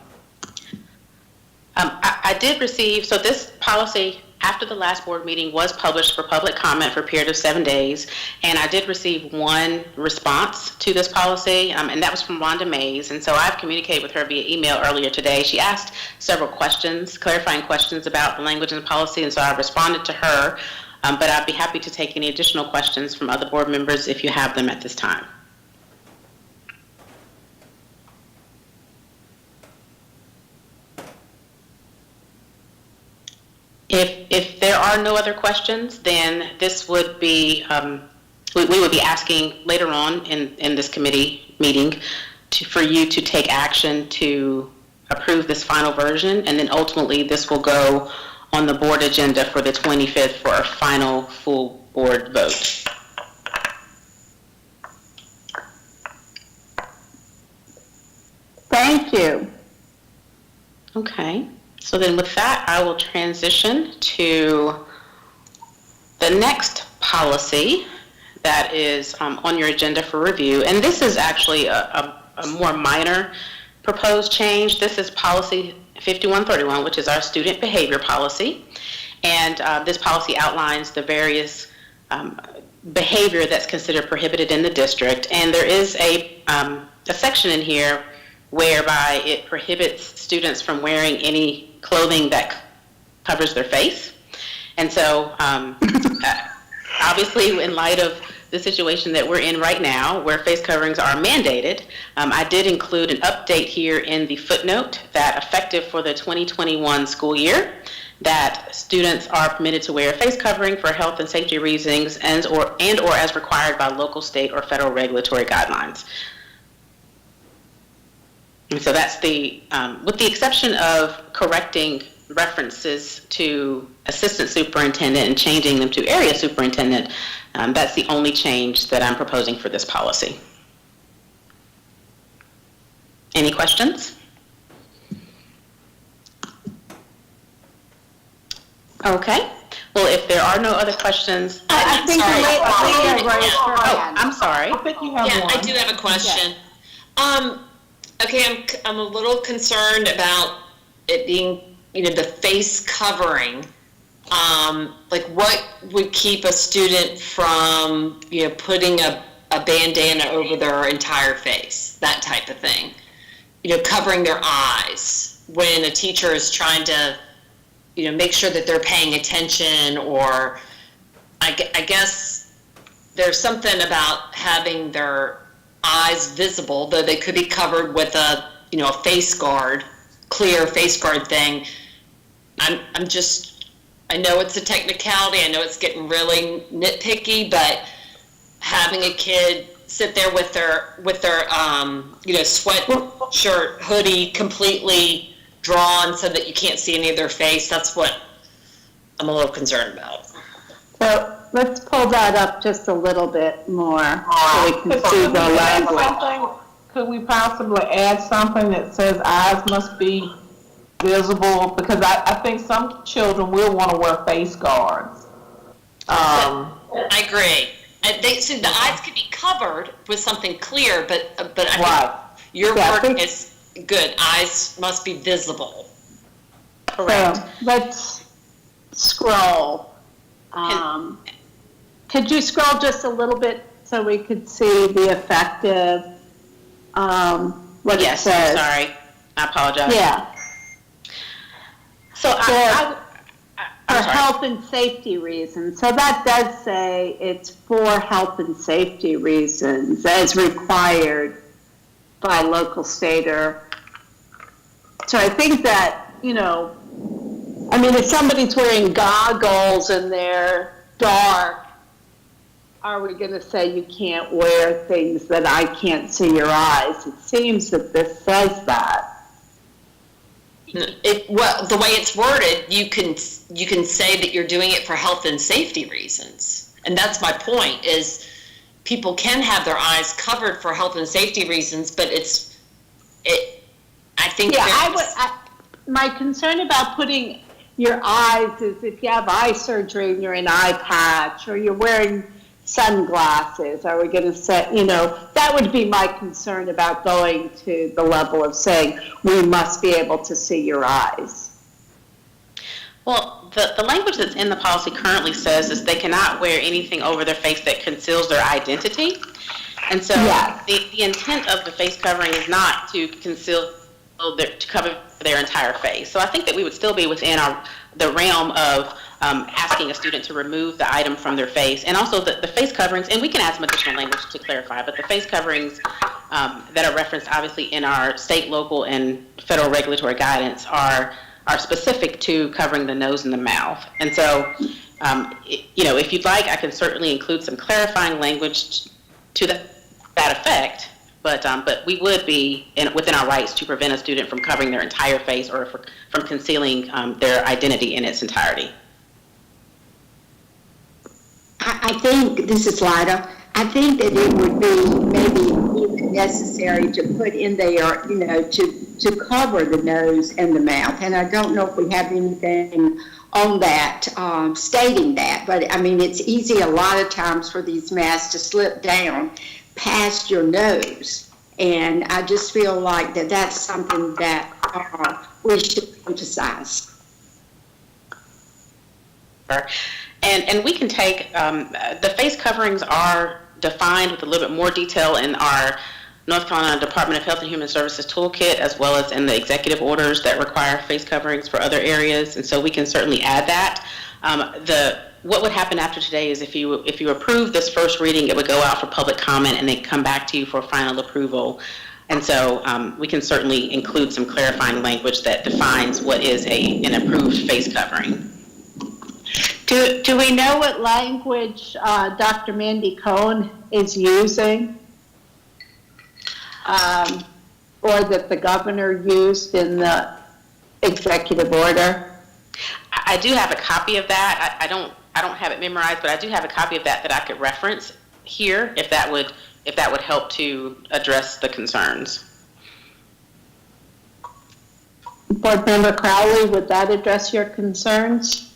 I did receive, so this policy after the last board meeting was published for public comment for a period of 7 days, and I did receive one response to this policy, and that was from Rhonda Mays, and so I've communicated with her via email earlier today. She asked several questions, clarifying questions about the language in the policy, and so I responded to her, but I'd be happy to take any additional questions from other board members if you have them at this time. If there are no other questions, then this would be, we would be asking later on in this committee meeting for you to take action to approve this final version, and then ultimately this will go on the board agenda for the 25th for a final full board vote. Thank you. Okay. So then with that, I will transition to the next policy that is on your agenda for review. And this is actually a more minor proposed change. This is policy 5131, which is our student behavior policy. And this policy outlines the various behavior that's considered prohibited in the district. And there is a section in here whereby it prohibits students from wearing any clothing that covers their face. And so obviously in light of the situation that we're in right now where face coverings are mandated, I did include an update here in the footnote that effective for the 2021 school year, that students are permitted to wear a face covering for health and safety reasons and or as required by local, state, or federal regulatory guidelines. And so that's the, with the exception of correcting references to assistant superintendent and changing them to area superintendent, that's the only change that I'm proposing for this policy. Any questions? Okay. Well, if there are no other questions, I think Leah raised her hand. I'm sorry. I think you have one. I do have a question. Okay, I'm a little concerned about it being, the face covering. Like what would keep a student from, putting a bandana over their entire face, that type of thing. Covering their eyes when a teacher is trying to, make sure that they're paying attention, or I guess there's something about having their eyes visible, though they could be covered with a face guard, clear face guard thing. I know it's a technicality, I know it's getting really nitpicky, but having a kid sit there with their sweatshirt, hoodie completely drawn so that you can't see any of their face, that's what I'm a little concerned about. So let's pull that up just a little bit more so we can see the language. Could we possibly add something that says eyes must be visible? Because I think some children will want to wear face guards. I agree. So the eyes could be covered with something clear, but I think your word is good. Eyes must be visible. Correct. So let's scroll. Could you scroll just a little bit so we could see the effective, what it says? Yes, sorry. I apologize. Yeah. So for health and safety reasons. So that does say it's for health and safety reasons as required by local, state, or. So I think that, I mean, if somebody's wearing goggles and they're dark, are we going to say you can't wear things that I can't see your eyes? It seems that this says that. Well, the way it's worded, you can say that you're doing it for health and safety reasons, and that's my point. Is people can have their eyes covered for health and safety reasons, but I think. Yeah, my concern about putting your eyes is if you have eye surgery and you're an eye patch or you're wearing sunglasses, are we going to say, that would be my concern about going to the level of saying we must be able to see your eyes. Well, the language that's in the policy currently says is they cannot wear anything over their face that conceals their identity. And so the intent of the face covering is not to conceal, to cover their entire face. So I think that we would still be within the realm of asking a student to remove the item from their face, and also the face coverings, and we can add some additional language to clarify, but the face coverings that are referenced obviously in our state, local, and federal regulatory guidance are specific to covering the nose and the mouth. And so, if you'd like, I can certainly include some clarifying language to that effect, but we would be within our rights to prevent a student from covering their entire face or from concealing their identity in its entirety. I think, this is Lida, I think that it would be maybe even necessary to put in there, to cover the nose and the mouth. And I don't know if we have anything on that stating that, but I mean, it's easy a lot of times for these masks to slip down past your nose. And I just feel like that's something that we should emphasize. And we can take, the face coverings are defined with a little bit more detail in our North Carolina Department of Health and Human Services toolkit, as well as in the executive orders that require face coverings for other areas. And so we can certainly add that. What would happen after today is if you approve this first reading, it would go out for public comment and then come back to you for final approval. And so we can certainly include some clarifying language that defines what is an approved face covering. Do we know what language Dr. Mandy Cohen is using, or that the governor used in the executive order? I do have a copy of that. I don't have it memorized, but I do have a copy of that I could reference here if that would help to address the concerns. Board Member Crowley, would that address your concerns?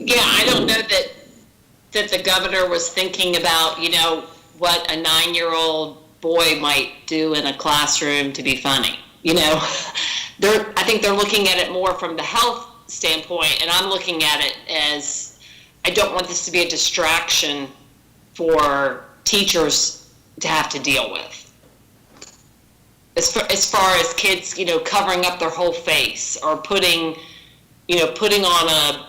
Yeah, I don't know that the governor was thinking about, what a 9-year-old boy might do in a classroom to be funny. I think they're looking at it more from the health standpoint, and I'm looking at it as I don't want this to be a distraction for teachers to have to deal with. As far as kids, covering up their whole face or putting on a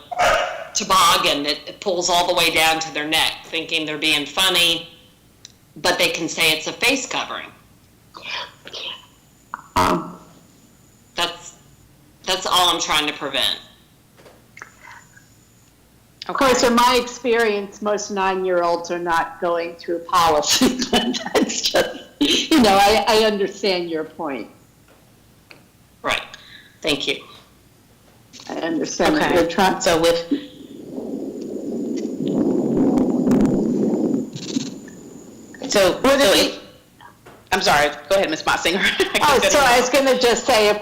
toboggan that pulls all the way down to their neck, thinking they're being funny, but they can say it's a face covering. That's all I'm trying to prevent. Of course, in my experience, most 9-year-olds are not going through policy, but that's just, I understand your point. Right. Thank you. I understand what you're trying. So I'm sorry, go ahead, Ms. Motzinger. So I was going to just say,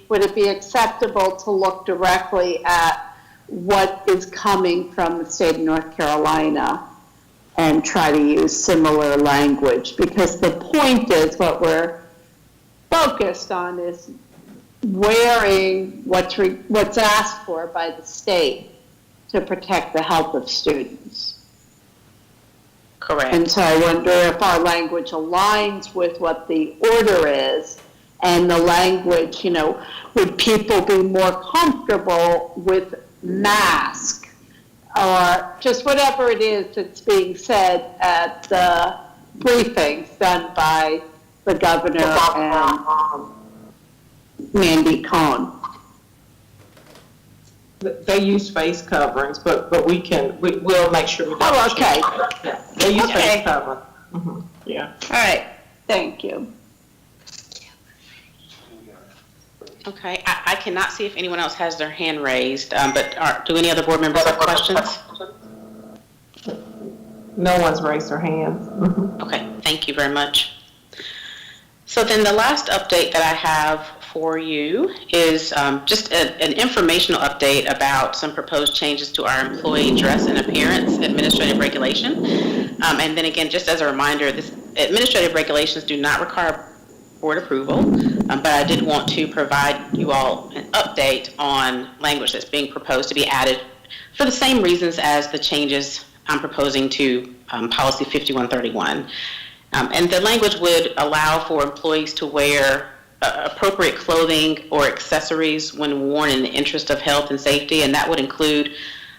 would it be acceptable to look directly at what is coming from the state of North Carolina and try to use similar language? Because the point is, what we're focused on is wearing what's asked for by the state to protect the health of students. Correct. And so I wonder if our language aligns with what the order is, and the language, would people be more comfortable with mask or just whatever it is that's being said at the briefings done by the governor and Mandy Cohn. They use face coverings, but we'll make sure we don't. Oh, okay. Yeah, they use face covering. Mm-hmm. Yeah. All right. Thank you. Okay, I cannot see if anyone else has their hand raised, but do any other board members have questions? No one's raised their hands. Mm-hmm. Okay, thank you very much. So then the last update that I have for you is just an informational update about some proposed changes to our employee dress and appearance administrative regulation. And then again, just as a reminder, this administrative regulations do not require board approval, but I did want to provide you all an update on language that's being proposed to be added for the same reasons as the changes I'm proposing to Policy 5131. And the language would allow for employees to wear appropriate clothing or accessories when worn in the interest of health and safety, and that would include,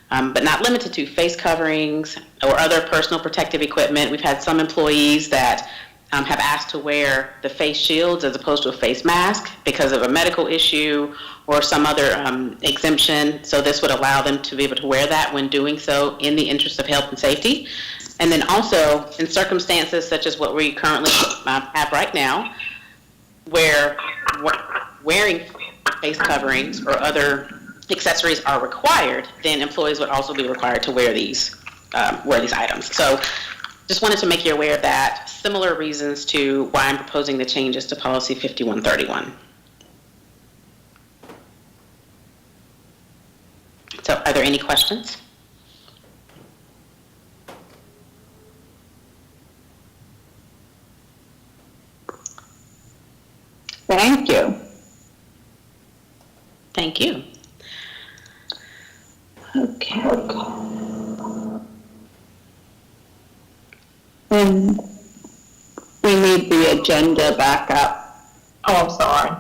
but not limited to, face coverings or other personal protective equipment. We've had some employees that have asked to wear the face shields as opposed to a face mask because of a medical issue or some other exemption. So this would allow them to be able to wear that when doing so in the interest of health and safety. And then also in circumstances such as what we currently have right now, where wearing face coverings or other accessories are required, then employees would also be required to wear these items. So just wanted to make you aware of that. Similar reasons to why I'm proposing the changes to Policy 5131. So are there any questions? Thank you. Thank you. Okay. And we need the agenda back up. Oh, I'm sorry.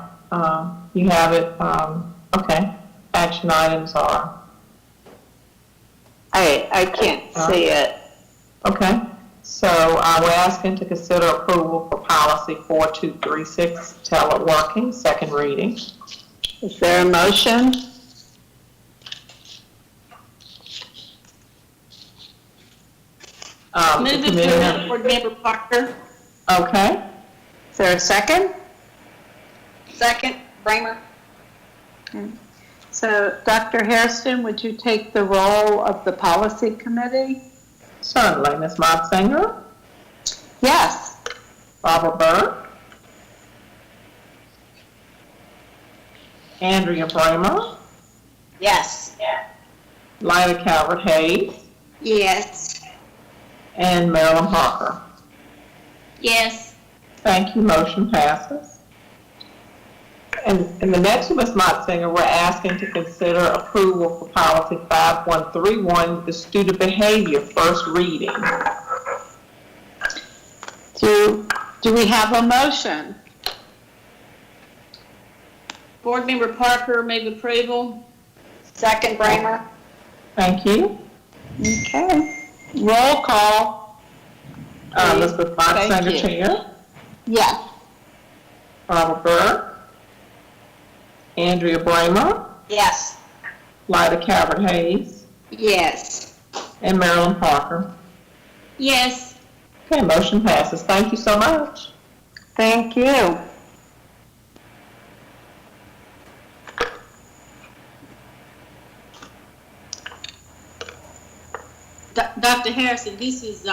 You have it. Okay. Action items are. I can't see it. Okay. So we're asking to consider approval for Policy 4236, teleworking, second reading. Is there a motion? Move it to Board Member Parker. Okay. Is there a second? Second, Bramer. Okay. So, Dr. Hairston, would you take the role of the policy committee? Certainly. Ms. Motzinger? Yes. Robert Burke? Andrea Bramer? Yes. Lyda Calvert-Hayes? Yes. And Marilyn Parker? Yes. Thank you. Motion passes. And the next one, Ms. Motzinger, we're asking to consider approval for Policy 5131, the student behavior, first reading. Do we have a motion? Board Member Parker, move approval. Second, Bramer. Thank you. Okay. Roll call. Elizabeth Motzinger, Chair. Yes. Robert Burke. Andrea Bramer. Yes. Lyda Calvert-Hayes. Yes. And Marilyn Parker. Yes. Okay, motion passes. Thank you so much. Thank you. Dr. Harrison, this is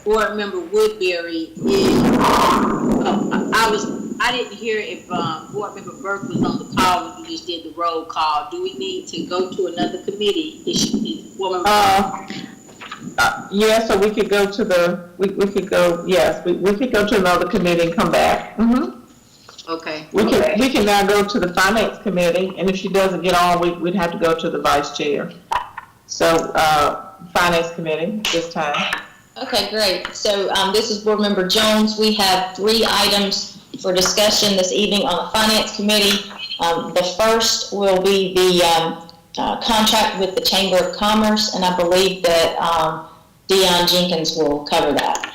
Board Member Woodbury is, I didn't hear if Board Member Burke was on the call when you just did the roll call. Do we need to go to another committee? Yeah, so we could go to we could go to another committee and come back. Okay. We can now go to the Finance Committee, and if she doesn't get on, we'd have to go to the Vice Chair. So, Finance Committee this time. Okay, great. So this is Board Member Jones. We have 3 items for discussion this evening on the Finance Committee. The first will be the contract with the Chamber of Commerce, and I believe that Dion Jenkins will cover that.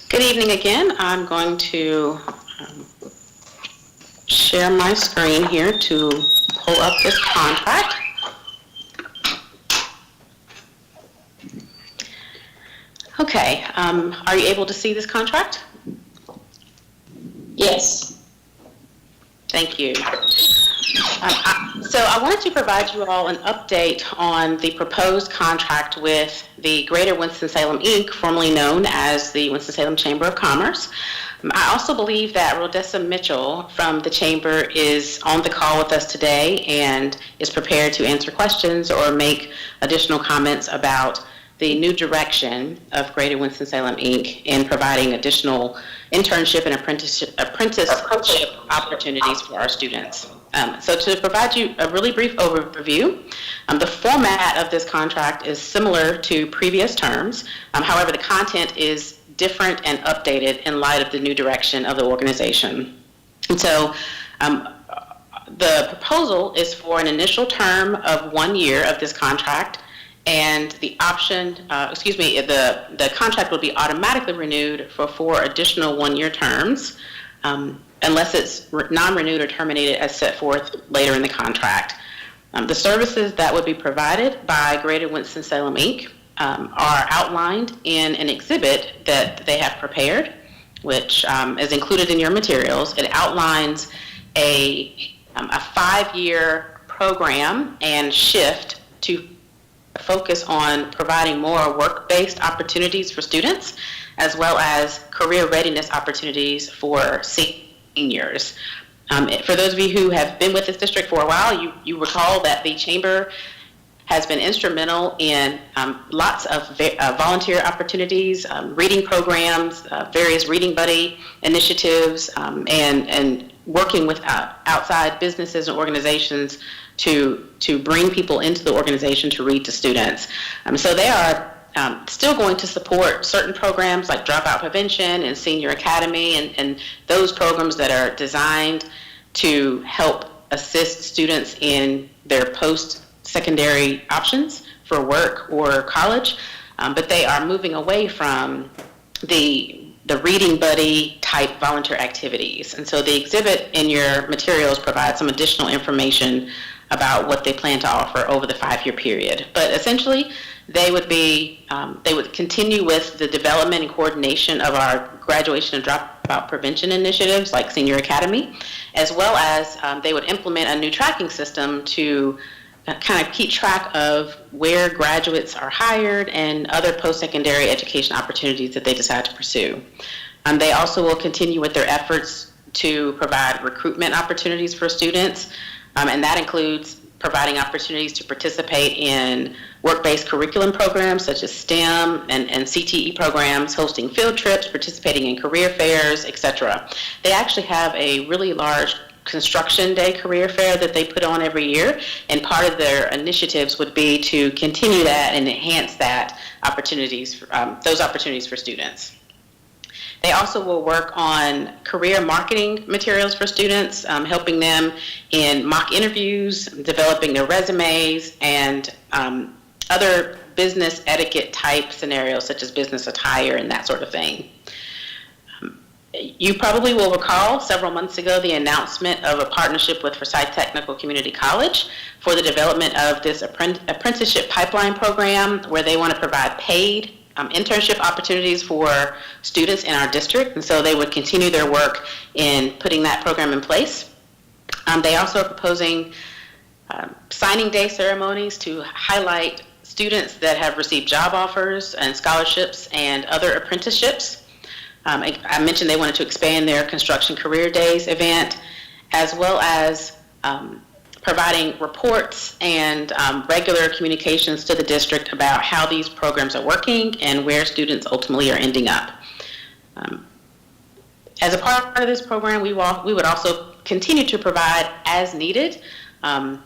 Good evening again. I'm going to share my screen here to pull up this contract. Okay, are you able to see this contract? Yes. Thank you. So I wanted to provide you all an update on the proposed contract with the Greater Winston-Salem, Inc., formerly known as the Winston-Salem Chamber of Commerce. I also believe that Rodessa Mitchell from the Chamber is on the call with us today and is prepared to answer questions or make additional comments about the new direction of Greater Winston-Salem, Inc. in providing additional internship and apprenticeship opportunities for our students. So to provide you a really brief overview, the format of this contract is similar to previous terms. However, the content is different and updated in light of the new direction of the organization. And so the proposal is for an initial term of 1 year of this contract, and the the contract will be automatically renewed for 4 additional 1-year terms, unless it's non-renewed or terminated as set forth later in the contract. The services that would be provided by Greater Winston-Salem, Inc. Are outlined in an exhibit that they have prepared, which is included in your materials. It outlines a 5-year program and shift to focus on providing more work-based opportunities for students, as well as career readiness opportunities for seniors. For those of you who have been with this district for a while, you recall that the Chamber has been instrumental in lots of volunteer opportunities, reading programs, various reading buddy initiatives, and working with outside businesses and organizations to bring people into the organization to read to students. So they are still going to support certain programs like dropout prevention and senior academy and those programs that are designed to help assist students in their post-secondary options for work or college, but they are moving away from the reading buddy type volunteer activities. And so the exhibit in your materials provides some additional information about what they plan to offer over the 5-year period. But essentially, they would continue with the development and coordination of our graduation and dropout prevention initiatives like Senior Academy, as well as they would implement a new tracking system to kind of keep track of where graduates are hired and other post-secondary education opportunities that they decide to pursue. They also will continue with their efforts to provide recruitment opportunities for students, and that includes providing opportunities to participate in work-based curriculum programs such as STEM and CTE programs, hosting field trips, participating in career fairs, etc. They actually have a really large construction day career fair that they put on every year, and part of their initiatives would be to continue that and enhance that those opportunities for students. They also will work on career marketing materials for students, helping them in mock interviews, developing their resumes, and other business etiquette type scenarios such as business attire and that sort of thing. You probably will recall several months ago the announcement of a partnership with Forsyth Technical Community College for the development of this apprenticeship pipeline program where they want to provide paid internship opportunities for students in our district, and so they would continue their work in putting that program in place. They also are proposing signing day ceremonies to highlight students that have received job offers and scholarships and other apprenticeships. I mentioned they wanted to expand their construction career days event, as well as providing reports and regular communications to the district about how these programs are working and where students ultimately are ending up. As a part of this program, we would also continue to provide as needed.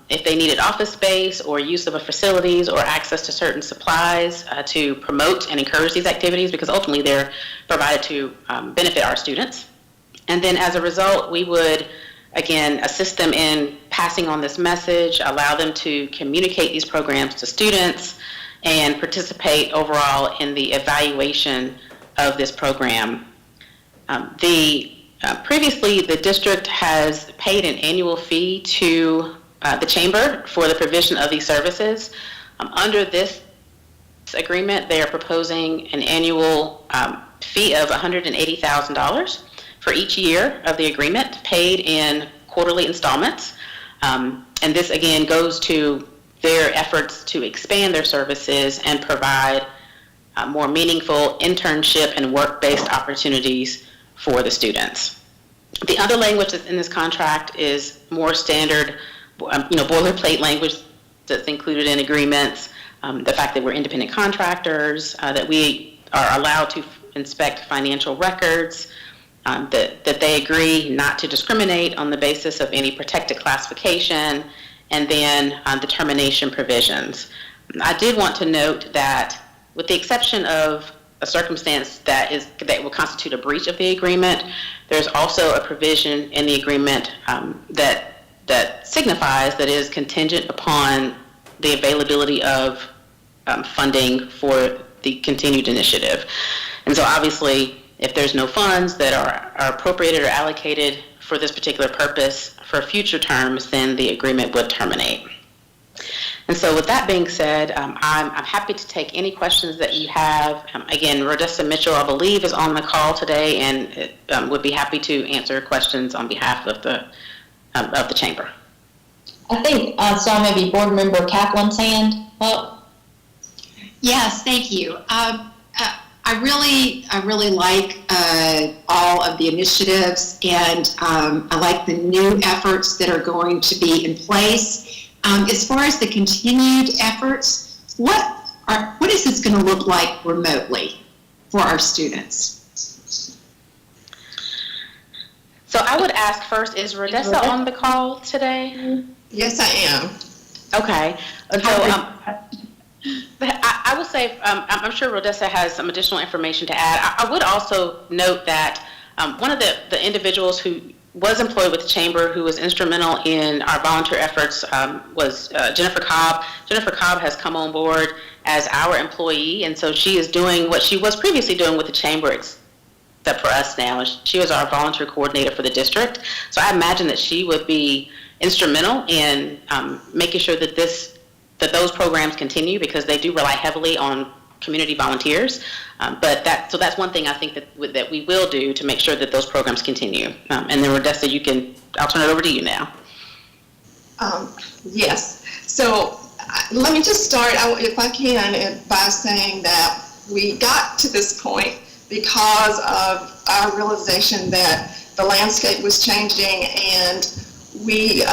If they needed office space or use of a facilities or access to certain supplies to promote and encourage these activities, because ultimately they're provided to benefit our students. And then as a result, we would, again, assist them in passing on this message, allow them to communicate these programs to students, and participate overall in the evaluation of this program. Previously, the district has paid an annual fee to the Chamber for the provision of these services. Under this agreement, they are proposing an annual fee of $180,000 for each year of the agreement, paid in quarterly installments. And this, again, goes to their efforts to expand their services and provide more meaningful internship and work-based opportunities for the students. The other language that's in this contract is more standard, boilerplate language that's included in agreements. The fact that we're independent contractors, that we are allowed to inspect financial records, that they agree not to discriminate on the basis of any protected classification, and then the termination provisions. I did want to note that with the exception of a circumstance that will constitute a breach of the agreement, there's also a provision in the agreement that signifies that it is contingent upon the availability of funding for the continued initiative. And so obviously, if there's no funds that are appropriated or allocated for this particular purpose for future terms, then the agreement would terminate. And so with that being said, I'm happy to take any questions that you have. Again, Rodessa Mitchell, I believe, is on the call today and would be happy to answer questions on behalf of the Chamber. I think I saw maybe Board Member Kaplan's hand up. Yes, thank you. I really like all of the initiatives, and I like the new efforts that are going to be in place. As far as the continued efforts, what is this going to look like remotely for our students? So I would ask first, is Rodessa on the call today? Yes, I am. Okay. So I will say, I'm sure Rodessa has some additional information to add. I would also note that one of the individuals who was employed with the Chamber, who was instrumental in our volunteer efforts, was Jennifer Cobb. Jennifer Cobb has come on board as our employee, and so she is doing what she was previously doing with the Chamber, except for us now. She was our volunteer coordinator for the district. So I imagine that she would be instrumental in making sure that those programs continue, because they do rely heavily on community volunteers. So that's one thing I think that we will do to make sure that those programs continue. And then Rodessa, I'll turn it over to you now. Yes. So let me just start, if I can, by saying that we got to this point because of our realization that the landscape was changing, and we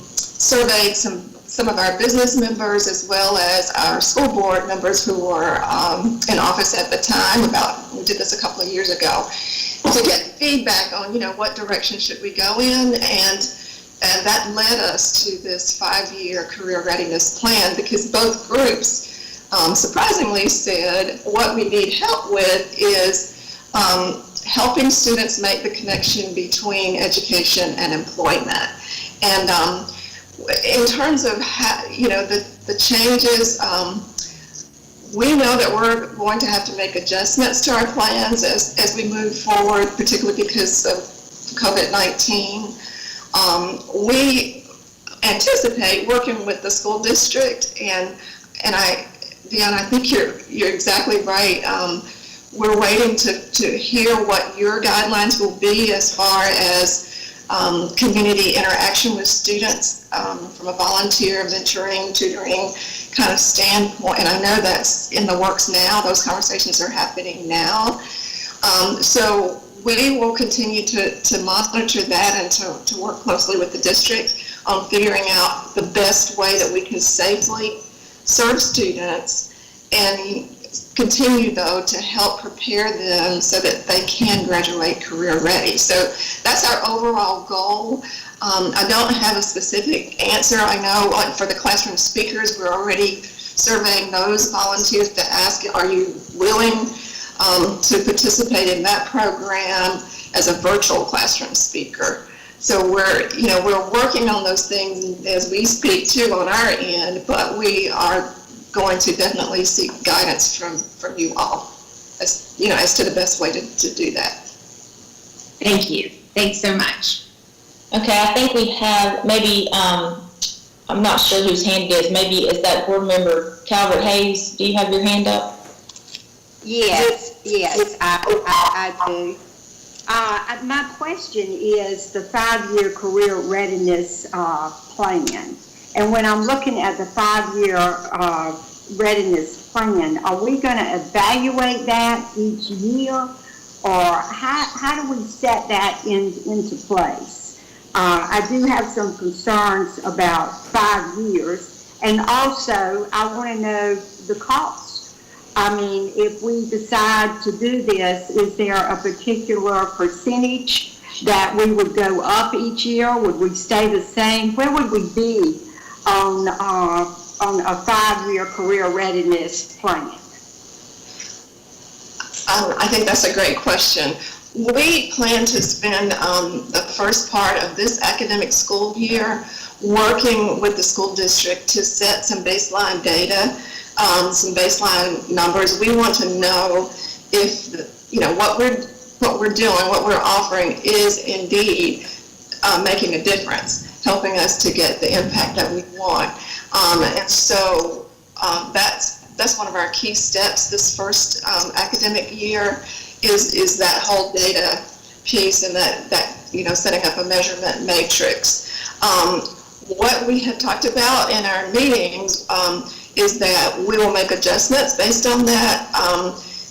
surveyed some of our business members as well as our school board members who were in office at the time. We did this a couple of years ago to get feedback on, what direction should we go in, and that led us to this 5-year career readiness plan, because both groups surprisingly said what we need help with is helping students make the connection between education and employment. And in terms of the changes, we know that we're going to have to make adjustments to our plans as we move forward, particularly because of COVID-19. We anticipate working with the school district, and Deanna, I think you're exactly right. We're waiting to hear what your guidelines will be as far as community interaction with students, from a volunteer, mentoring, tutoring, kind of standpoint, and I know that's in the works now, those conversations are happening now. So we will continue to monitor that and to work closely with the district on figuring out the best way that we can safely serve students and continue, though, to help prepare them so that they can graduate career ready. So that's our overall goal. I don't have a specific answer. I know, like, for the classroom speakers, we're already surveying those volunteers to ask, are you willing to participate in that program as a virtual classroom speaker? So we're working on those things as we speak too on our end, but we are going to definitely seek guidance from you all as to the best way to do that. Thank you. Thanks so much. Okay, I think we have maybe, I'm not sure whose hand it is. Maybe is that board member Calvert Hayes? Do you have your hand up? Yes, I do. My question is the 5-year career readiness plan. And when I'm looking at the 5-year readiness plan, are we going to evaluate that each year? Or how do we set that into place? I do have some concerns about 5 years. And also, I want to know the cost. I mean, if we decide to do this, is there a particular percentage that we would go up each year? Would we stay the same? Where would we be on a 5-year career readiness plan? I think that's a great question. We plan to spend the first part of this academic school year working with the school district to set some baseline data, some baseline numbers. We want to know if what we're doing, what we're offering is indeed making a difference, helping us to get the impact that we want. And so that's one of our key steps this first academic year is that whole data piece and that setting up a measurement matrix. What we have talked about in our meetings is that we will make adjustments based on that.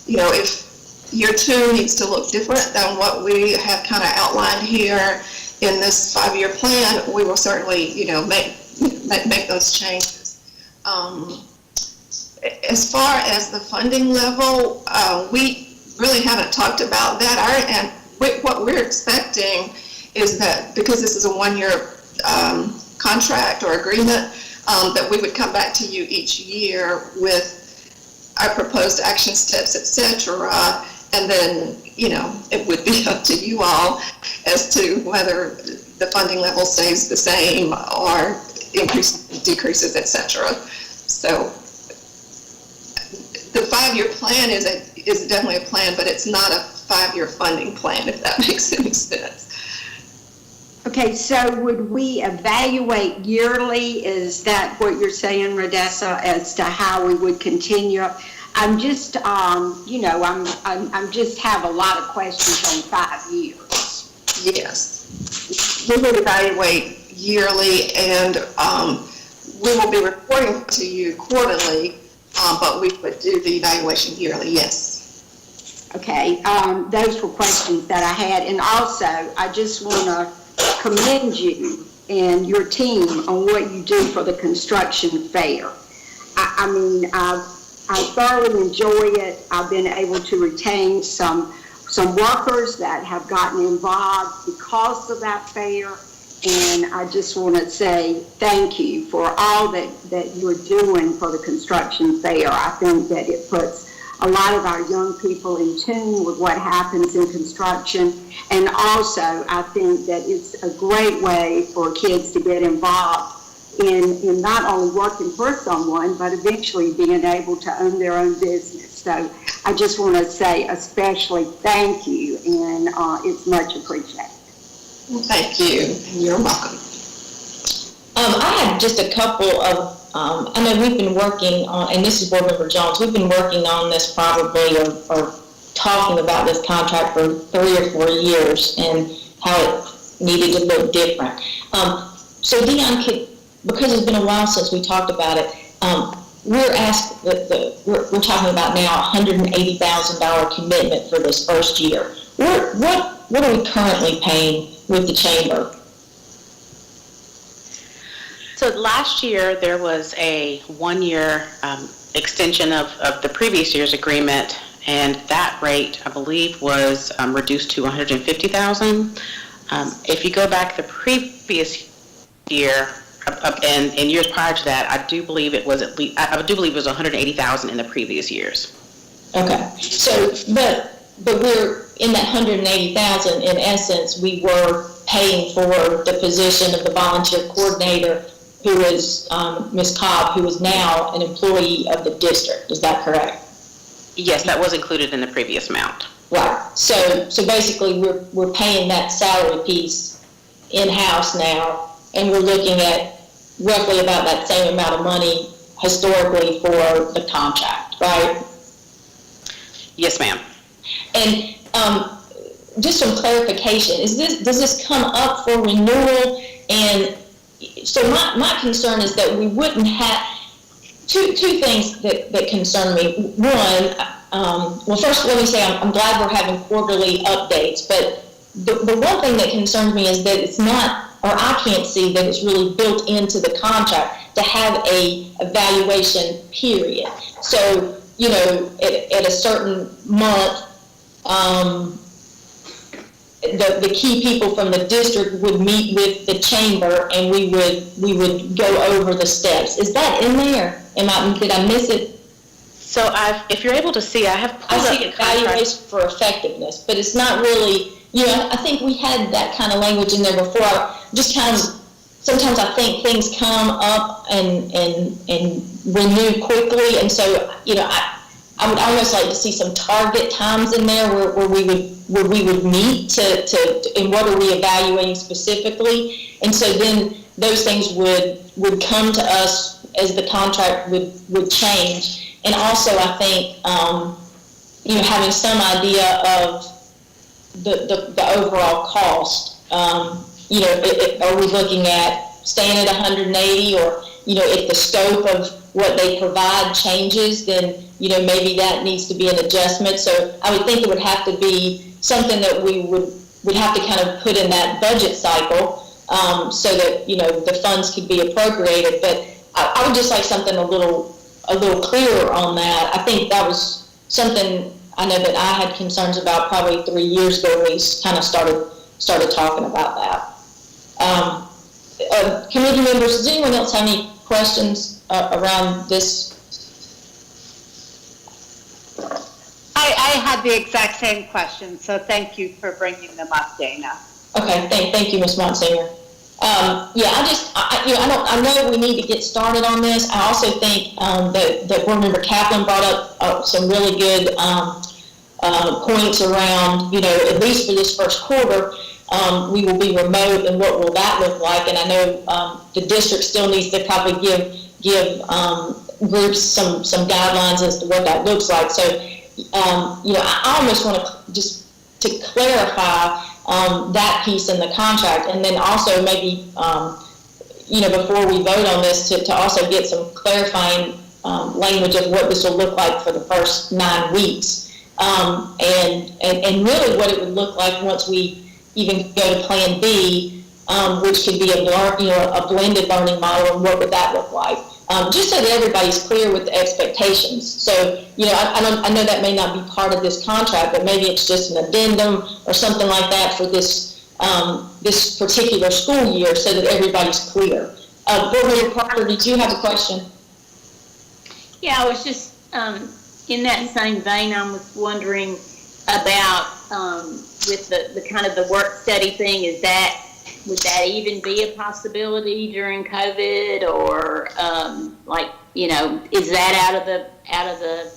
If year 2 needs to look different than what we have kind of outlined here in this 5-year plan, we will certainly make those changes. As far as the funding level, we really haven't talked about that. And what we're expecting is that because this is a 1-year contract or agreement, that we would come back to you each year with our proposed action steps, etc. And then, it would be up to you all as to whether the funding level stays the same or increases, decreases, etc. So the 5-year plan is definitely a plan, but it's not a 5-year funding plan, if that makes any sense. Okay, so would we evaluate yearly? Is that what you're saying, Readiness, as to how we would continue? I'm just, I'm just have a lot of questions on 5 years. Yes, we would evaluate yearly, and we will be reporting to you quarterly, but we would do the evaluation yearly. Yes. Okay, those were questions that I had, and also I just want to commend you and your team on what you do for the construction fair. I mean, I thoroughly enjoy it. I've been able to retain some workers that have gotten involved because of that fair, and I just want to say thank you for all that you're doing for the construction fair. I think that it puts a lot of our young people in tune with what happens in construction. And also, I think that it's a great way for kids to get involved in not only working for someone, but eventually being able to own their own business. So I just want to say especially thank you, and it's much appreciated. Thank you. You're welcome. I have just a couple of I know we've been working on, and this is Board Member Jones, we've been working on this probably or talking about this contract for 3 or 4 years and how it needed to look different. So Dion, because it's been a while since we talked about it, we're talking about now $180,000 commitment for this first year. What are we currently paying with the chamber? So last year, there was a one-year extension of the previous year's agreement, and that rate, I believe, was reduced to $150,000. If you go back the previous year, and in years prior to that, I do believe it was $180,000 in the previous years. Okay, so but we're in that $180,000. In essence, we were paying for the position of the volunteer coordinator, who is Ms. Cobb, who is now an employee of the district. Is that correct? Yes, that was included in the previous amount. Right. So basically, we're paying that salary piece in-house now, and we're looking at roughly about that same amount of money historically for the contract, right? Yes, ma'am. And just some clarification: does this come up for renewal? And so my concern is that we wouldn't have two things that concern me. One, well, first let me say I'm glad we're having quarterly updates, but the one thing that concerns me is that it's not, or I can't see that it's really built into the contract to have a evaluation period. So, you know, at a certain month, the key people from the district would meet with the chamber, and we would go over the steps. Is that in there? Did I miss it? So if you're able to see, I have pulled up the evaluation for effectiveness, but it's not really, you know, I think we had that kind of language in there before. Just kind of, sometimes I think things come up and renew quickly, and so, you know, I would almost like to see some target times in there where we would meet and what are we evaluating specifically, and so then those things would come to us as the contract would change. And also, I think, you know, having some idea of the overall cost. You know, are we looking at staying at 180, or, you know, if the scope of what they provide changes, then, you know, maybe that needs to be an adjustment. So I would think it would have to be something that we would have to kind of put in that budget cycle, so that, you know, the funds could be appropriated. But I would just like something a little clearer on that. I think that was something I know that I had concerns about probably 3 years ago. We kind of started talking about that. Committee members, does anyone else have any questions around this? I had the exact same question, so thank you for bringing them up, Dana. Okay, thank you, Ms. Monsignor. Yeah, I know we need to get started on this. I also think that Board Member Kaplan brought up some really good points around, you know, at least for this first quarter, we will be remote, and what will that look like? And I know the district still needs to probably give groups some guidelines as to what that looks like. So, you know, I almost want to just to clarify that piece in the contract, and then also maybe, you know, before we vote on this, to also get some clarifying language of what this will look like for the first 9 weeks, and really what it would look like once we even go to Plan B, which could be a blended learning model, and what would that look like? Just so that everybody's clear with the expectations. So, you know, I know that may not be part of this contract, but maybe it's just an addendum or something like that for this this particular school year, so that everybody's clear. Board Member Parker, did you have a question? Yeah, I was just in that same vein. I was wondering about with the kind of the work study thing. Would that even be a possibility during COVID, or like, you know, is that out of the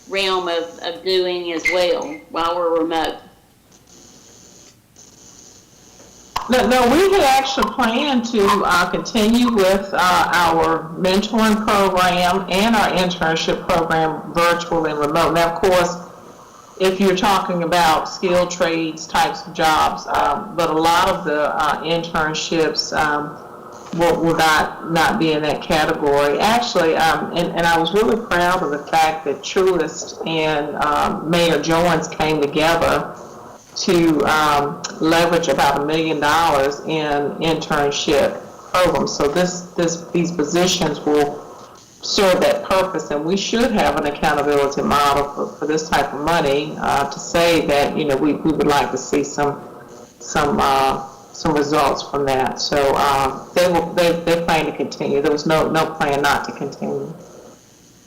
realm of doing as well while we're remote? No, we had actually planned to continue with our mentoring program and our internship program virtual and remote. Now, of course, if you're talking about skilled trades types of jobs, but a lot of the internships will not be in that category. Actually, and I was really proud of the fact that Truist and Mayor Jones came together to leverage about $1 million in internship programs. So these positions will serve that purpose, and we should have an accountability model for this type of money to say that, you know, we would like to see some results from that. So they plan to continue. There was no plan not to continue.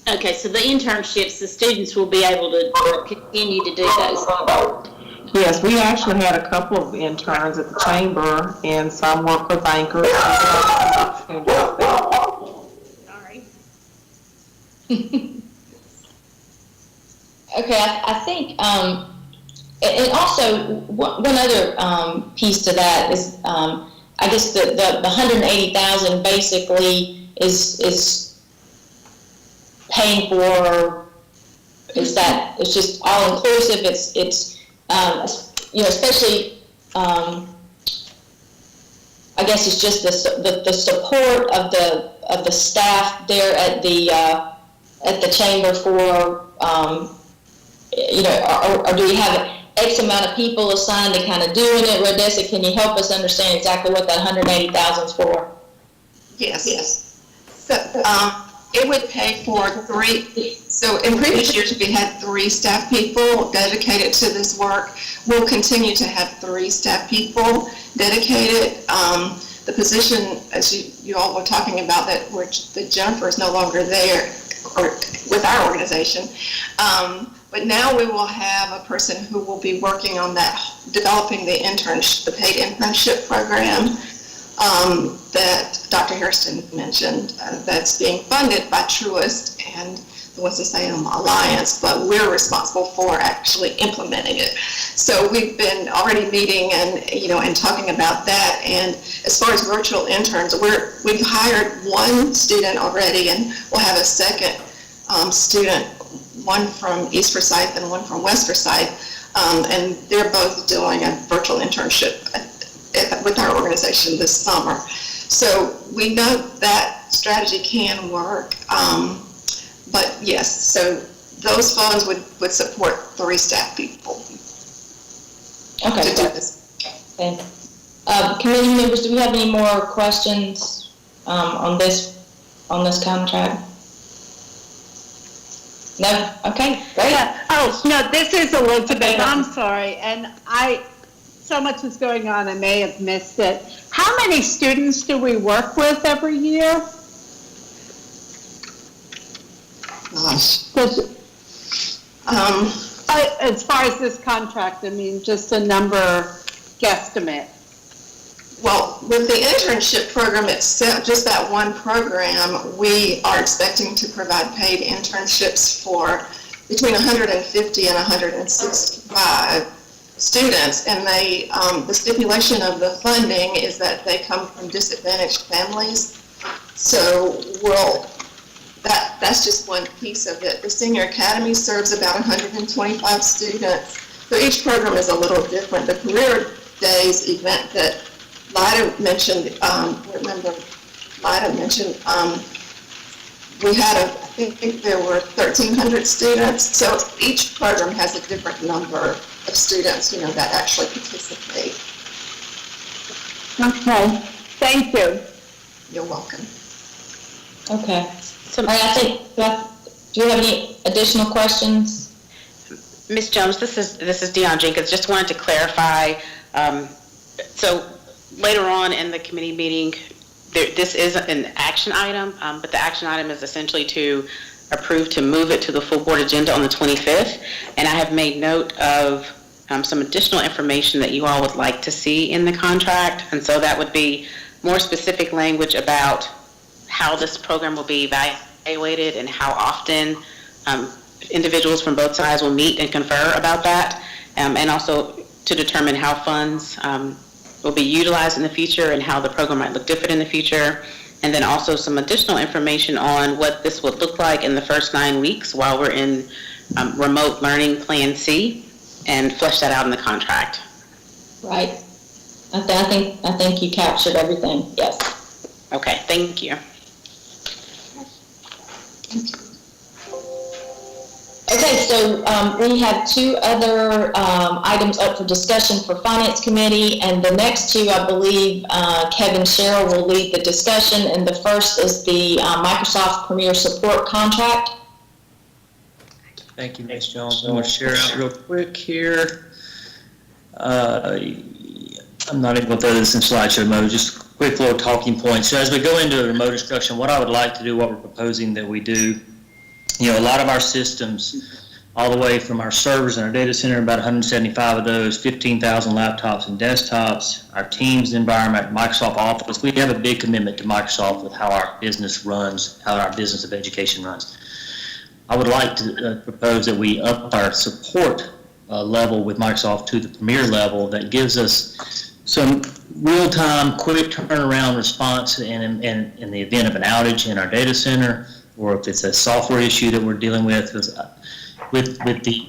Okay, so the internships, the students will be able to continue to do those. Yes, we actually had a couple of interns at the chamber, and some work for bankers. Sorry. Okay, I think, and also one other piece to that is, I guess the 180,000 basically is paying for, it's just all inclusive. It's you know, especially, I guess it's just the support of the staff there at the chamber for, you know, or do you have X amount of people assigned to kind of doing it? Rodessa, can you help us understand exactly what that 180,000 is for? Yes. So, it would pay for 3, so in previous years we had 3 staff people dedicated to this work. We'll continue to have 3 staff people dedicated. The position, as you all were talking about, that Jennifer is no longer there or with our organization, but now we will have a person who will be working on that, developing the paid internship program that Dr. Hairston mentioned, that's being funded by Truist and the Winston-Salem Alliance, but we're responsible for actually implementing it. So we've been already meeting and talking about that. And as far as virtual interns, we've hired 1 student already, and we'll have a second student, one from East Forsyth and one from West Forsyth, and they're both doing a virtual internship with our organization this summer. So we know that strategy can work, but yes, so those funds would support 3 staff people. Okay. To do this. And committee members, do we have any more questions on this contract? No? Okay, great. Yeah. Oh, no, this is Elizabeth. I'm sorry. And so much was going on, I may have missed it. How many students do we work with every year? Gosh. As far as this contract, I mean, just a number guesstimate. Well, with the internship program itself, just that one program, we are expecting to provide paid internships for between 150 and 165 students, and the stipulation of the funding is that they come from disadvantaged families. So that's just one piece of it. The Senior Academy serves about 125 students. So each program is a little different. The Career Days event that Lida mentioned, we had I think there were 1,300 students. So each program has a different number of students, that actually participate. Okay, thank you. You're welcome. Okay. All right, I think, do you have any additional questions? Ms. Jones, this is Deion Jenkins. Just wanted to clarify. So later on in the committee meeting, this is an action item, but the action item is essentially to approve to move it to the full board agenda on the 25th. And I have made note of some additional information that you all would like to see in the contract. And so that would be more specific language about how this program will be evaluated and how often individuals from both sides will meet and confer about that, and also to determine how funds will be utilized in the future and how the program might look different in the future, and then also some additional information on what this would look like in the first 9 weeks while we're in remote learning plan C, and flesh that out in the contract. Right. I think you captured everything. Yes. Okay, thank you. Okay, so we have two other items up for discussion for Finance Committee, and the next two, I believe, Kevin Sherrill will lead the discussion, and the first is the Microsoft Premier Support Contract. Thank you, Ms. Jones. I'm going to share out real quick here. I'm not even going to throw this in slideshow mode, just quick little talking points. So as we go into remote instruction, what I would like to do, what we're proposing that we do, you know, a lot of our systems, all the way from our servers in our data center, about 175 of those, 15,000 laptops and desktops, our Teams environment, Microsoft Office. We have a big commitment to Microsoft with how our business runs, how our business of education runs. I would like to propose that we up our support level with Microsoft to the Premier level that gives us some real-time, quick turnaround response in the event of an outage in our data center, or if it's a software issue that we're dealing with the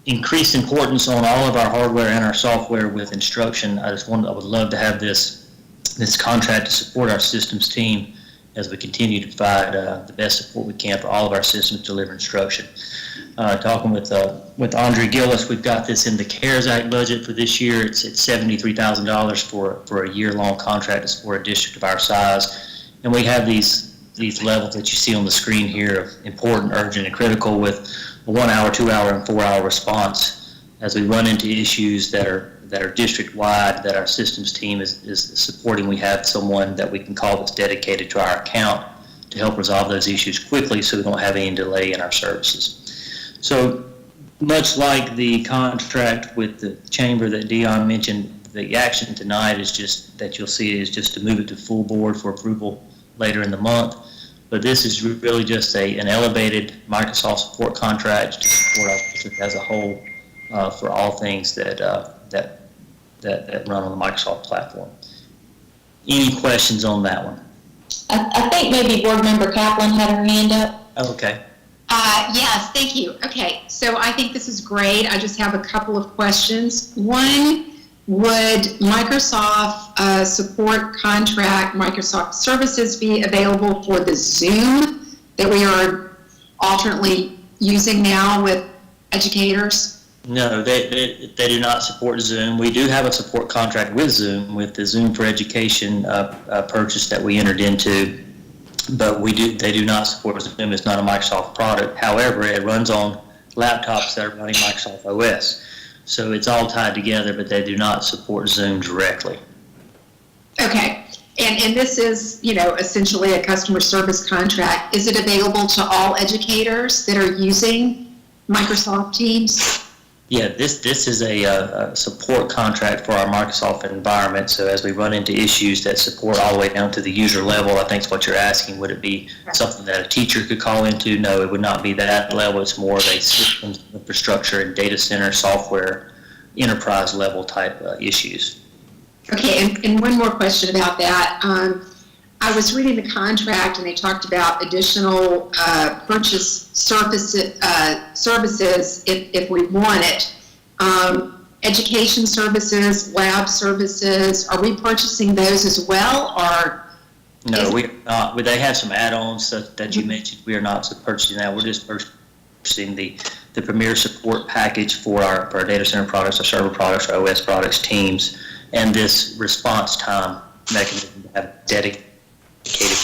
increased importance on all of our hardware and our software with instruction. I would love to have this contract to support our systems team as we continue to provide the best support we can for all of our systems to deliver instruction. Talking with Andre Gillis, we've got this in the CARES Act budget for this year. It's $73,000 for a year-long contract to support a district of our size, and we have these levels that you see on the screen here of important, urgent, and critical with a 1 hour, 2 hour, and 4 hour response as we run into issues that are district-wide that our systems team is supporting. We have someone that we can call that's dedicated to our account to help resolve those issues quickly so we don't have any delay in our services. So much like the contract with the chamber that Dion mentioned, the action tonight is just that you'll see is just to move it to full board for approval later in the month. But this is really just an elevated Microsoft support contract to support our district as a whole for all things that run on the Microsoft platform. Any questions on that one? I think maybe Board Member Kaplan had her hand up. Okay. Yes, thank you. Okay, so I think this is great. I just have a couple of questions. One, would Microsoft support contract, Microsoft services be available for the Zoom that we are alternately using now with educators? No, they do not support Zoom. We do have a support contract with Zoom, with the Zoom for Education purchase that we entered into, but they do not support Zoom. It's not a Microsoft product. However, it runs on laptops that are running Microsoft OS. So it's all tied together, but they do not support Zoom directly. Okay, and this is, you know, essentially a customer service contract. Is it available to all educators that are using Microsoft Teams? Yeah, this is a support contract for our Microsoft environment. So as we run into issues that support all the way down to the user level, I think is what you're asking. Would it be something that a teacher could call into? No, it would not be that level. It's more of a systems infrastructure and data center software enterprise level type issues. Okay, and one more question about that. I was reading the contract and they talked about additional purchase services if we want it. Education services, lab services, are we purchasing those as well, or? No, we are not. They have some add-ons that you mentioned. We are not purchasing that. We're just purchasing the Premier support package for our data center products, our server products, our OS products, Teams, and this response time mechanism to have dedicated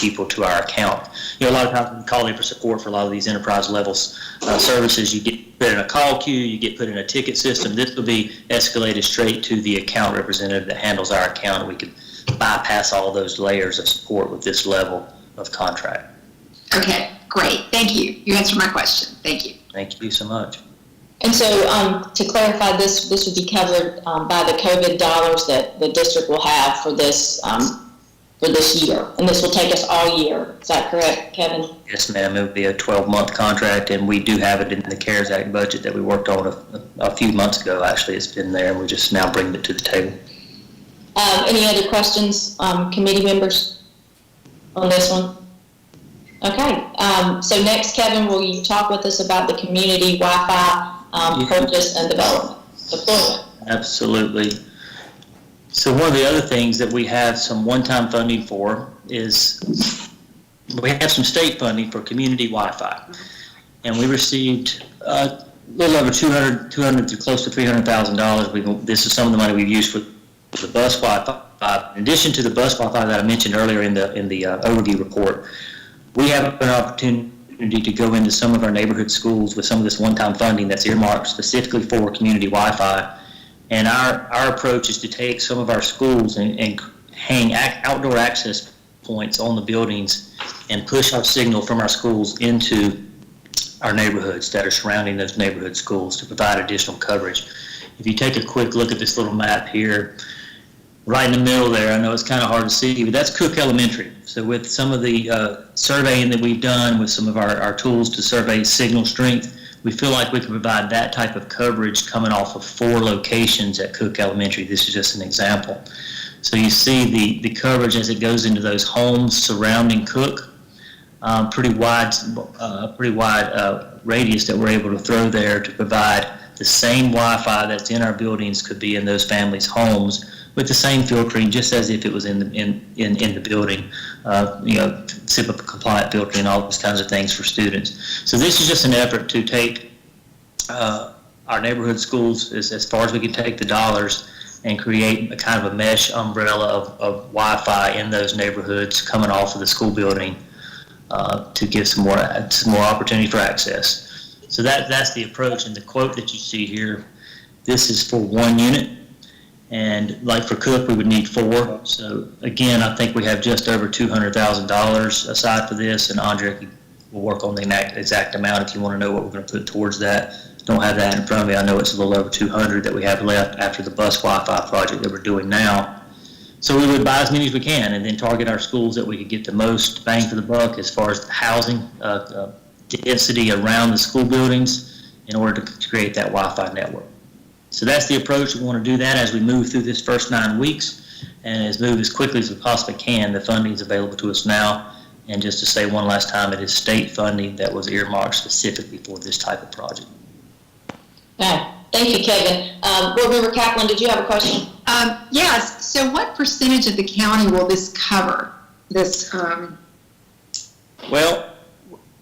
people to our account. You know, a lot of times when you call in for support for a lot of these enterprise levels services, you get put in a call queue, you get put in a ticket system. This will be escalated straight to the account representative that handles our account. We can bypass all those layers of support with this level of contract. Okay, great. Thank you. You answered my question. Thank you. Thank you so much. And so to clarify, this would be covered by the COVID dollars that the district will have for this year, and this will take us all year. Is that correct, Kevin? Yes, ma'am. It would be a 12-month contract, and we do have it in the CARES Act budget that we worked on a few months ago. Actually, it's been there, and we're just now bringing it to the table. Any other questions, committee members, on this one? Okay. So next, Kevin, will you talk with us about the community Wi-Fi purchase and deployment? Absolutely. So one of the other things that we have some one-time funding for is we have some state funding for community Wi-Fi. And we received a little over $200 to close to $300,000. This is some of the money we've used for the bus Wi-Fi. In addition to the bus Wi-Fi that I mentioned earlier in the overview report, we have an opportunity to go into some of our neighborhood schools with some of this one-time funding that's earmarked specifically for community Wi-Fi. And our approach is to take some of our schools and hang outdoor access points on the buildings and push our signal from our schools into our neighborhoods that are surrounding those neighborhood schools to provide additional coverage. If you take a quick look at this little map here, right in the middle there, I know it's kind of hard to see, but that's Cook Elementary. So with some of the surveying that we've done with some of our tools to survey signal strength, we feel like we can provide that type of coverage coming off of 4 locations at Cook Elementary. This is just an example. So you see the coverage as it goes into those homes surrounding Cook, pretty wide radius that we're able to throw there to provide the same Wi-Fi that's in our buildings could be in those families' homes with the same filtering, just as if it was in the building, SIPA compliant filtering, all those kinds of things for students. So this is just an effort to take our neighborhood schools as far as we can take the dollars and create a kind of a mesh umbrella of Wi-Fi in those neighborhoods coming off of the school building to give some more opportunity for access. So that's the approach. And the quote that you see here, this is for 1 unit. And like for Cook, we would need 4. So again, I think we have just over $200,000 aside for this, and Andre will work on the exact amount if you want to know what we're going to put towards that. Don't have that in front of me. I know it's a little over 200 that we have left after the bus Wi-Fi project that we're doing now. So we would buy as many as we can and then target our schools that we could get the most bang for the buck as far as the housing density around the school buildings in order to create that Wi-Fi network. So that's the approach. We want to do that as we move through this first 9 weeks and move as quickly as we possibly can. The funding is available to us now. And just to say one last time, it is state funding that was earmarked specifically for this type of project. Yeah. Thank you, Kevin. Board Member Kaplan, did you have a question? Yes. So what percentage of the county will this cover, this Well,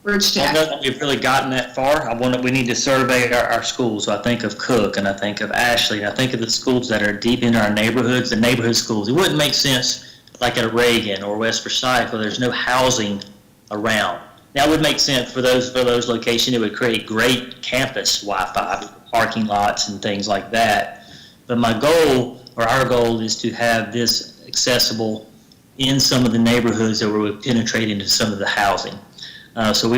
bridge I deck? don't know that we've really gotten that far. We need to survey our schools. So I think of Cook, and I think of Ashley, and I think of the schools that are deep into our neighborhoods, the neighborhood schools. It wouldn't make sense like at Reagan or West Forsyth where there's no housing around. That would make sense for those locations. It would create great campus Wi-Fi, parking lots and things like that. But my goal, or our goal, is to have this accessible in some of the neighborhoods that we penetrate into some of the housing. So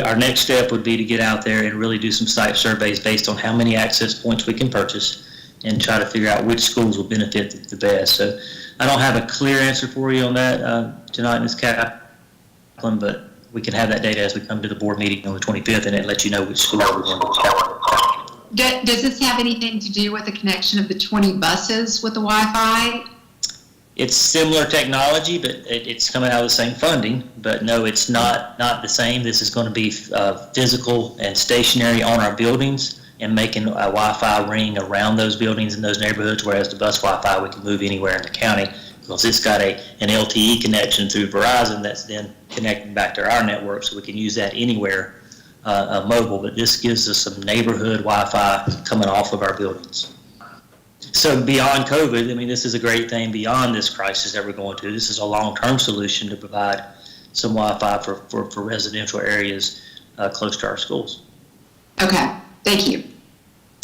our next step would be to get out there and really do some site surveys based on how many access points we can purchase and try to figure out which schools will benefit the best. So I don't have a clear answer for you on that tonight, Ms. Kaplan, but we can have that data as we come to the board meeting on the 25th and let you know which schools we're going to. Does this have anything to do with the connection of the 20 buses with the Wi-Fi? It's similar technology, but it's coming out of the same funding. But no, it's not the same. This is going to be physical and stationary on our buildings and making a Wi-Fi ring around those buildings in those neighborhoods, whereas the bus Wi-Fi we can move anywhere in the county because it's got an LTE connection through Verizon that's then connecting back to our network, so we can use that anywhere mobile. But this gives us some neighborhood Wi-Fi coming off of our buildings. So beyond COVID, I mean, this is a great thing beyond this crisis that we're going through. This is a long-term solution to provide some Wi-Fi for residential areas close to our schools. Okay, thank you.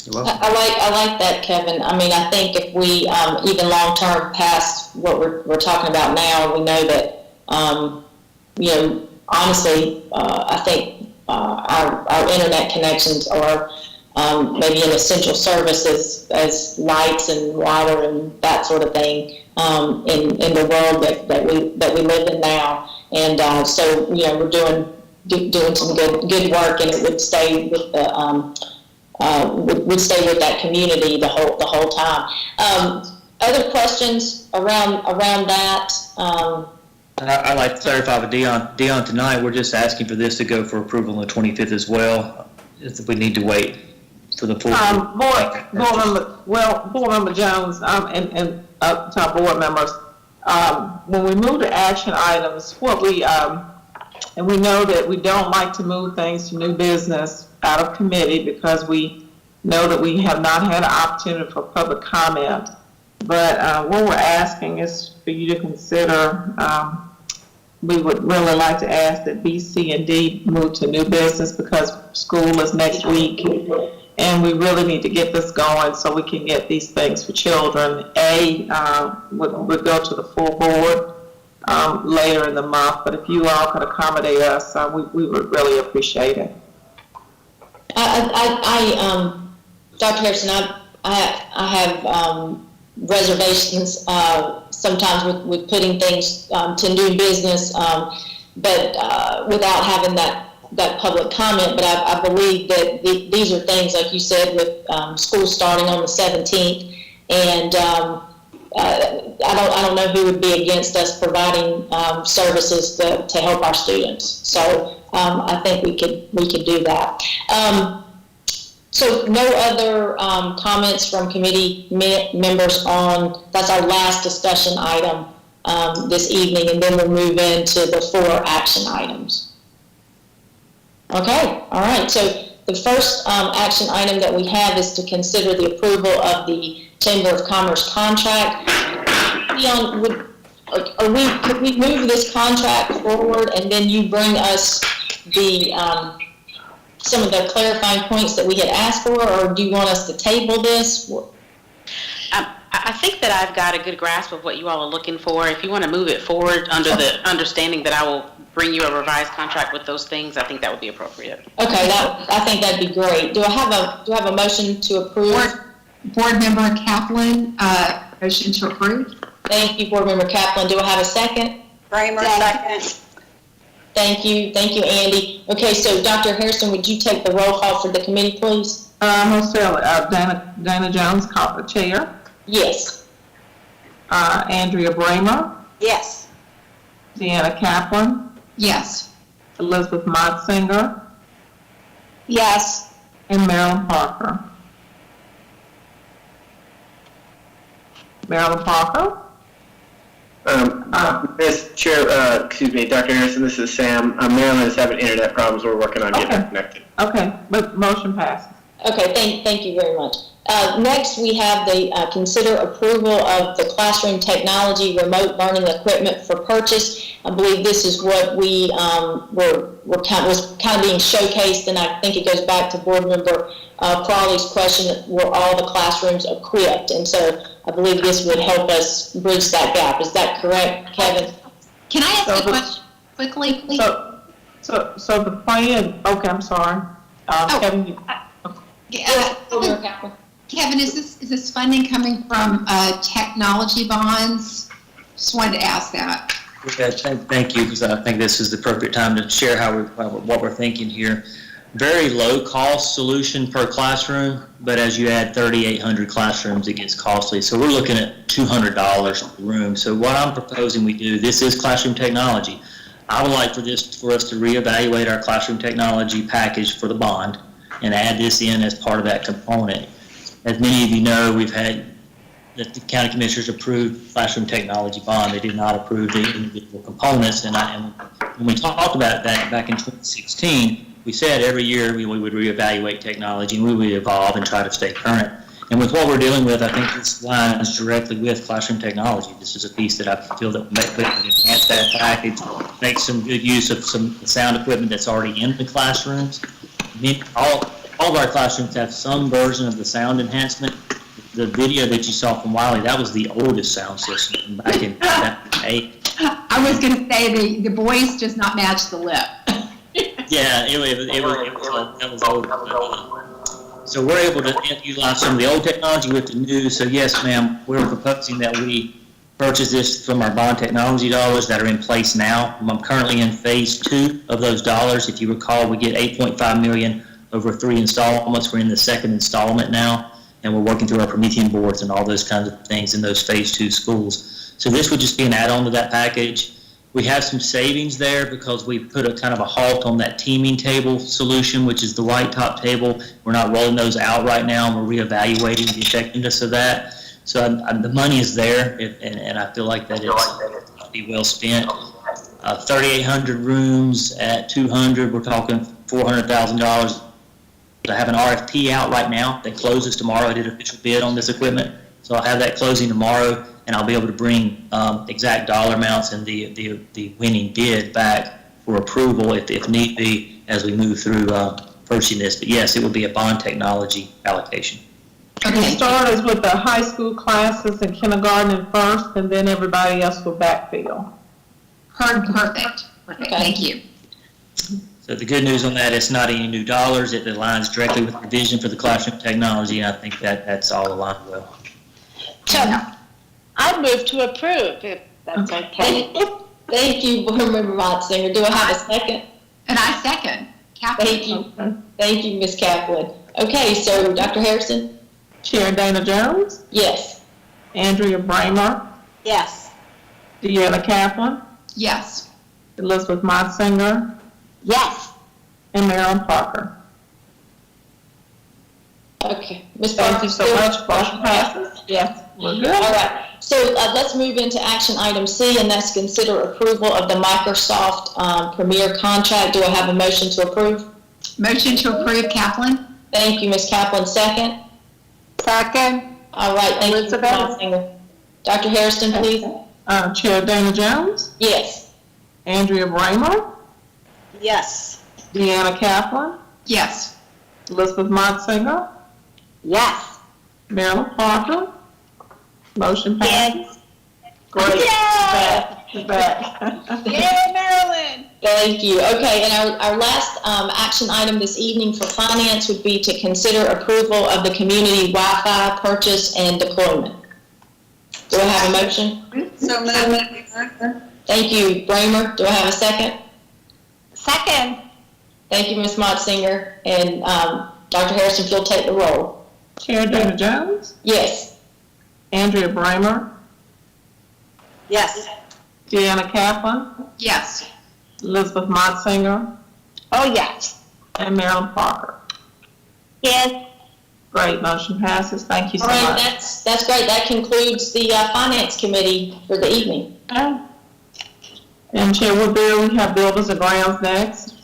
You're welcome. I like that, Kevin. I mean, I think if we, even long-term past what we're talking about now, we know that, honestly, I think our internet connections are maybe an essential service as lights and water and that sort of thing in the world that we live in now. And so we're doing some good work, and it would stay with the would stay with that community the whole time. Other questions around that? I'd like to clarify with Dion. Dion, tonight we're just asking for this to go for approval on the 25th as well. If we need to wait for the full. Board Member Jones, and to our board members. When we move to action items, and we know that we don't like to move things to new business out of committee because we know that we have not had an opportunity for public comment. But what we're asking is for you to consider, we would really like to ask that B, C, and D move to new business because school is next week. And we really need to get this going so we can get these things for children. A, would go to the full board later in the month, but if you all could accommodate us, we would really appreciate it. Dr. Harrison, I have reservations sometimes with putting things to new business, but without having that public comment. But I believe that these are things, like you said, with school starting on the 17th, and I don't know who would be against us providing services to help our students. So I think we could do that. So no other comments from committee members on, that's our last discussion item this evening, and then we'll move into the 4 action items. Okay, all right. So the first action item that we have is to consider the approval of the Chamber of Commerce contract. Leon, could we move this contract forward and then you bring us the some of the clarifying points that we had asked for, or do you want us to table this? I think that I've got a good grasp of what you all are looking for. If you want to move it forward under the understanding that I will bring you a revised contract with those things, I think that would be appropriate. Okay, I think that'd be great. Do I have a motion to approve? Board Member Kaplan, motion to approve. Thank you, Board Member Kaplan. Do I have a second? Kramer, second. Thank you, Andy. Okay, so Dr. Harrison, would you take the roll call for the committee, please? Most certainly. Dana Jones, chair. Yes. Andrea Bramer. Yes. Deanna Kaplan. Yes. Elizabeth Motsinger. Yes. And Marilyn Parker. Marilyn Parker. Ms. Chair, Dr. Harrison, this is Sam. Marilyn is having internet problems. We're working on getting her connected. Okay, but motion passes. Okay, thank you very much. Next, we have the consider approval of the classroom technology remote learning equipment for purchase. I believe this is what we was kind of being showcased, and I think it goes back to Board Member Crawley's question: were all the classrooms equipped? And so I believe this would help us bridge that gap. Is that correct, Kevin? Can I ask a question quickly, please? So the plan. Okay, I'm sorry, Kevin. Kevin, is this funding coming from technology bonds? Just wanted to ask that. Yeah, thank you, because I think this is the appropriate time to share what we're thinking here. Very low cost solution per classroom, but as you add 3,800 classrooms, it gets costly. So we're looking at $200 per room. So what I'm proposing we do, this is classroom technology. I would like for us to reevaluate our classroom technology package for the bond and add this in as part of that component. As many of you know, we've had that the county commissioners approved classroom technology bond. They did not approve the individual components. And when we talked about that back in 2016, we said every year we would reevaluate technology and we would evolve and try to stay current. And with what we're dealing with, I think this lines directly with classroom technology. This is a piece that I feel that would enhance that package, make some good use of some sound equipment that's already in the classrooms. I mean, all of our classrooms have some version of the sound enhancement. The video that you saw from Wiley, that was the oldest sound system back in 2008. I was going to say the voice does not match the lip. Yeah, it was old. So we're able to utilize some of the old technology with the new. So yes, ma'am, we're proposing that we purchase this from our bond technology dollars that are in place now. I'm currently in phase 2 of those dollars. If you recall, we get $8.5 million over 3 installments. We're in the 2nd installment now, and we're working through our Promethean boards and all those kinds of things in those phase 2 schools. So this would just be an add-on to that package. We have some savings there because we put a kind of a halt on that teaming table solution, which is the white top table. We're not rolling those out right now, and we're reevaluating the effectiveness of that. So the money is there, and I feel like that it's be well spent. 3,800 rooms at 200, we're talking $400,000. I have an RFP out right now that closes tomorrow. I did an official bid on this equipment, so I'll have that closing tomorrow, and I'll be able to bring exact dollar amounts and the winning bid back for approval if need be as we move through purchasing this. But yes, it will be a bond technology allocation. Okay. We started with the high school classes in kindergarten and first, and then everybody else will backfill. Perfect. Thank you. So the good news on that, it's not any new dollars. It aligns directly with the vision for the classroom technology, and I think that's all aligned well. So, I move to approve, if that's okay. Thank you, Board Member Motzinger. Do I have a second? And I second. Kaplan. Thank you. Thank you, Ms. Kaplan. Okay, so Dr. Harrison? Chair Dana Jones? Yes. Andrea Bramer? Yes. Deanna Kaplan? Yes. Elizabeth Motzinger? Yes. And Marilyn Parker. Okay. Ms. Thank you so much. Motion passes. Yes, we're good. All right. So let's move into action item C, and that's consider approval of the Microsoft Premier contract. Do I have a motion to approve? Motion to approve, Kaplan. Thank you, Ms. Kaplan. Second? Second. All right. Thank you, Ms. Motzinger. Dr. Harrison, please. Chair Dana Jones? Yes. Andrea Bramer? Yes. Deanna Kaplan? Yes. Elizabeth Motzinger? Yes. Marilyn Parker? Motion passes. Great. Yeah. Back. Yay, Marilyn. Thank you. Okay, and our last action item this evening for finance would be to consider approval of the community Wi-Fi purchase and deployment. Do I have a motion? So moved. Thank you, Bramer. Do I have a second? Second. Thank you, Ms. Motzinger. And Dr. Harrison, if you'll take the roll. Chair Dana Jones? Yes. Andrea Bramer? Yes. Deanna Kaplan? Yes. Elizabeth Motzinger? Oh, yes. And Marilyn Parker. Yes. Great, motion passes. Thank you so All right, much. that's great. That concludes the Finance Committee for the evening. And Chair Woodbury, we have Buildings and Grounds next.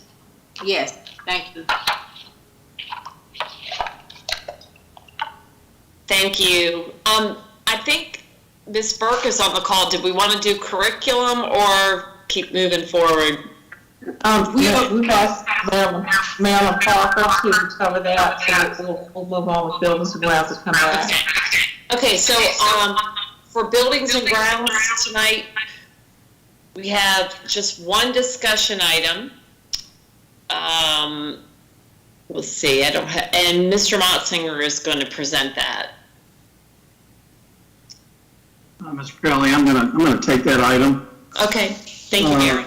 Yes, thank you. Thank you. I think Ms. Burke is on the call. Did we want to do curriculum or keep moving forward? We've asked Marilyn Parker to cover that, so we'll move on with Buildings and Grounds to come back. Okay, so for Buildings and Grounds tonight, we have just one discussion item. Let's see, I don't have, and Mr. Motzinger is going to present that. Mr. Crowley, I'm gonna take that item. Okay, thank you, Gary.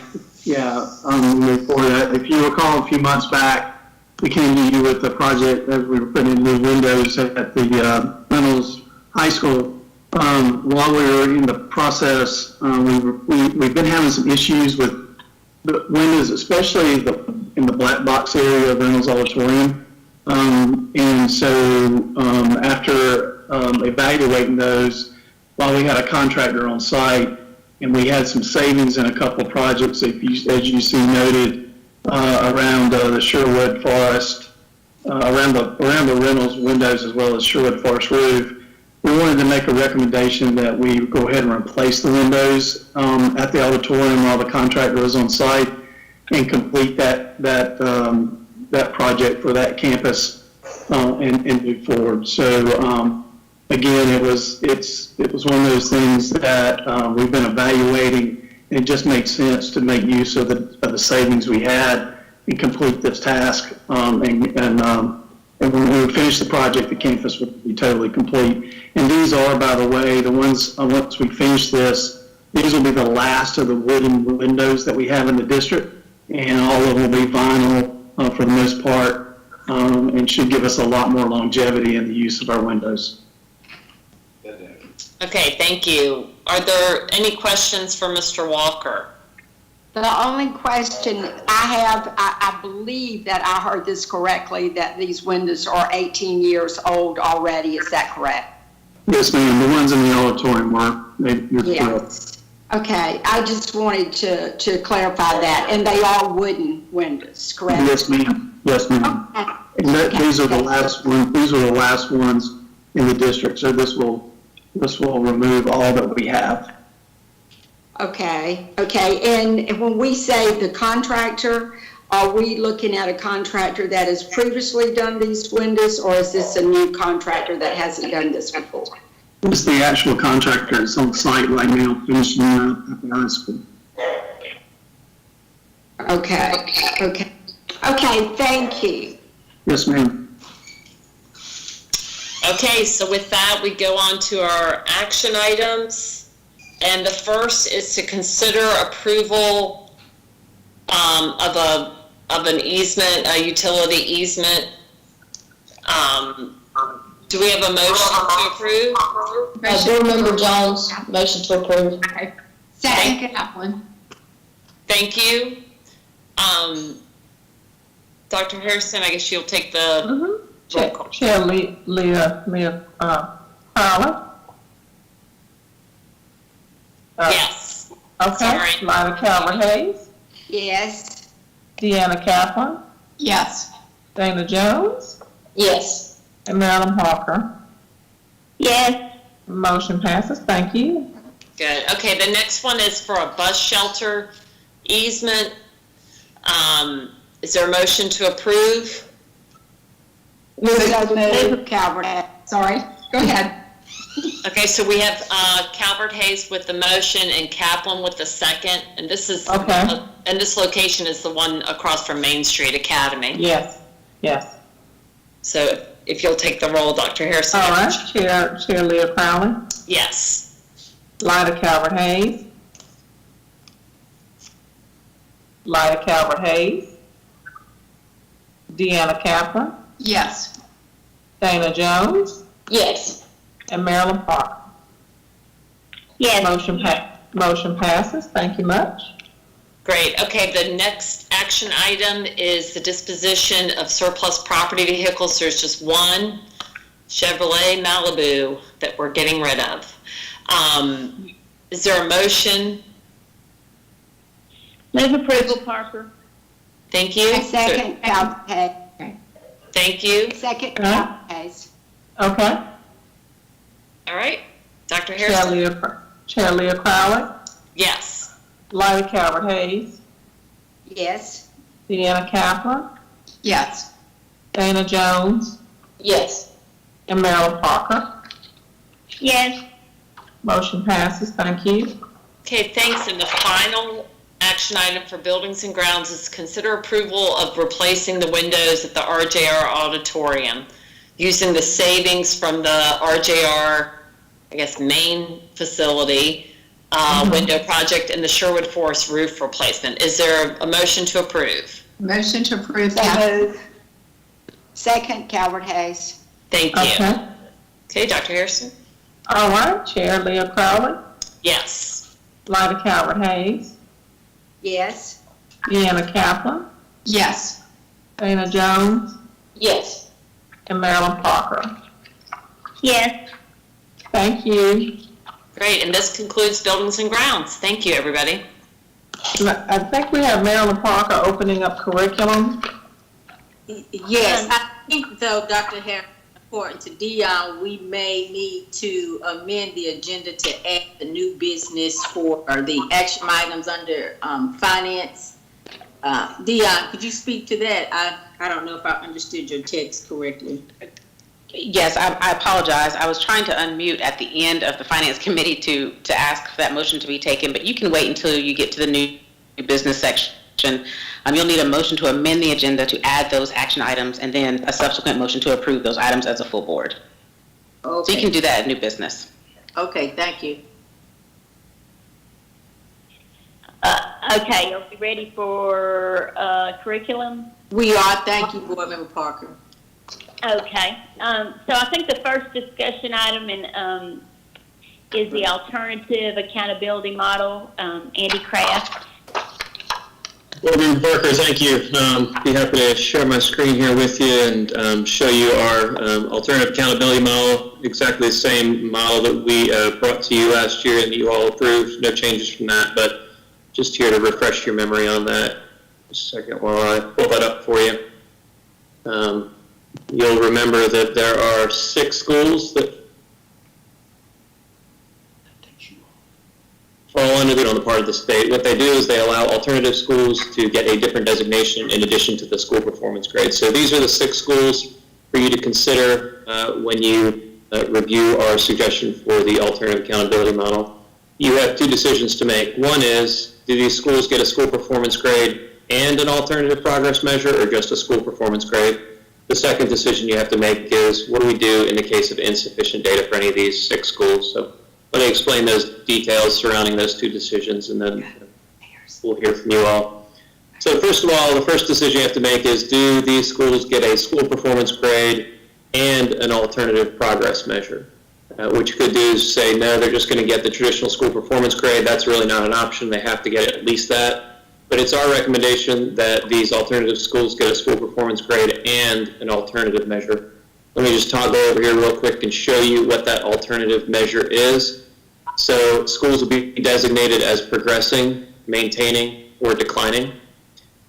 Move forward. If you recall, a few months back, we came to you with the project that we were putting in new windows at the Reynolds High School. While we were in the process, we've been having some issues with the windows, especially in the black box area of Reynolds Auditorium. And so after evaluating those, while we had a contractor on site, and we had some savings in a couple of projects, as you see noted, around the Sherwood Forest, around the Reynolds windows as well as Sherwood Forest roof, we wanted to make a recommendation that we go ahead and replace the windows at the auditorium while the contractor was on site and complete that project for that campus and move forward. So again, it was one of those things that we've been evaluating, and it just makes sense to make use of the savings we had and complete this task. And when we finish the project, the campus would be totally complete. And these are, by the way, the ones, once we finish this, these will be the last of the wooden windows that we have in the district, and all of them will be vinyl for the most part, and should give us a lot more longevity in the use of our windows. Okay, thank you. Are there any questions for Mr. Walker? The only question I have, I believe that I heard this correctly, that these windows are 18 years old already. Is that correct? Yes, ma'am. The ones in the auditorium were. You're correct. Yes. Okay, I just wanted to clarify that, and they are wooden windows, correct? Yes, ma'am. Yes, ma'am. Okay. These are the last ones. These are the last ones in the district. So this will remove all that we have. Okay. And when we say the contractor, are we looking at a contractor that has previously done these windows, or is this a new contractor that hasn't done this before? It's the actual contractor that's on site right now, finishing up at the high school. Okay, thank you. Yes, ma'am. Okay, so with that, we go on to our action items. And the first is to consider approval of an easement, a utility easement. Do we have a motion to approve? Board Member Jones, motion to approve. Second, Kaplan. Thank you. Dr. Harrison, I guess you'll take the roll call. Chair Leah Crowley. Yes. Okay. Sorry. Lyda Calvert-Hayes. Yes. Deanna Kaplan. Yes. Dana Jones. Yes. And Marilyn Parker. Yes. Motion passes. Thank you. Good. Okay, the next one is for a bus shelter easement. Is there a motion to approve? Calvert. Sorry, go ahead. Okay, so we have Calvert-Hayes with the motion and Kaplan with the second. And this is, and this location is the one across from Main Street Academy. Yes. So if you'll take the roll, Dr. Harrison. All right. Chair Leah Crowley. Yes. Lyda Calvert-Hayes. Lyda Calvert-Hayes. Deanna Kaplan. Yes. Dana Jones. Yes. And Marilyn Parker. Yes. Motion passes. Thank you much. Great. Okay, the next action item is the disposition of surplus property vehicles. There's just one Chevrolet Malibu that we're getting rid of. Is there a motion? Move approval, Parker. Thank you. Second, Calvert-Hayes. Thank you. Second, Calvert-Hayes. Okay. All right. Dr. Harrison? Chair Leah Crowley. Yes. Lyda Calvert-Hayes. Yes. Deanna Kaplan. Yes. Dana Jones. Yes. And Marilyn Parker. Yes. Motion passes. Thank you. Okay, thanks. And the final action item for buildings and grounds is consider approval of replacing the windows at the RJR auditorium using the savings from the RJR, I guess, main facility window project and the Sherwood Forest roof replacement. Is there a motion to approve? Motion to approve. Second, Calvert-Hayes. Thank you. Okay. Okay, Dr. Harrison? All right. Chair Leah Crowley. Yes. Lyda Calvert-Hayes. Yes. Deanna Kaplan. Yes. Dana Jones. Yes. And Marilyn Parker. Yes. Thank you. Great, and this concludes buildings and grounds. Thank you, everybody. I think we have Marilyn Parker opening up curriculum. Yes, I think though, Dr. Harris, according to Dion, we may need to amend the agenda to add the new business for the action items under finance. Dion, could you speak to that? I don't know if I understood your text correctly. Yes, I apologize. I was trying to unmute at the end of the Finance Committee to ask for that motion to be taken, but you can wait until you get to the new business section. You'll need a motion to amend the agenda to add those action items and then a subsequent motion to approve those items as a full board. Okay. So you can do that at new business. Okay, thank you. Okay, are we ready for curriculum? We are. Thank you, Board Member Parker. Okay, so I think the first discussion item is the alternative accountability model, Andy Kraft. Board Member Parker, thank you. Be happy to share my screen here with you and show you our alternative accountability model, exactly the same model that we brought to you last year and that you all approved. No changes from that, but just here to refresh your memory on that. Just a second while I pull that up for you. You'll remember that there are 6 schools that fall under on the part of the state. What they do is they allow alternative schools to get a different designation in addition to the school performance grade. So these are the 6 schools for you to consider when you review our suggestion for the alternative accountability model. You have 2 decisions to make. One is, do these schools get a school performance grade and an alternative progress measure, or just a school performance grade? The second decision you have to make is, what do we do in the case of insufficient data for any of these 6 schools? So let me explain those details surrounding those 2 decisions, and then we'll hear from you all. So first of all, the first decision you have to make is, do these schools get a school performance grade and an alternative progress measure? What you could do is say, no, they're just going to get the traditional school performance grade. That's really not an option. They have to get at least that. But it's our recommendation that these alternative schools get a school performance grade and an alternative measure. Let me just toggle over here real quick and show you what that alternative measure is. So schools will be designated as progressing, maintaining, or declining.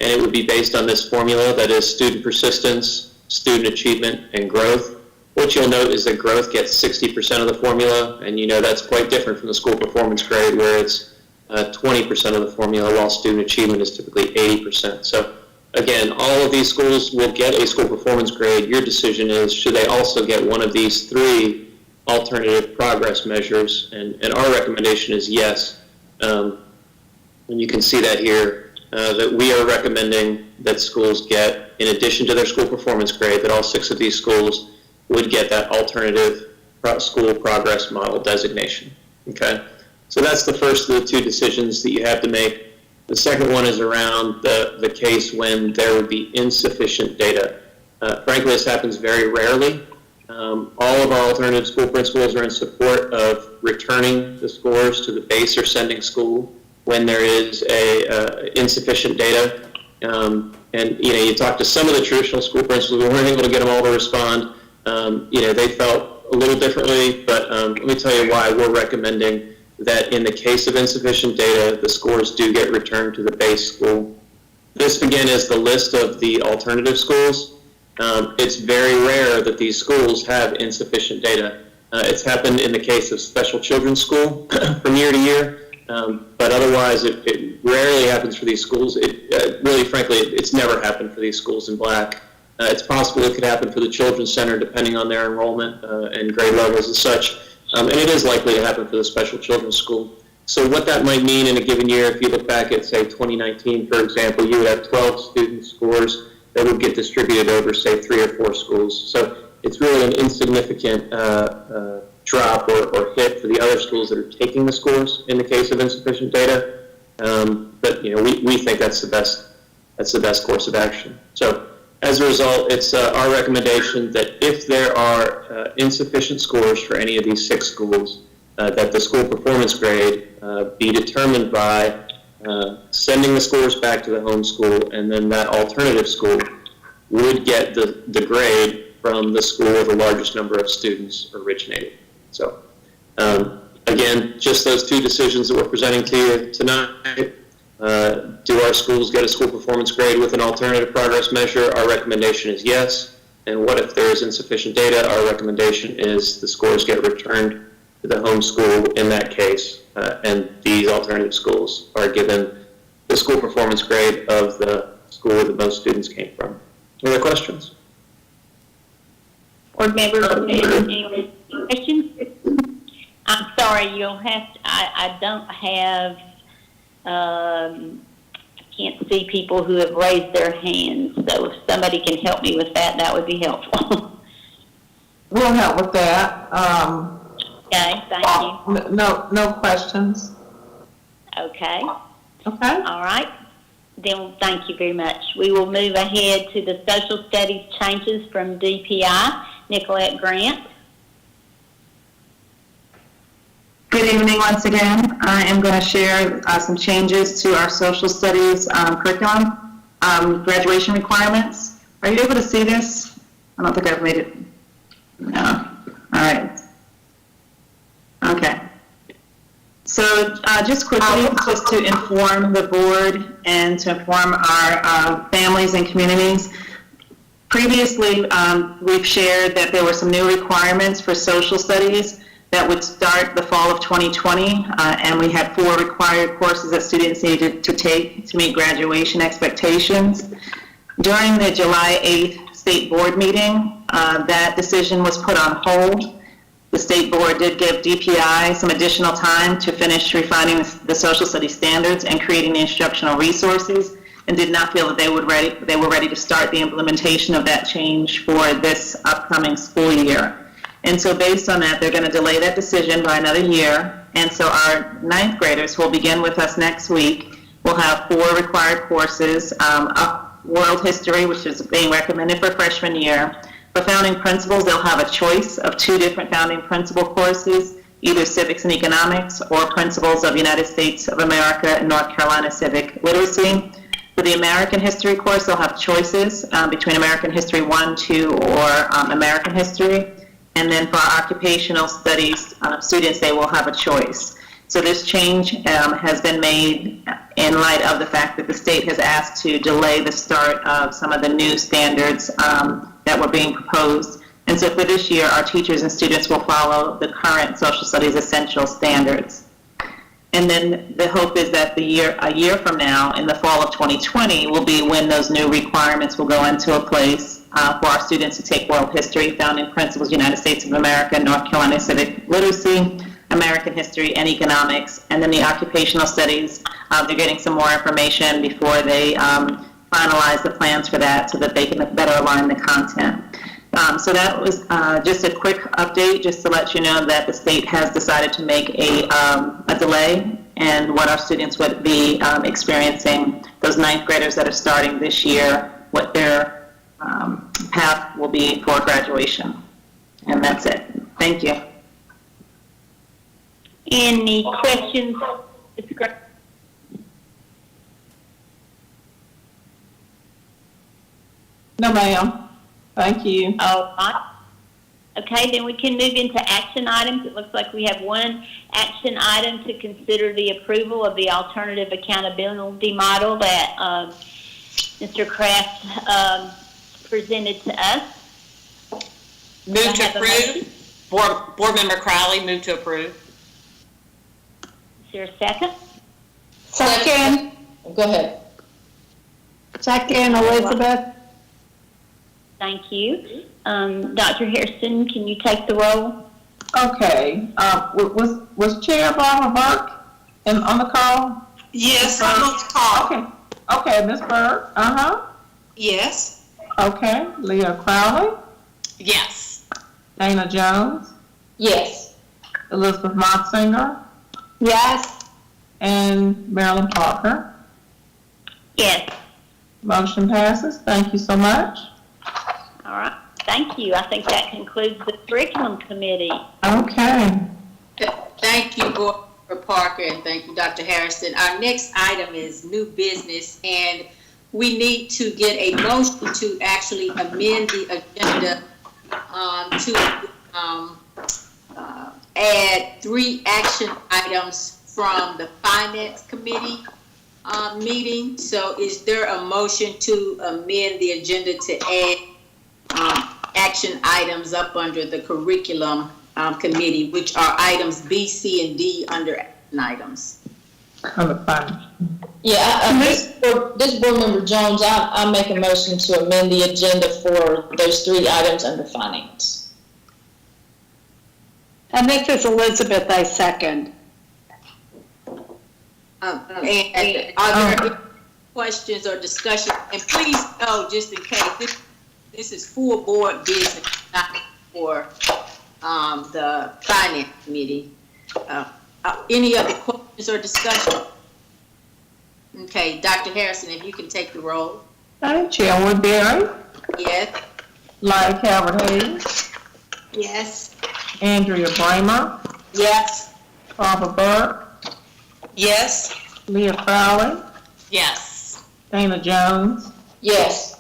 And it would be based on this formula that is student persistence, student achievement, and growth. What you'll note is that growth gets 60% of the formula, and you know that's quite different from the school performance grade where it's 20% of the formula, while student achievement is typically 80%. So again, all of these schools will get a school performance grade. Your decision is, should they also get one of these 3 alternative progress measures, and our recommendation is yes. And you can see that here, that we are recommending that schools get, in addition to their school performance grade, that all 6 of these schools would get that alternative school progress model designation, okay? So that's the first of the 2 decisions that you have to make. The second one is around the case when there would be insufficient data. Frankly, this happens very rarely. All of our alternative school principals are in support of returning the scores to the base or sending school when there is insufficient data. And you talk to some of the traditional school principals, we weren't able to get them all to respond. They felt a little differently, but let me tell you why we're recommending that in the case of insufficient data, the scores do get returned to the base school. This, again, is the list of the alternative schools. It's very rare that these schools have insufficient data. It's happened in the case of special children's school from year to year, but otherwise it rarely happens for these schools. Really, frankly, it's never happened for these schools in black. It's possible it could happen for the Children's Center depending on their enrollment and grade levels and such, and it is likely to happen for the special children's school. So what that might mean in a given year, if you look back at, say, 2019, for example, you would have 12 student scores that would get distributed over, say, 3 or 4 schools. So it's really an insignificant drop or hit for the other schools that are taking the scores in the case of insufficient data. But we think that's the best course of action. So as a result, it's our recommendation that if there are insufficient scores for any of these 6 schools, that the school performance grade be determined by sending the scores back to the home school, and then that alternative school would get the grade from the school where the largest number of students originated. So again, just those 2 decisions that we're presenting to you tonight. Do our schools get a school performance grade with an alternative progress measure? Our recommendation is yes. And what if there is insufficient data? Our recommendation is the scores get returned to the home school in that case, and these alternative schools are given the school performance grade of the school where the most students came from. Any other questions? Board members, any questions? I'm sorry, you'll have to, I don't have, I can't see people who have raised their hands, so if somebody can help me with that, that would be helpful. We'll help with that. Okay, thank you. No questions. Okay. Okay. All right. Then thank you very much. We will move ahead to the social studies changes from DPI. Nicolette Grant. Good Good evening once again. I am going to share some changes to our social studies curriculum, graduation requirements. Are you able to see this? I don't think I've made it. No. All right. Okay. So just quickly, just to inform the board and to inform our families and communities, previously we've shared that there were some new requirements for social studies that would start the fall of 2020, and we had 4 required courses that students needed to take to meet graduation expectations. During the July 8th state board meeting, that decision was put on hold. The state board did give DPI some additional time to finish refining the social studies standards and creating the instructional resources, and did not feel that they were ready to start the implementation of that change for this upcoming school year. And so based on that, they're going to delay that decision by another year. And so our 9th graders who will begin with us next week will have 4 required courses, world history, which is being recommended for freshman year. For founding principles, they'll have a choice of 2 different founding principle courses, either civics and economics or principles of United States of America and North Carolina civic literacy. For the American history course, they'll have choices between American history 1, 2, or American history. And then for our occupational studies students, they will have a choice. So this change has been made in light of the fact that the state has asked to delay the start of some of the new standards that were being proposed. And so for this year, our teachers and students will follow the current social studies essential standards. And then the hope is that a year from now, in the fall of 2020, will be when those new requirements will go into place for our students to take world history, founding principles, United States of America, North Carolina civic literacy, American history, and economics. And then the occupational studies, they're getting some more information before they finalize the plans for that so that they can better align the content. So that was just a quick update, just to let you know that the state has decided to make a delay and what our students would be experiencing, those 9th graders that are starting this year, what their path will be for graduation. And that's it. Thank you. Any questions? No, ma'am. Thank you. All right. Okay, then we can move into action items. It looks like we have one action item to consider the approval of the alternative accountability model that Mr. Kraft presented to us. Move to approve. Board Member Crowley, move to approve. Is there a second? Second. Go ahead. Second, Elizabeth. Thank you. Dr. Hairston, can you take the roll? Okay. Was Chair Barbara Burke on the call? Yes, I'm on the call. Okay. Okay, Ms. Burke. Yes. Okay. Leah Crowley. Yes. Dana Jones. Yes. Elizabeth Motsinger. Yes. And Marilyn Parker. Yes. Motion passes. Thank you so much. All right. Thank you. I think that concludes the curriculum committee. Okay. Thank you, Board Member Parker, and thank you, Dr. Harrison. Our next item is new business, and we need to get a motion to actually amend the agenda to add 3 action items from the Finance Committee meeting. So is there a motion to amend the agenda to add action items up under the curriculum committee, which are items B, C, and D under action items? Yeah, this board member Jones, I make a motion to amend the agenda for those 3 items under finance. And this is Elizabeth, I second. And are there any questions or discussion? And please know, just in case, this is for board business, not for the finance committee. Any other questions or discussion? Okay, Dr. Harrison, if you can take the roll. Chair Woodbury. Yes. Lyda Calvert-Hayes. Yes. Andrea Bramer. Yes. Barbara Burke, Yes. Leah Crowley, Yes. Dana Jones, Yes.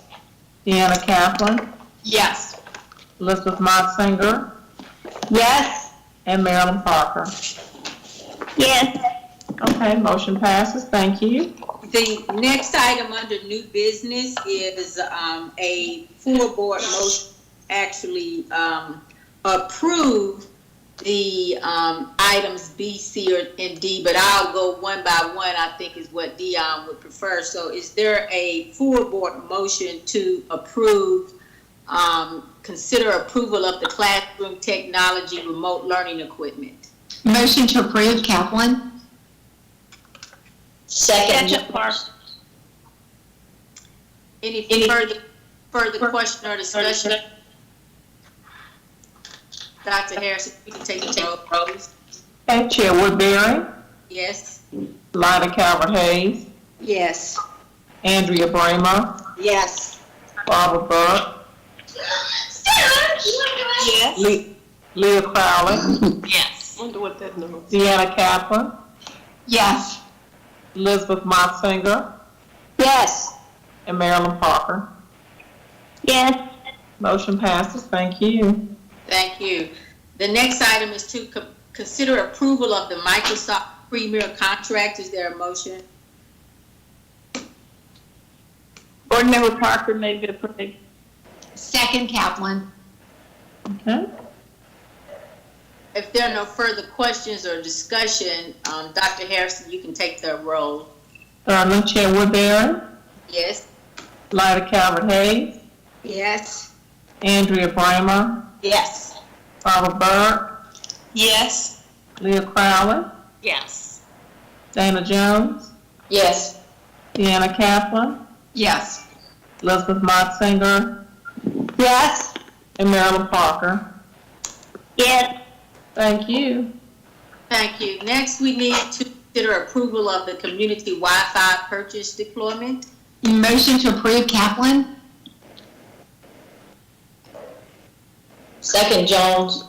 Deanna Kaplan, Yes. Elizabeth Motzinger, Yes. and Marilyn Parker. Yes. Okay, motion passes. Thank you. The next item under new business is a full board motion actually approve the items B, C, and D, but I'll go one by one, I think is what Dion would prefer. So is there a full board motion to approve, consider approval of the classroom technology remote learning equipment? Motion to approve, Kaplan. Second. Any further question or discussion? Dr. Harrison, you can take the roll, please. Okay, Chair Woodbury, Yes. Lyda Calvert-Hayes, Yes. Andrea Bramer, Yes. Barbara Burke, Yes. Leah Crowley, Yes. Wonder what that number. Deanna Kaplan, Yes. Elizabeth Motzinger, Yes. and Marilyn Parker. Yes. Motion passes. Thank you. Thank you. The next item is to consider approval of the Microsoft Premier contract. Is there a motion? Board Member Parker, move to approve. Second, Kaplan. Okay. If there are no further questions or discussion, Dr. Harrison, you can take the roll. Chair Woodbury, Yes? Lyda Calvert-Hayes, Yes. Andrea Bramer, Yes. Barbara Burke, Yes. Leah Crowley, Yes. Dana Jones, Yes. Deanna Kaplan, Yes. Elizabeth Motzinger, Yes. and Marilyn Parker. Yes. Thank you. Thank you. Next, we need to consider approval of the community Wi-Fi purchase deployment. Motion to approve, Kaplan. Second, Jones.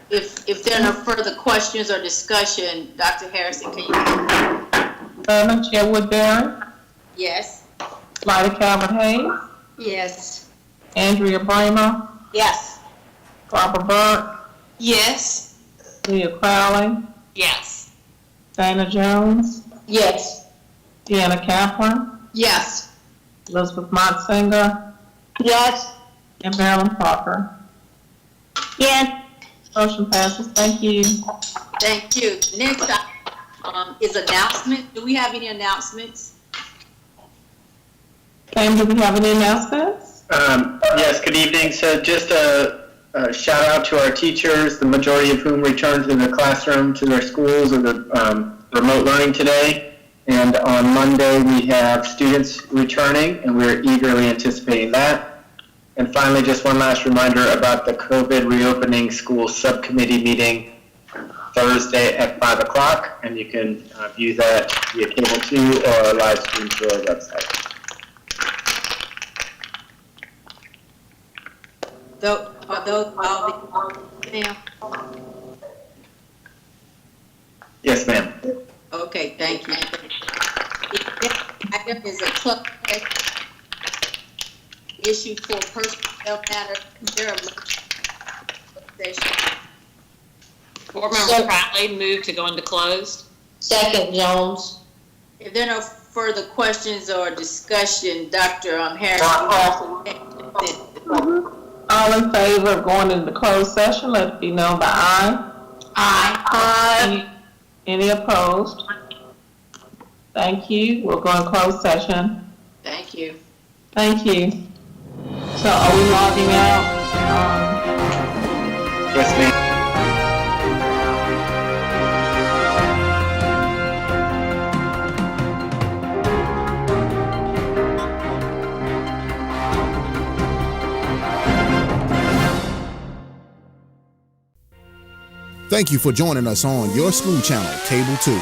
If there are no further questions or discussion, Dr. Harrison, can you? Chair Woodbury, Yes? Lyda Calvert-Hayes, Yes. Andrea Bramer, Yes. Barbara Burke, Yes. Leah Crowley, Yes. Dana Jones, Yes. Deanna Kaplan, Yes. Elizabeth Motzinger, Yes. and Marilyn Parker. Yes. Motion passes. Thank you. Thank you. Next is announcement. Do we have any announcements? Pam, do we have any announcements? Yes, good evening. So just a shout out to our teachers, the majority of whom returned to the classroom, to their schools, or the remote learning today. And on Monday, we have students returning, and we're eagerly anticipating that. And finally, just one last reminder about the COVID reopening school subcommittee meeting Thursday at 5 o'clock, and you can view that via cable 2 or live stream through our website. Are those all the, ma'am? Yes, ma'am. Okay, thank you. Item is a club issue for personnel matter. There are session. Board Member Crowley moved to go into closed. Second, Jones. If there are no further questions or discussion, Dr. Harrison. All in favor of going into closed session, let it be known by aye. Aye. Any opposed? Thank you. We'll go in closed session. Thank you. Thank you. So are we logging out? Yes, ma'am. Thank you for joining us on Your School Channel, Cable 2.